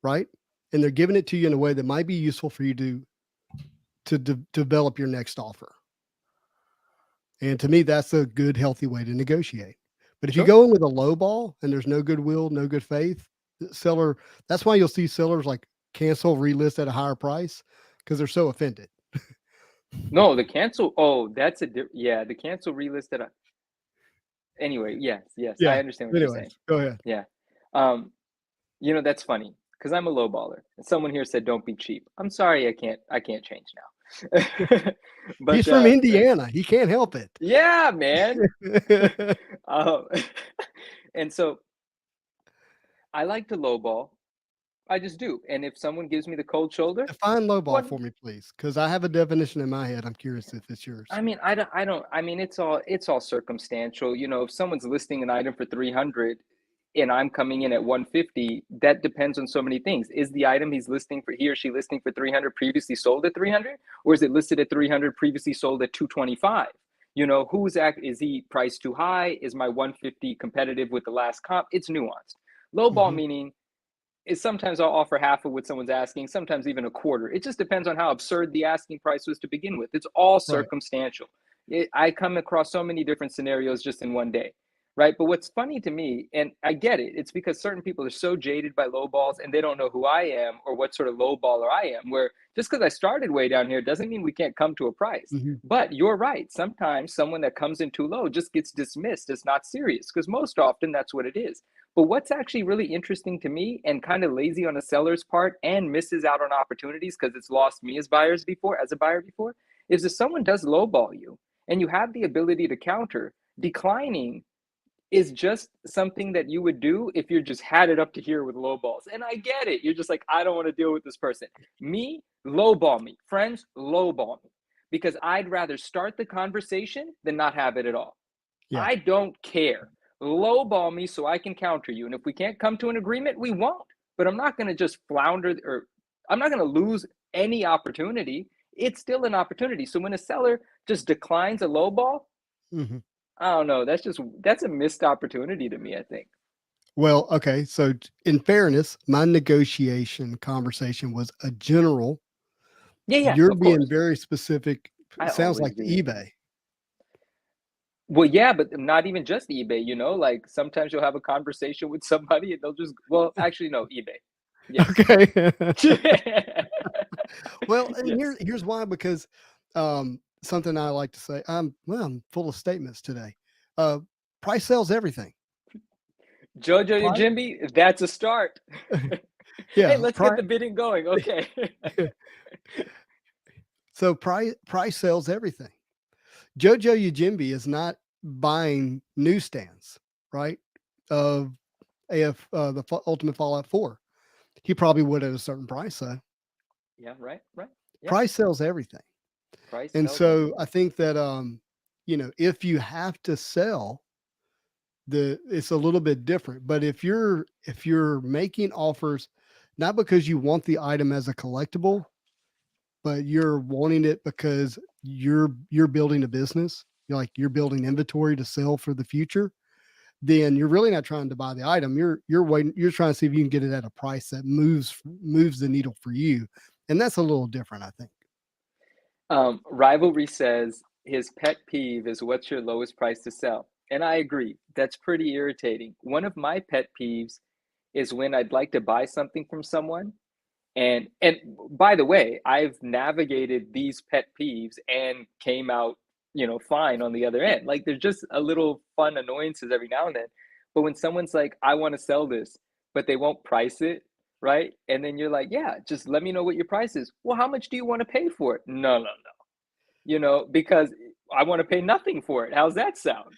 right? And they're giving it to you in a way that might be useful for you to develop your next offer. And to me, that's a good, healthy way to negotiate. But if you Sure. go in with a low ball and there's no goodwill, no good faith, the seller, that's why you'll see sellers like cancel, relist at a higher price because they're so offended. No, the cancel. Oh, that's yeah. The cancel relisted. Anyway, yes, I Yeah. understand what you're saying. Anyways, go ahead. Yeah. Um, that's funny because I'm a low baller. And someone here said, "Don't be cheap." I'm sorry, I can't change now. He's But from Indiana. He can't help it. yeah, man. Um, and so I like to lowball. I just do. And if someone gives me the cold shoulder, Define low ball what for me, please, because I have a definition in my head. I'm curious if it's yours. I mean, I mean, it's all circumstantial. If someone's listing an item for 300 and I'm coming in at 150, that depends on so many things. Is the item he or she listing for 300 previously sold at 300, or is it listed at 300 previously sold at 225? Is he priced too high? Is my 150 competitive with the last comp? It's nuanced. Lowball Mhm. meaning is sometimes I'll offer half of what someone's asking, sometimes even a quarter. It just depends on how absurd the asking price was to begin with. It's all Right. circumstantial. I come across so many different scenarios just in one day, right? But what's funny to me, and I get it, it's because certain people are so jaded by low balls and they don't know who I am or what sort of low baller I am. Where just because I started way down here doesn't mean we can't come to a price. Mhm. But you're right. Sometimes someone that comes in too low just gets dismissed as not serious because most often that's what it is. But what's actually really interesting to me and kind of lazy on a seller's part and misses out on opportunities because it's lost me as a buyer before, is if someone does lowball you and you have the ability to counter, declining is just something that you would do if you're just had it up to here with lowballs. And I get it. You're just like, I don't want to deal with this person. Me, lowball me. Friends, lowball me. Because I'd rather start the conversation than not have it at all. Yeah. I don't care. Lowball me so I can counter you. And if we can't come to an agreement, we won't. But I'm not going to just flounder or I'm not going to lose any opportunity. It's still an opportunity. So when a seller just declines a lowball, Mhm. I don't know. That's a missed opportunity to me, I think. Well, okay. So, in fairness, my negotiation conversation was a general. Yeah, You're of being course. very specific. I It sounds always like do. eBay. Well, yeah, but not even just eBay, like sometimes you'll have a conversation with somebody and they'll just, well, actually, no, eBay. Yes. Okay. Well, and Yes. here's why, because something I like to say, I'm full of statements today. Uh, price sells everything. Jojo Price, Yajimbi, that's a start. Hey, yeah, let's get the bidding going. Okay. so price sells everything. Jojo Yajimbi is not buying newsstands, right? Of Ultimate Fallout 4. He probably would at a certain price. So Yeah, right, right. Yeah. price sells everything. Price And sells so I everything. think that if you have to sell, it's a little bit different. But if you're making offers not because you want the item as a collectible, but you're wanting it because you're building a business, you're building inventory to sell for the future, then you're really not trying to buy the item. You're trying to see if you can get it at a price that moves the needle for you. And that's a little different, I think. Rivalry says his pet peeve is what's your lowest price to sell? And I agree. That's pretty irritating. One of my pet peeves is when I'd like to buy something from someone. And by the way, I've navigated these pet peeves and came out, fine on the other end. Like there's just a little fun annoyances every now and then. But when someone's like, I want to sell this, but they won't price it, right? And then you're like, yeah, just let me know what your price is. Well, how much do you want to pay for it? No, no, no. Because I want to pay nothing for it. How's that sound?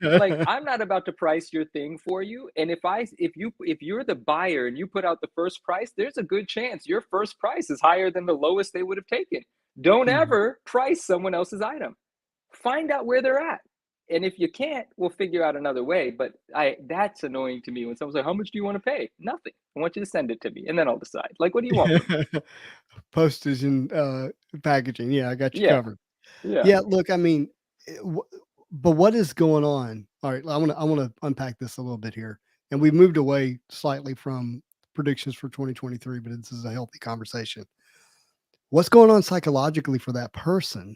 Like I'm not about to price your thing for you. And if you're the buyer and you put out the first price, there's a good chance your first price is higher than the lowest they would have taken. Don't Mhm. ever price someone else's item. Find out where they're at. And if you can't, we'll figure out another way. But that's annoying to me when someone's like, how much do you want to pay? Nothing. I want you to send it to me and then I'll decide. Like, what do you want from me? Postage and packaging. Yeah, I got you Yeah. covered. Yeah. Yeah, look, I mean, but what is going on? All right, I want to unpack this a little bit here, and we've moved away slightly from predictions for 2023, but this is a healthy conversation. What's going on psychologically for that person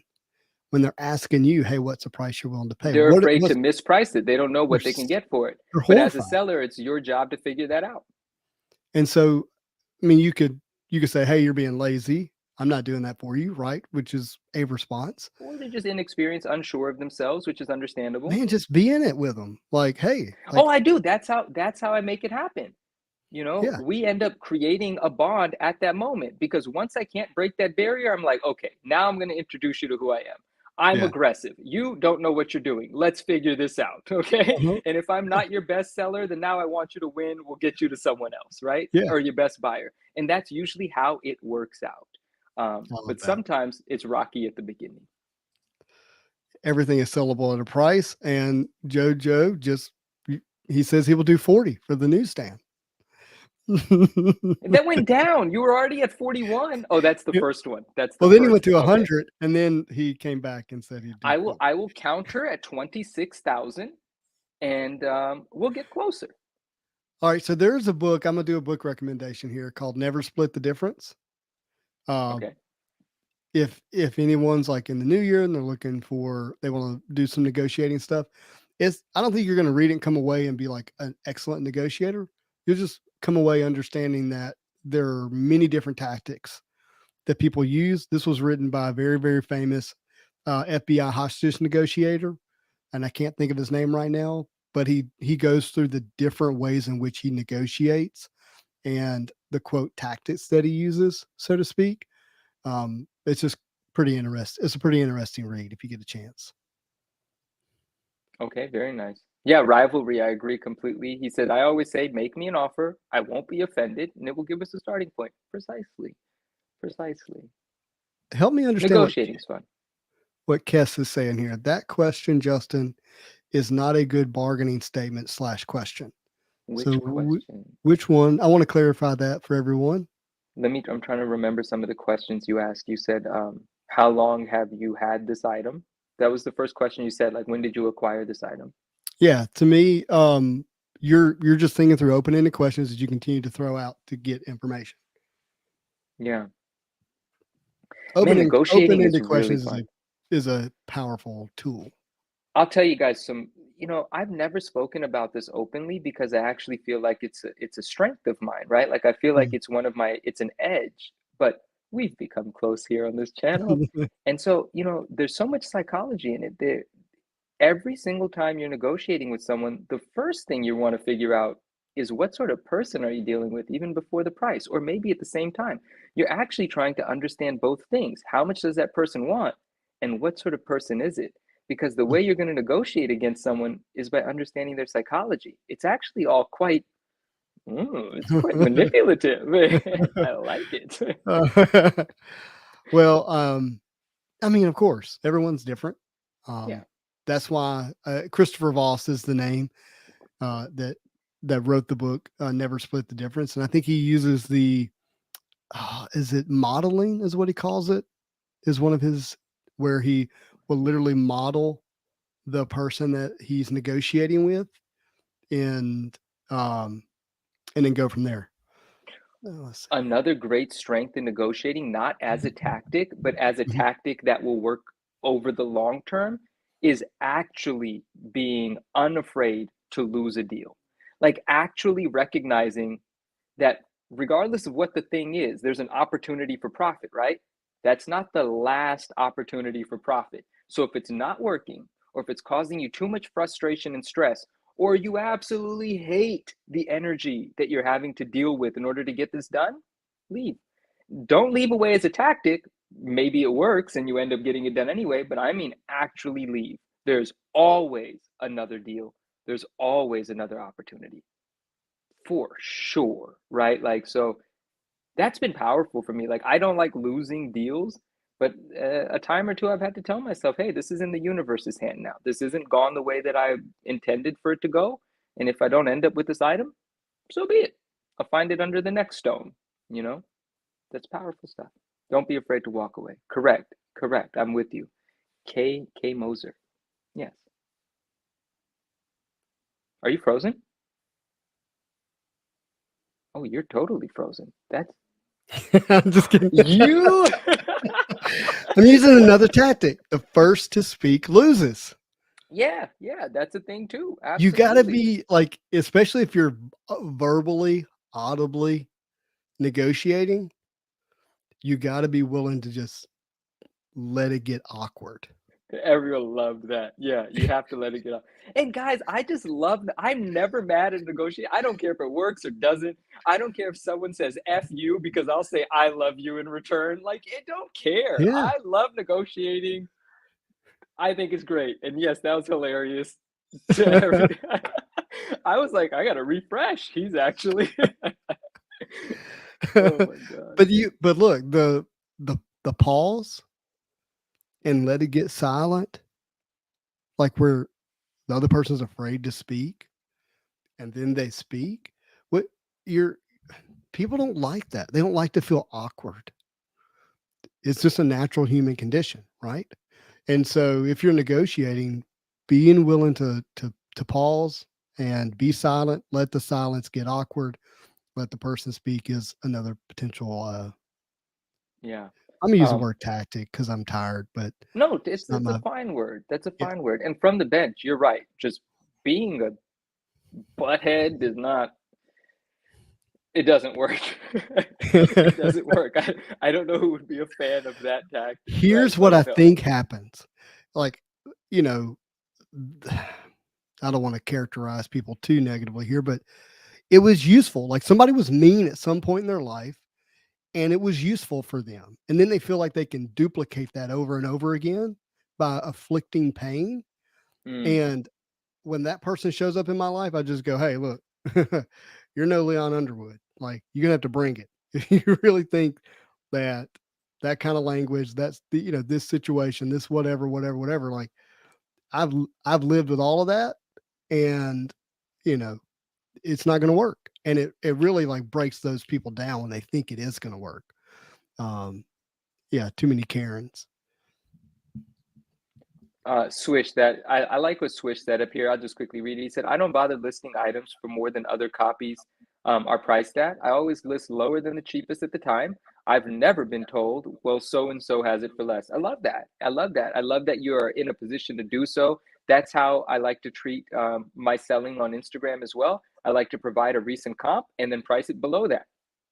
when they're asking you, "Hey, what's the price you're willing to pay?" They're afraid to What's misprice it. They don't know they're, what they can get for it. they're But as a horrified, seller, it's your job to figure that out. and so I mean, you could say, "Hey, you're being lazy. I'm not doing that for you," right? Which is a response. Or they're just inexperienced, unsure of themselves, which is understandable. Man, just be in it with them. Like, hey, Oh, like, I do. That's how I make it happen. yeah, We end up creating a bond at that moment because once I can't break that barrier, I'm like, okay, now I'm going to introduce you to who I am. I'm yeah, aggressive. You don't know what you're doing. Let's figure this out. Okay. uh-huh, And if I'm not your best seller, then now I want you to win. We'll get you to someone else, right? yeah. Or your best buyer. And that's usually how it works out. I love But that. sometimes it's rocky at the beginning. Everything is sellable at a price, and JoJo he says he will do 40 for the newsstand. That went down. You were already at 41. Oh, that's the Yep. first one. That's the Well, then he went first to one. Okay. 100, and then he came back and said he'd do I will 40. I will counter at 26,000 and we'll get closer. All right, so there's a book. I'm gonna do a book recommendation here called "Never Split the Difference." Um, Okay. if anyone's like in the new year and they want to do some negotiating stuff, I don't think you're going to read it and come away and be like an excellent negotiator. You'll just come away understanding that there are many different tactics that people use. This was written by a very, very famous FBI hostage negotiator, and I can't think of his name right now, but he goes through the different ways in which he negotiates and the quote tactics that he uses, so to speak. It's just pretty interesting. It's a pretty interesting read if you get a chance. Okay, very nice. Yeah, rivalry, I agree completely. He said, I always say, make me an offer. I won't be offended, and it will give us a starting point. Precisely. Precisely. Help me understand Negotiating's fun. what Kess is saying here. That question, Justin, is not a good bargaining statement slash question. So, Which question? which one? I want to clarify that for everyone. I'm trying to remember some of the questions you asked. You said, how long have you had this item? That was the first question you said, like, when did you acquire this item? Yeah, to me, you're just thinking through open-ended questions that you continue to throw out to get information. Yeah. Man, Open negotiating is open-ended really questions fun. is a powerful tool. I'll tell you guys I've never spoken about this openly because I actually feel like it's a strength of mine, right? Like I feel like Mm. it's an edge, but we've become close here on this channel. And so, there's so much psychology in it. Every single time you're negotiating with someone, the first thing you want to figure out is what sort of person are you dealing with, even before the price, or maybe at the same time. You're actually trying to understand both things. How much does that person want, and what sort of person is it? Because the way you're going to negotiate against someone is by understanding their psychology. It's actually all quite, it's quite manipulative. I like it. Uh, well, I mean, of course, everyone's different. Yeah. That's why Christopher Voss is the name that wrote the book Never Split the Difference, and I think he uses the is it modeling is what he calls it, is one of his, where he will literally model the person that he's negotiating with, and um, and then go from there. Let's see. Another great strength in negotiating, not as a tactic, but as a Mhm. tactic that will work over the long term, is actually being unafraid to lose a deal. Like actually recognizing that regardless of what the thing is, there's an opportunity for profit, right? That's not the last opportunity for profit. So if it's not working, or if it's causing you too much frustration and stress, or you absolutely hate the energy that you're having to deal with in order to get this done, leave. Don't leave away as a tactic. Maybe it works and you end up getting it done anyway, but I mean actually leave. There's always another deal, there's always another opportunity for sure, right? Like, so that's been powerful for me. Like, I don't like losing deals, but a time or two I've had to tell myself, hey, this is in the universe's hand now. This isn't gone the way that I intended for it to go. And if I don't end up with this item, so be it. I'll find it under the next stone, you know? That's powerful stuff. Don't be afraid to walk away. Correct. Correct. I'm with you. K. Moser. Yes. Are you frozen? Oh, you're totally frozen. That's I'm just kidding. you. I'm using another tactic. The first to speak loses. Yeah, yeah, that's a thing too. You got to Absolutely. be like, especially if you're verbally, audibly negotiating, you got to be willing to just let it get awkward. Everyone loved that. Yeah, you have to let it get out. And guys, I just love that. I'm never mad at negotiate. I don't care if it works or doesn't. I don't care if someone says F you because I'll say I love you in return. Like, I don't care. Yeah. I love negotiating. I think it's great. And yes, that was hilarious. I was like, I gotta refresh. He's actually oh my god. but look, the pause and let it get silent, like where the other person's afraid to speak and then they speak. What you're People don't like that. They don't like to feel awkward. It's just a natural human condition, right? And so if you're negotiating, being willing to pause and be silent, let the silence get awkward, let the person speak is another potential Yeah. I'm gonna use the Um, word tactic because I'm tired, but no, it's it's not it's a my fine word. That's a yeah. fine word. And from the bench, you're right. Just being a butthead does not it doesn't work. It doesn't work. I don't know who would be a fan of that tactic, right? Here's what Like, I no. think happens. Like, you know, I don't want to characterize people too negatively here, but it was useful. Like somebody was mean at some point in their life and it was useful for them. And then they feel like they can duplicate that over and over again by afflicting pain. Mm, And when that person shows up in my life, I just go, hey, look, you're no Leon Underwood. Like you're gonna have to bring it. If you really think that that kind of language, that's the, this situation, this whatever. Like I've I've lived with all of that, and you know, it's not gonna work. And it really like breaks those people down when they think it is gonna work. Um, yeah, too many Karens. Swish that I like what Swish said up here. I'll just quickly read it. He said, I don't bother listing items for more than other copies are priced at. I always list lower than the cheapest at the time. I've never been told, well, so and so has it for less. I love that. I love that. I love that you're in a position to do so. That's how I like to treat my selling on Instagram as well. I like to provide a recent comp and then price it below that.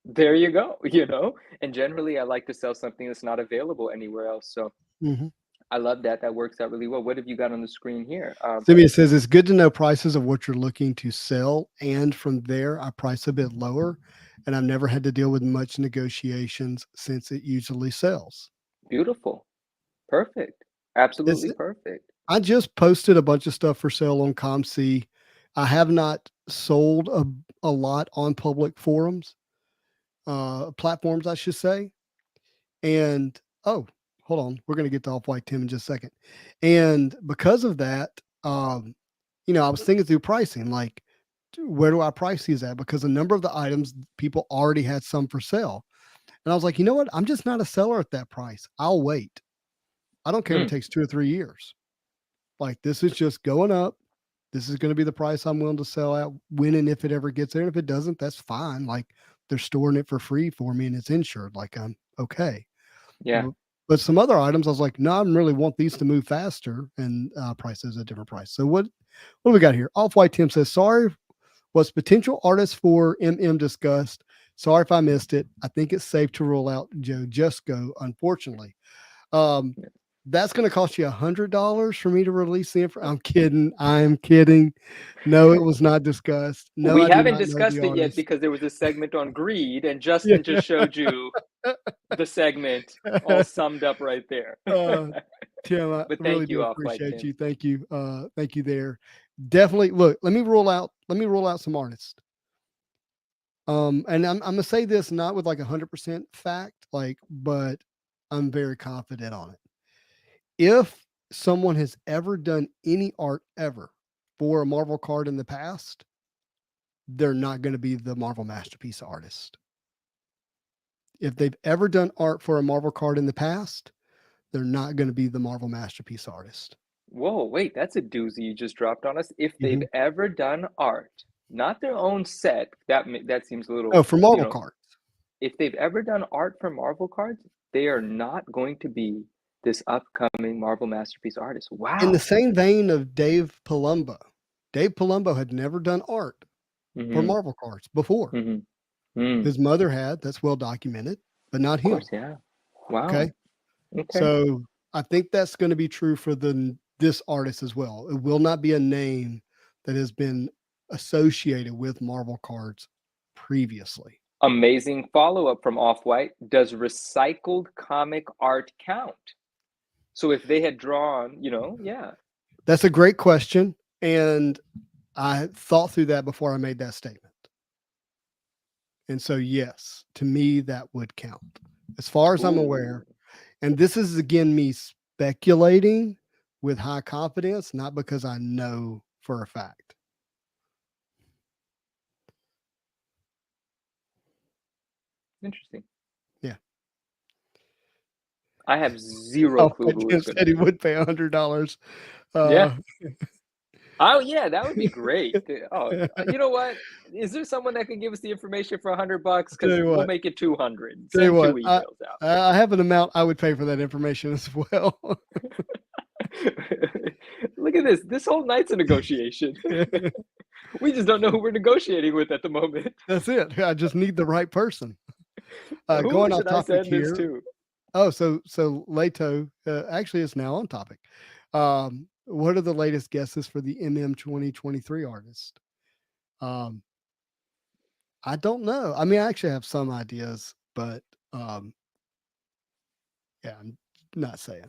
There you go, you know? And generally, I like to sell something that's not available anywhere else. So Mhm. I love that. That works out really well. What have you got on the screen here? Simeon says it's good to know prices of what you're looking to sell, and from there I price a bit lower, and I've never had to deal with much negotiations since it usually sells. Beautiful. Perfect. It's Absolutely perfect. I just posted a bunch of stuff for sale on ComC. I have not sold a lot on public forums, platforms, I should say. And oh, hold on, we're gonna get to Off White Tim in just a second. And because of that, I was thinking through pricing, like where do I price these at? Because a number of the items people already had some for sale. And I was like, you know what? I'm just not a seller at that price. I'll wait. I don't care if it Mm, takes 2 or 3 years. Like this is just going up. This is going to be the price I'm willing to sell at when and if it ever gets there. And if it doesn't, that's fine. Like they're storing it for free for me and it's insured. Like I'm okay. yeah. But some other items, I was like, no, I really want these to move faster, and price is a different price. So what do we got here? Off White Tim says, sorry, was potential artists for MM discussed? Sorry if I missed it. I think it's safe to rule out Joe Just Go, unfortunately. Um, that's going to cost you $100 for me to release the info. I'm kidding. I'm kidding. No, it was not discussed. No, We I do haven't not know the discussed it yet artist. because there was a segment on greed, and Justin Yeah. just showed you the segment all summed up right there. uh, Tim, I But really thank do you, Off White appreciate Tim. you. Thank you. Thank you there. Definitely look, let me roll out some artists. And I'm gonna say this not with like 100% fact, like, but I'm very confident on it. If someone has ever done any art ever for a Marvel card in the past, they're not going to be the Marvel Masterpiece artist. If they've ever done art for a Marvel card in the past, they're not going to be the Marvel Masterpiece artist. Whoa, wait, that's a doozy you just dropped on us. If they've Mhm. ever done art, not their own set, that seems a Oh, little, for you Marvel know, cards. if they've ever done art for Marvel cards, they are not going to be this upcoming Marvel Masterpiece artist. In the Wow. same vein of Dave Palumbo, Dave Palumbo had never done art for Mm-hmm. Marvel cards before. Mm-hmm. Mm. His mother had, that's well documented, but not Of course, him. yeah. Okay. Wow. Okay. So I think that's going to be true for this artist as well. It will not be a name that has been associated with Marvel cards previously. Amazing follow-up from Off-White. Does recycled comic art count? So if they had drawn, yeah. That's a great question. And I thought through that before I made that statement. And so, yes, to me, that would count as far as I'm Ooh, aware. And this is again me speculating with high confidence, not because I know for a fact. interesting. Yeah. I have zero Oh, clue who Tim it's going to said he be. would pay $100. Yeah. Uh, Oh, yeah, that would be great. Oh, you know what? Is there someone that can give us the information for $100? tell Because you we'll what, make it 200. tell you Send two what, emails out. I have an amount I would pay for that information as well. Look at this. This whole night's a negotiation. We just don't know who we're negotiating with at the moment. That's it. I just need the right person. Who Going off should I topic send this here. to? Oh, so Leto actually is now on topic. What are the latest guesses for the MM 2023 artist? Um, I don't know. I mean, I actually have some ideas, but um, yeah, I'm not saying.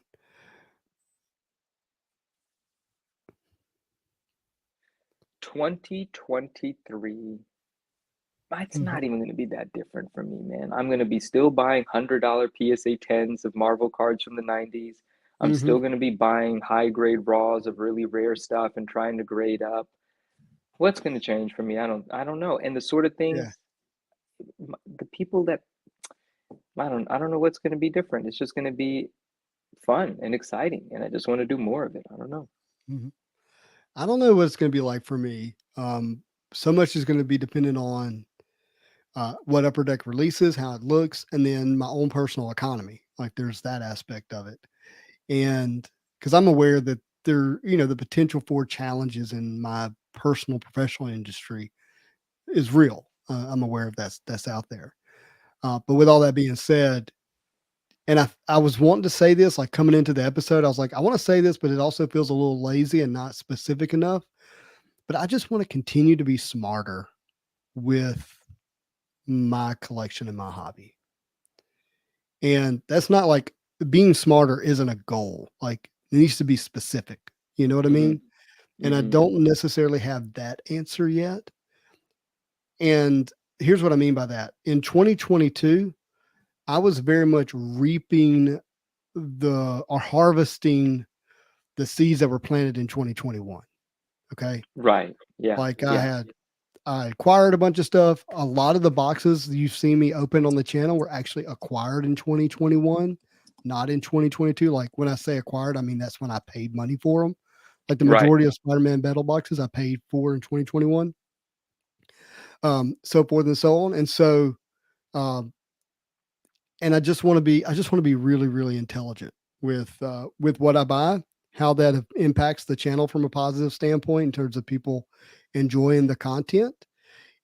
2023. It's Mhm, not even going to be that different for me, man. I'm going to be still buying $100 PSA 10s of Marvel cards from the 90s. I'm mhm, still going to be buying high grade raws of really rare stuff and trying to grade up. What's going to change for me? I don't know. And the sort of yeah. things, the people that I don't know what's going to be different. It's just going to be fun and exciting, and I just want to do more of it. I don't know. Mhm. I don't know what it's going to be like for me. So much is going to be dependent on what Upper Deck releases, how it looks, and then my own personal economy. Like there's that aspect of it. And because I'm aware that the potential for challenges in my personal professional industry is real. I'm aware of that's out there. But with all that being said, and I was wanting to say this like coming into the episode, I was like, I want to say this, but it also feels a little lazy and not specific enough. But I just want to continue to be smarter with my collection and my hobby. And that's not like being smarter isn't a goal. Like it needs to be specific. You know what I Mm-hmm. mean? And I Mm-hmm. don't necessarily have that answer yet. And here's what I mean by that. In 2022, I was very much reaping the or harvesting the seeds that were planted in 2021. Okay. Right. Yeah. Like Yeah. I acquired a bunch of stuff. A lot of the boxes you've seen me open on the channel were actually acquired in 2021, not in 2022. Like when I say acquired, I mean that's when I paid money for them. Like the Right. majority of Spider-Man battle boxes I paid for in 2021, so forth and so on. And so, um, and I just want to be really, really intelligent with what I buy, how that impacts the channel from a positive standpoint in terms of people enjoying the content,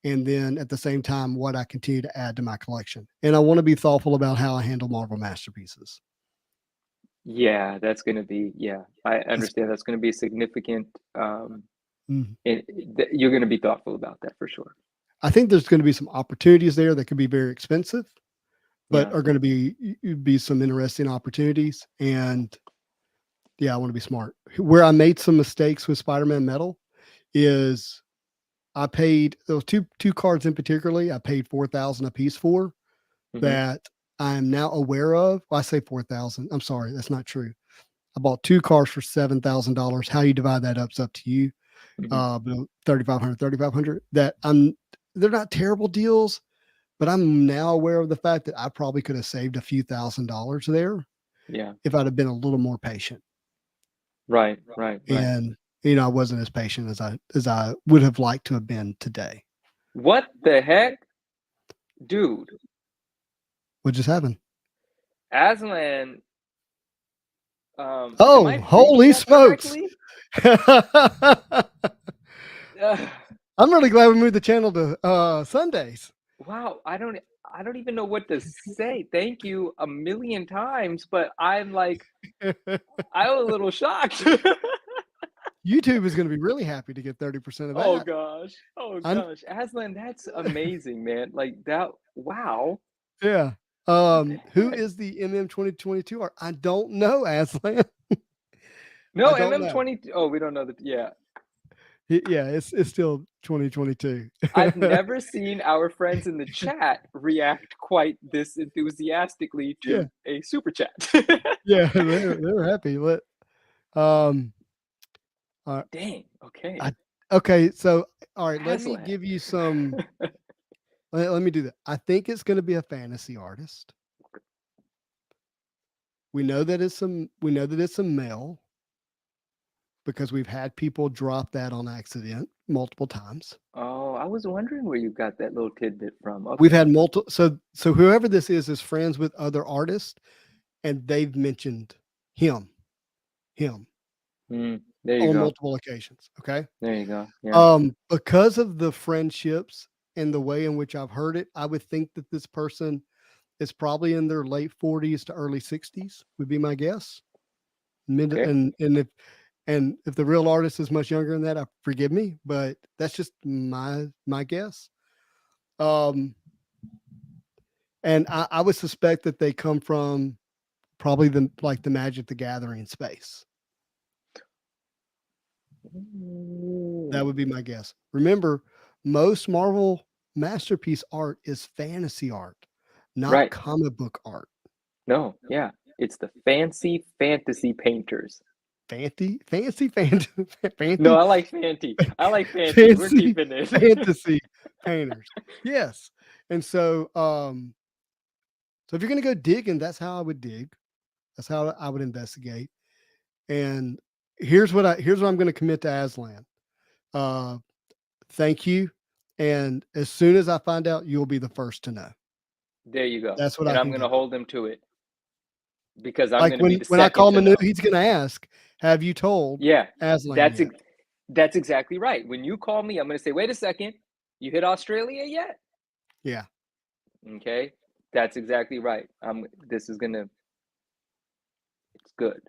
and then at the same time, what I continue to add to my collection. And I want to be thoughtful about how I handle Marvel masterpieces. Yeah, that's gonna be, yeah, I That's, understand that's gonna be significant. mhm. And you're gonna be thoughtful about that for sure. I think there's going to be some opportunities there that could be very expensive, but Yeah. are going to be some interesting opportunities. And yeah, I want to be smart. Where I made some mistakes with Spider-Man Metal is I paid those two cards in particularly. I paid 4,000 a piece for Mm-hmm. that. I'm now aware of. Well, I say 4,000. I'm sorry, that's not true. I bought two cars for $7,000. How you divide that up is up to you. Mm-hmm. 3,500. That they're not terrible deals, but I'm now aware of the fact that I probably could have saved a few $1,000s there Yeah. if I'd have been a little more patient. Right. Right. Right. And I wasn't as patient as I would have liked to have been today. What the heck, dude? What just happened? Aslan, am Oh, I reading holy that smokes! correctly? I'm Ugh. really glad we moved the channel to Sundays. Wow, I don't even know what to say. Thank you a million times, but I'm a little shocked. YouTube is going to be really happy to get 30% of Oh that. gosh. Oh I'm gosh. Aslan, that's amazing, man. Like that, wow. Yeah. What the Who heck? is the MM 2022 art? I don't know, Aslan. No, I don't know. MM20. Oh, we don't know that. Yeah. Yeah, it's still 2022. I've never seen our friends in the chat react quite this enthusiastically Yeah, to a super chat. yeah, they were happy. Um, uh, Dang. Okay. I okay. So, all right, let me Aslan. give you some. Let me do that. I think it's going to be a fantasy artist. We know that it's some. We know that it's a male because we've had people drop that on accident multiple times. Oh, I was wondering where you got that little tidbit from. We've Okay. had multiple. So whoever this is friends with other artists, and they've mentioned him, him There you on go. multiple occasions. Okay. There you go. Yeah. Because of the friendships and the way in which I've heard it, I would think that this person is probably in their late 40s to early 60s, would be my guess. Mid Okay. and if the real artist is much younger than that, forgive me, but that's just my guess. Um, and I would suspect that they come from probably the Magic the Gathering space. That would Ooh. be my guess. Remember, most Marvel masterpiece art is fantasy art, not Right. comic book art. No, yeah. It's the fancy fantasy painters. Fancy, No, fancy, I like fancy. I like fancy. We're fancy keeping it. fantasy painters. Yes. And so if you're gonna go digging, that's how I would dig. That's how I would investigate. And here's what I'm gonna commit to Aslan. Uh thank you. And as soon as I find out, you'll be the first to know. There you go. That's what And I I'm can gonna guarantee. hold him to it because I'm Like gonna be the when I second call to Manu, know. he's gonna ask, "Have you told Yeah, Aslan that's yet?" ex- that's exactly right. When you call me, I'm gonna say, "Wait a second, you hit Australia yet?" Yeah. Okay, that's exactly right. This is gonna. It's good.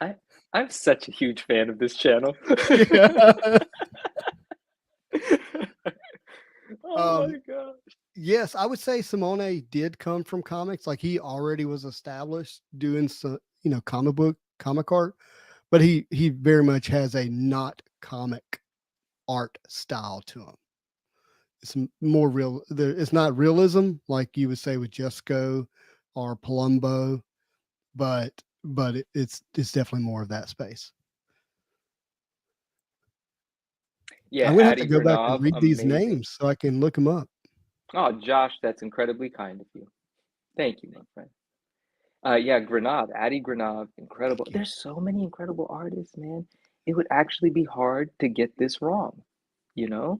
I I'm such a huge fan of this channel. Yeah. Oh Um, my god. yes, I would say Simone did come from comics. Like he already was established doing some, comic art, but he very much has a not comic art style to him. It's more real. It's not realism like you would say with Jesco or Palumbo, but it's definitely more of that space. Yeah, I'm gonna have to Addie go back and Granov, read these amazing. names so I can look them up. Oh, Josh, that's incredibly kind of you. Thank you, my friend. Yeah, Granov, Addie Granov, incredible. Thank you. There's so many incredible artists, man. It would actually be hard to get this wrong, you know?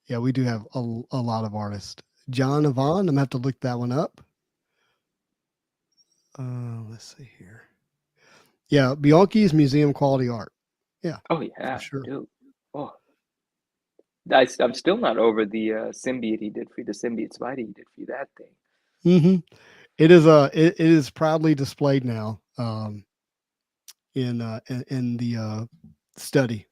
Yeah, we do have a lot of artists. John Avon, I'm gonna have to look that one up. Let's see here. Yeah, Bianchi's museum quality art. Yeah, Oh for yeah, sure. dude. Oh, I'm still not over the symbiote he did for you, the symbiote Spidey he did for you. That thing. Hmm. It is proudly displayed now in the study.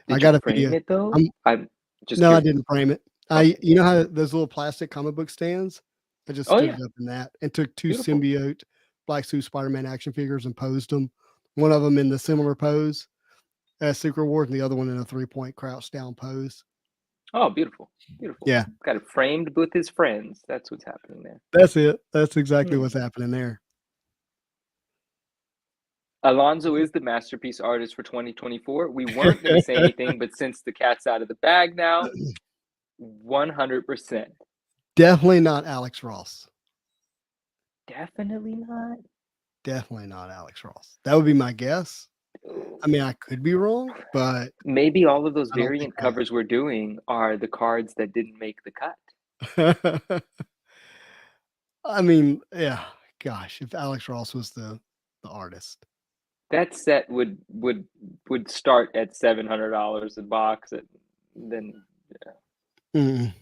I Did you got a frame video. it though? I'm I'm just No, I curious. didn't frame it. Okay, You know how those little plastic comic book stands? I just oh stood yeah, it up in that and took two beautiful. symbiote Black Suit Spider-Man action figures and posed them. One of them in the similar pose as Secret Wars, and the other one in a 3-point crouch down pose. Oh, beautiful, beautiful. Yeah, Got it framed with his friends. That's what's happening there. that's it. That's exactly Hmm. what's happening there. Alonzo is the masterpiece artist for 2024. We weren't going to say anything, but since the cat's out of the bag now, 100%. Definitely not Alex Ross. Definitely not. Definitely not Alex Ross. That would be my guess. I mean, I could be wrong, but Maybe all of those I don't think variant covers we're doing are the cards that didn't make the cut. that. I mean, yeah, gosh, if Alex Ross was the artist. That set would start at $700 a box, then Mm.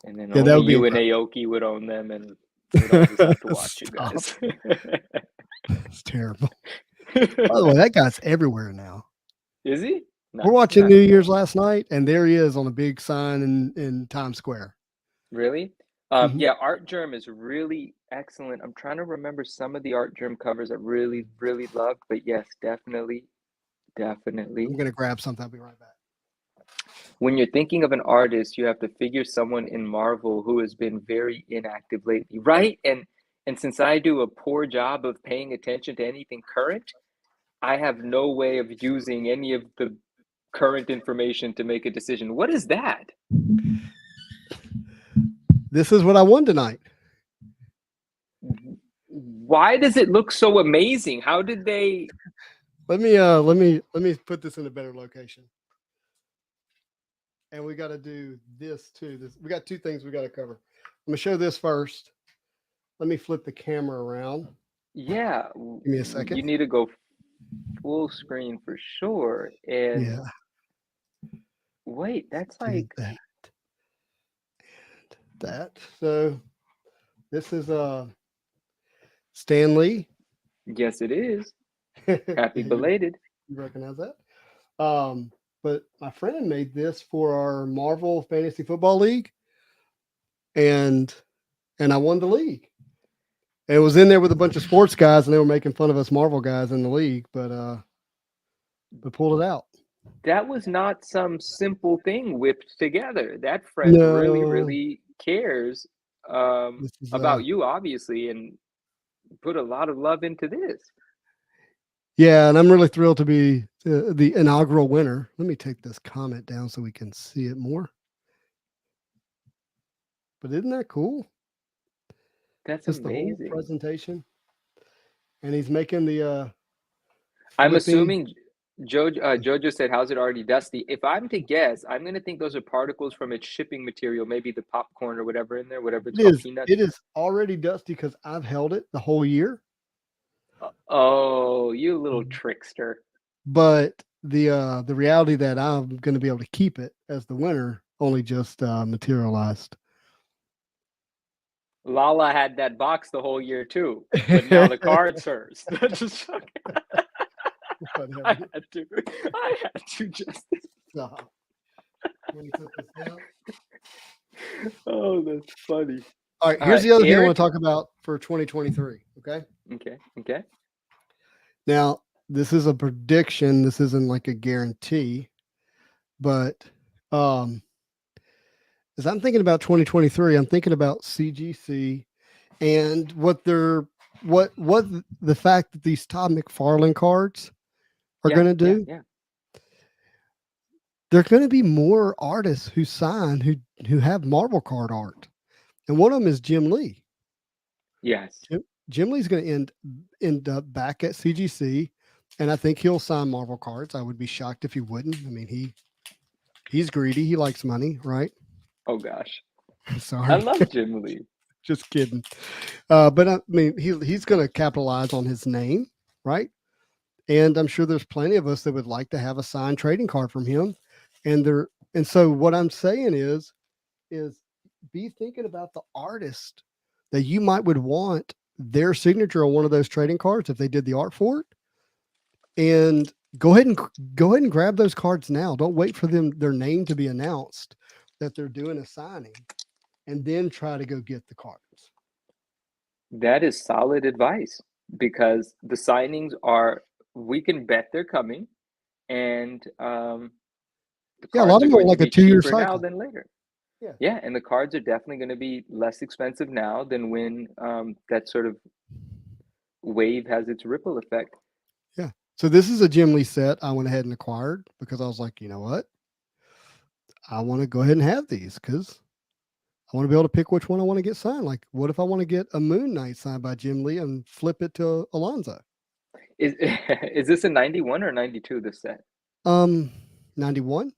and then Yeah, that only would be you and incredible. Aoki would own them, and we'd all just have to watch you Stop. guys. It's terrible. By the way, that guy's everywhere now. Is he? We're Nice, watching nice. New Year's last night, and there he is on a big sign in Times Square. Really? Mhm. Yeah, Art Germ is really excellent. I'm trying to remember some of the Art Germ covers I really, really loved, but yes, definitely, I'm definitely. gonna grab something. I'll be right back. When you're thinking of an artist, you have to figure someone in Marvel who has been very inactive lately, right? And since I do a poor job of paying attention to anything current, I have no way of using any of the current information to make a decision. What is that? This is what I won tonight. Why does it look so amazing? How did they? Let me put this in a better location. And we got to do this too. We got two things we got to cover. I'm gonna show this first. Let me flip the camera around. Yeah, Give me a second. you need to go full screen for sure. And Yeah, wait, that's do like, that. That. So this is Stan Lee. yes, it is. Happy you belated. recognize that? But my friend made this for our Marvel Fantasy Football League, and I won the league. It was in there with a bunch of sports guys, and they were making fun of us Marvel guys in the league, but we pulled it out. That was not some simple thing whipped together. That friend really, No, really cares this is about you, obviously, and put a lot of love into this. yeah, and I'm really thrilled to be the inaugural winner. Let me take this comment down so we can see it more. But isn't that cool? That's Just the whole amazing. presentation. and he's making the I'm flipping. assuming Jojo said, "How's it already dusty?" If I'm to guess, I'm gonna think those are particles from its shipping material, maybe the popcorn or whatever in there, whatever it's It called, is. peanuts. It is already dusty because I've held it the whole year. Oh, you little trickster. But the reality that I'm going to be able to keep it as the winner only just materialized. Lala had that box the whole year too, but now the card's hers. That's just I Whatever. had to. I had to, Justin. Stop. Let me put this down. Oh, that's funny. All right, here's the other thing I want Eric. to talk about for 2023. Okay. Okay. Okay. Now, this is a prediction. This isn't like a guarantee, but um, as I'm thinking about 2023, I'm thinking about CGC and what the fact that these Todd McFarlane cards are Yeah. going to Yeah. do. Yeah. There are going to be more artists who sign who have Marvel card art, and one of them is Jim Lee. Yes. Jim Lee's going to end up back at CGC, and I think he'll sign Marvel cards. I would be shocked if he wouldn't. I mean, he's greedy. He likes money, right? Oh gosh. I Sorry, love Jim Lee. just kidding. But I mean, he's going to capitalize on his name, right? And I'm sure there's plenty of us that would like to have a signed trading card from him. And so what I'm saying is be thinking about the artist that you might would want their signature on one of those trading cards if they did the art for it. And go ahead and grab those cards now. Don't wait for their name to be announced that they're doing a signing and then try to go get the cards. That is solid advice because the signings are, we can bet they're coming, and the Yeah, a lot cards of are them are going to like a be 2-year cheaper now cycle. than later. Yeah. Yeah, and the cards are definitely going to be less expensive now than when that sort of wave has its ripple effect. Yeah. So this is a Jim Lee set I went ahead and acquired because I was like, you know what? I want to go ahead and have these because I want to be able to pick which one I want to get signed. Like, what if I want to get a Moon Knight signed by Jim Lee and flip it to Alonzo? Is is this a 91 or 92, this set? 91,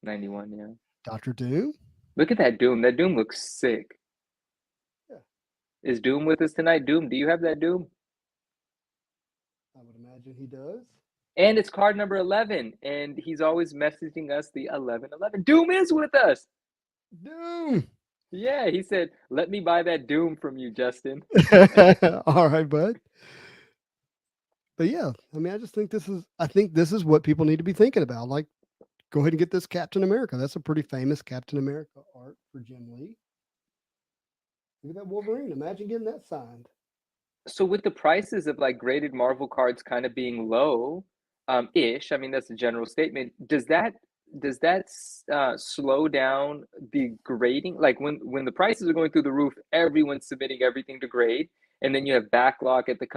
91, yeah. Dr. Doom. Look at that Doom. That Doom looks sick. Yeah, Is Doom with us tonight? Doom, do you have that Doom? I would imagine he does. And it's card number 11, and he's always messaging us the 1111. Doom is with us. Doom. Yeah, he said, "Let me buy that Doom from you, Justin." All right, bud. But yeah, I mean, I think this is what people need to be thinking about. Like, go ahead and get this Captain America. That's a pretty famous Captain America art for Jim Lee. Look at that Wolverine. Imagine getting that signed. So with the prices of like graded Marvel cards kind of being low, ish. I mean, that's a general statement. Does that slow down the grading? Like when the prices are going through the roof, everyone's submitting everything to grade, and then you have backlog at the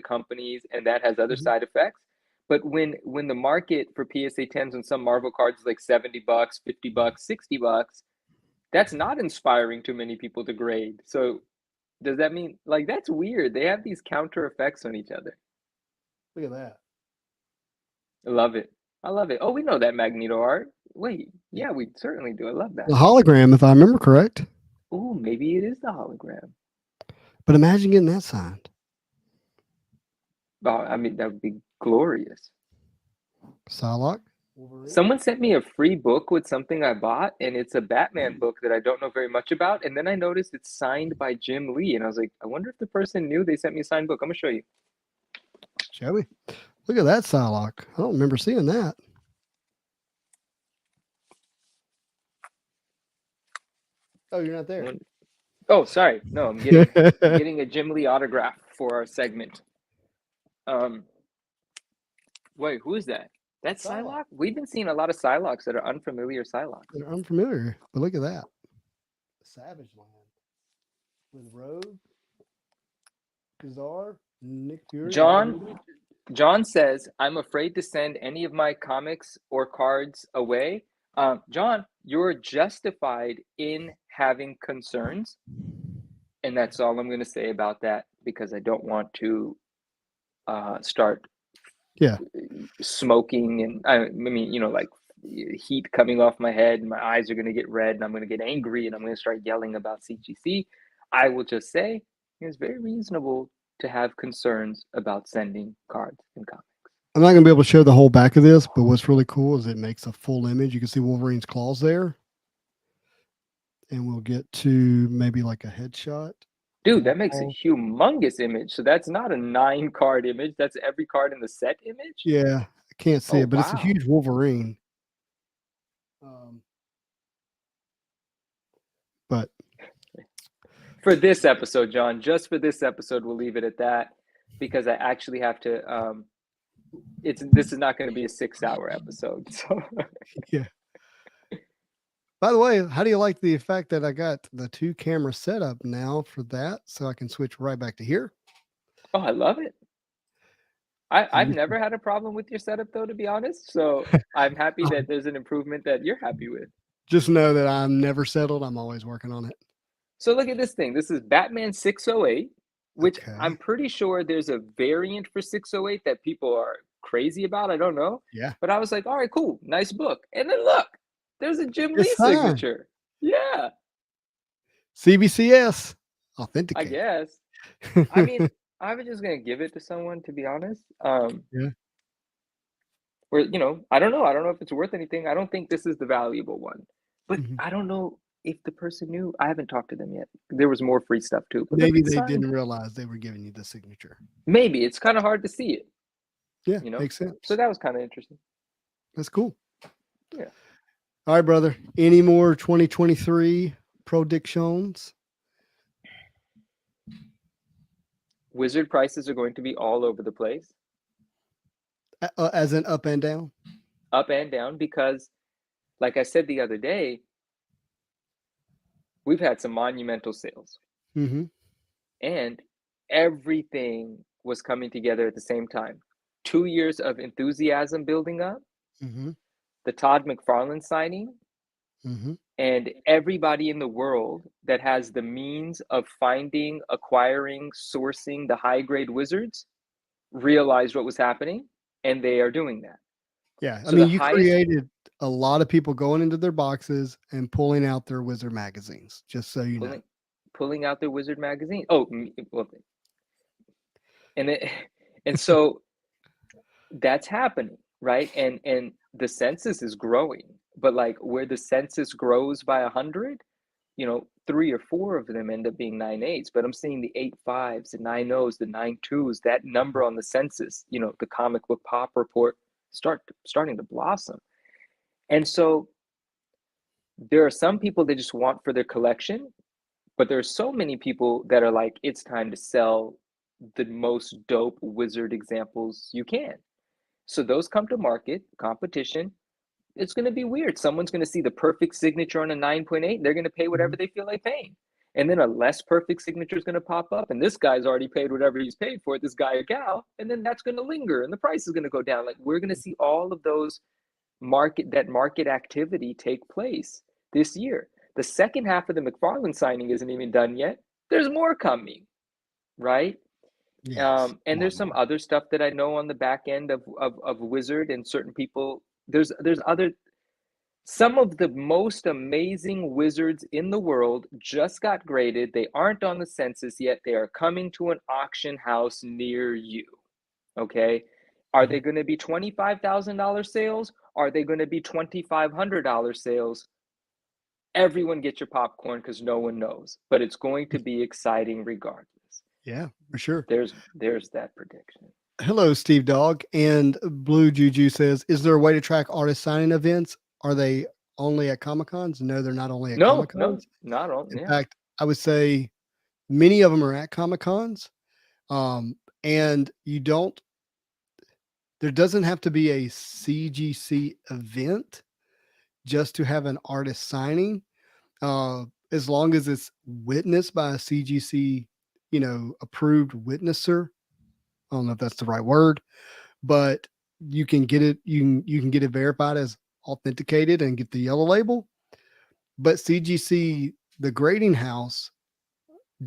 companies, and that has other Mhm. side effects. But when the market for PSA 10s on some Marvel cards is like $70, $50, $60, that's not inspiring too many people to grade. So does that mean, like, that's weird? They have these counter effects on each other. Look at that. I love it. I love it. Oh, we know that Magneto art. Wait, Yeah. yeah, we certainly do. I love The that. hologram, if I remember correct. Oh, maybe it is the hologram. But imagine getting that signed. Oh, I mean, that would be glorious. Psylocke. Wolverine. Someone sent me a free book with something I bought, and it's a Batman book that I don't know very much about. And then I noticed it's signed by Jim Lee, and I was like, I wonder if the person knew they sent me a signed book. I'm gonna show you. Shall we? Look at that Psylocke. I don't remember seeing that. Oh, you're not there. Oh, sorry. No, I'm getting a Jim Lee autograph for our segment. Wait, who is that? That's Psylocke. Psylocke? We've been seeing a lot of Psylocks that are unfamiliar Psylocks. They're unfamiliar, but look at that. Savage Land with Rogue, Kazar, Nick Fury. John says, I'm afraid to send any of my comics or cards away. John, you're justified in having concerns. And that's all I'm going to say about that because I don't want to start Yeah. smoking, and I mean, like heat coming off my head, and my eyes are going to get red, and I'm going to get angry, and I'm going to start yelling about CGC. I will just say it's very reasonable to have concerns about sending cards and comics. I'm not going to be able to show the whole back of this, but what's really cool is it makes a full image. You can see Wolverine's claws there. And we'll get to maybe like a headshot. Dude, that makes a humongous image. So that's not a 9-card image. That's every card in the set image. Yeah, I can't see it, but it's a huge Wolverine. But for this episode, John, just for this episode, we'll leave it at that because I actually have to. This is not going to be a 6-hour episode. So yeah. By the way, how do you like the fact that I got the 2-camera setup now for that, so I can switch right back to here? Oh, I love it. I've never had a problem with your setup, though, to be honest. So I'm happy that there's an improvement that you're happy with. Just know that I'm never settled. I'm always working on it. So look at this thing. This is Batman 608, which I'm pretty sure there's a variant for 608 that people are crazy about. I don't know. Yeah. But I was like, all right, cool. Nice book. And then look, there's a Jim Lee signature. Yeah. CBCS. Authenticated. I guess. I mean, I was just going to give it to someone, to be honest. Yeah. Where, I don't know. I don't know if it's worth anything. I don't think this is the valuable one. But I don't know if the person knew. I haven't talked to them yet. There was more free stuff too. But maybe they didn't realize they were giving you the signature. Maybe. It's kind of hard to see it. Yeah, makes sense. So that was kind of interesting. That's cool. Yeah. All right, brother. Any more 2023 predictions? Wizard prices are going to be all over the place. As in up and down? Up and down, because like I said the other day, we've had some monumental sales. And everything was coming together at the same time. 2 years of enthusiasm building up, the Todd McFarlane signing, and everybody in the world that has the means of finding, acquiring, sourcing the high-grade wizards realized what was happening, and they are doing that. Yeah, I mean, you created a lot of people going into their boxes and pulling out their wizard magazines, just so you know. Pulling out their wizard magazine. Oh, well, and so that's happening, right? And the census is growing, but like where the census grows by 100, 3 or 4 of them end up being 9.8s, but I'm seeing the 8.5s, the 9.0s, the 9.2s, that number on the census, the comic book pop report starting to blossom. And so there are some people they just want for their collection, but there are so many people that are like, it's time to sell the most dope wizard examples you can. So those come to market, competition. It's going to be weird. Someone's going to see the perfect signature on a 9.8. They're going to pay whatever they feel like paying. And then a less perfect signature is going to pop up. And this guy's already paid whatever he's paid for it, this guy or gal. And then that's going to linger and the price is going to go down. Like we're going to see all of those market activity take place this year. The second half of the McFarlane signing isn't even done yet. There's more coming, right? Yes, and there's some other stuff that I know on the back end of Wizard, and certain people. There's some of the most amazing wizards in the world just got graded. They aren't on the census yet. They are coming to an auction house near you. Okay, are they going to be $25,000 sales? Are they going to be $2,500 sales? Everyone get your popcorn because no one knows, but it's going to be exciting regardless. Yeah, for sure. There's that prediction. Hello, Steve Dog. And Blue Juju says, is there a way to track artist signing events? Are they only at Comic-Cons? No, they're not only at Comic-Cons. No, not all. In fact, I would say many of them are at Comic-Cons. And there doesn't have to be a CGC event just to have an artist signing. As long as it's witnessed by a CGC, approved witnesser. I don't know if that's the right word, but you can get it. You can get it verified as authenticated and get the yellow label. But CGC, the grading house,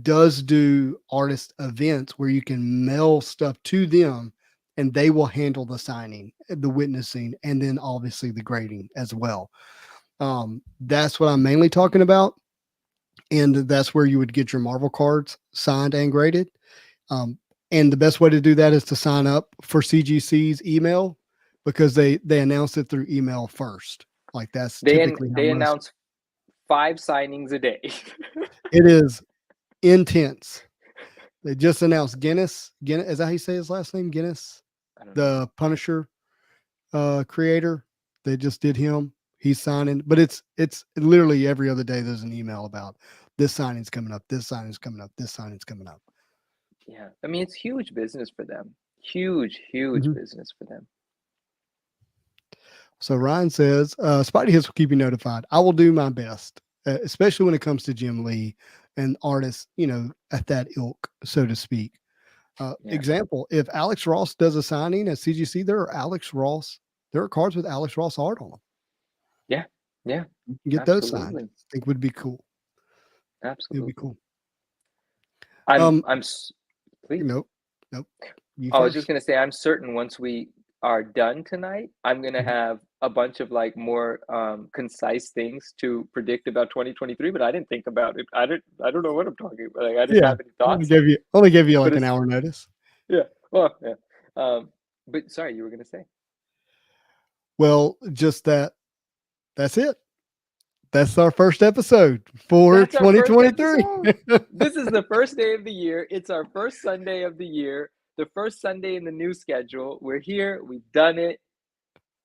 does do artist events where you can mail stuff to them and they will handle the signing, the witnessing, and then obviously the grading as well. That's what I'm mainly talking about. And that's where you would get your Marvel cards signed and graded. Um, and the best way to do that is to sign up for CGC's email because they announce it through email first. Like that's typically how They most. announce 5 signings a day. It is intense. They just announced Guinness. Guinness, is that how you say his last name? Guinness, I don't know. the Punisher creator. They just did him. He's signing, but it's literally every other day. There's an email about this signing's coming up. This signing's coming up. This signing's coming up. Yeah, I mean it's huge business for them. Huge, huge Mhm. business for them. So Ryan says, Spidey Hits will keep you notified. I will do my best, especially when it comes to Jim Lee and artists, at that ilk, so to speak. Yeah, Example, if Alex Ross does a signing at CGC, there are cards with Alex Ross art on them. yeah, yeah, You can get those signed. absolutely, I think would be cool. It would be absolutely. cool. I'm Um, I'm s- please. nope, nope. You I was just first. gonna say I'm certain once we are done tonight, I'm gonna Mhm. have a bunch of like more concise things to predict about 2023, but I didn't think about it. I don't know what I'm talking about. Like I didn't Yeah, have any thoughts. only gave you But like an it's hour notice. yeah. Well, yeah. But sorry, you were gonna say. Well, just that. That's it. That's our first episode for That's our first 2023. episode. This is the first day of the year. It's our first Sunday of the year, the first Sunday in the new schedule. We're here. We've done it.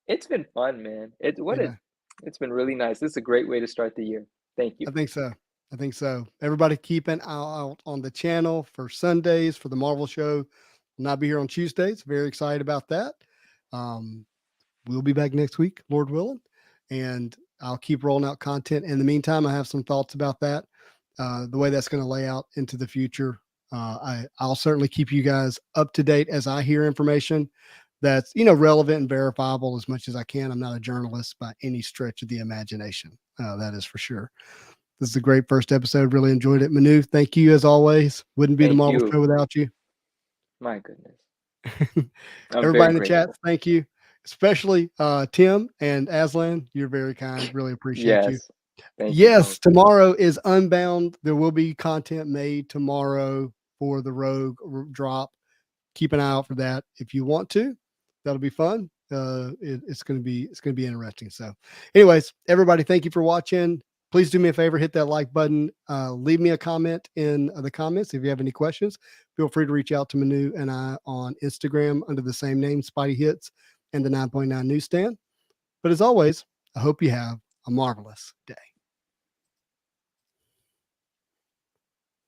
It's been fun, man. Yeah, It's been really nice. This is a great way to start the year. Thank you. I think so. I think so. Everybody keep an eye out on the channel for Sundays for the Marvel show. Will not be here on Tuesdays. Very excited about that. Um, we'll be back next week, Lord willing, and I'll keep rolling out content. In the meantime, I have some thoughts about that, the way that's going to lay out into the future. I'll certainly keep you guys up to date as I hear information that's relevant and verifiable as much as I can. I'm not a journalist by any stretch of the imagination. That is for sure. This is a great first episode. Really enjoyed it. Manu, thank you as always. Wouldn't be the Thank Marvel you. show without you. My goodness. I'm very Everybody in the chat, grateful. thank you. Especially Tim and Aslan. You're very kind. Really appreciate you. Yes. Thank you Yes, both. tomorrow is Unbound. There will be content made tomorrow for the Rogue drop. Keep an eye out for that if you want to. That'll be fun. It's gonna be interesting. So, anyways, everybody, thank you for watching. Please do me a favor, hit that like button. Leave me a comment in the comments if you have any questions. Feel free to reach out to Manu and I on Instagram under the same name, Spidey Hits, and the 9.9 Newsstand. But as always, I hope you have a marvelous day.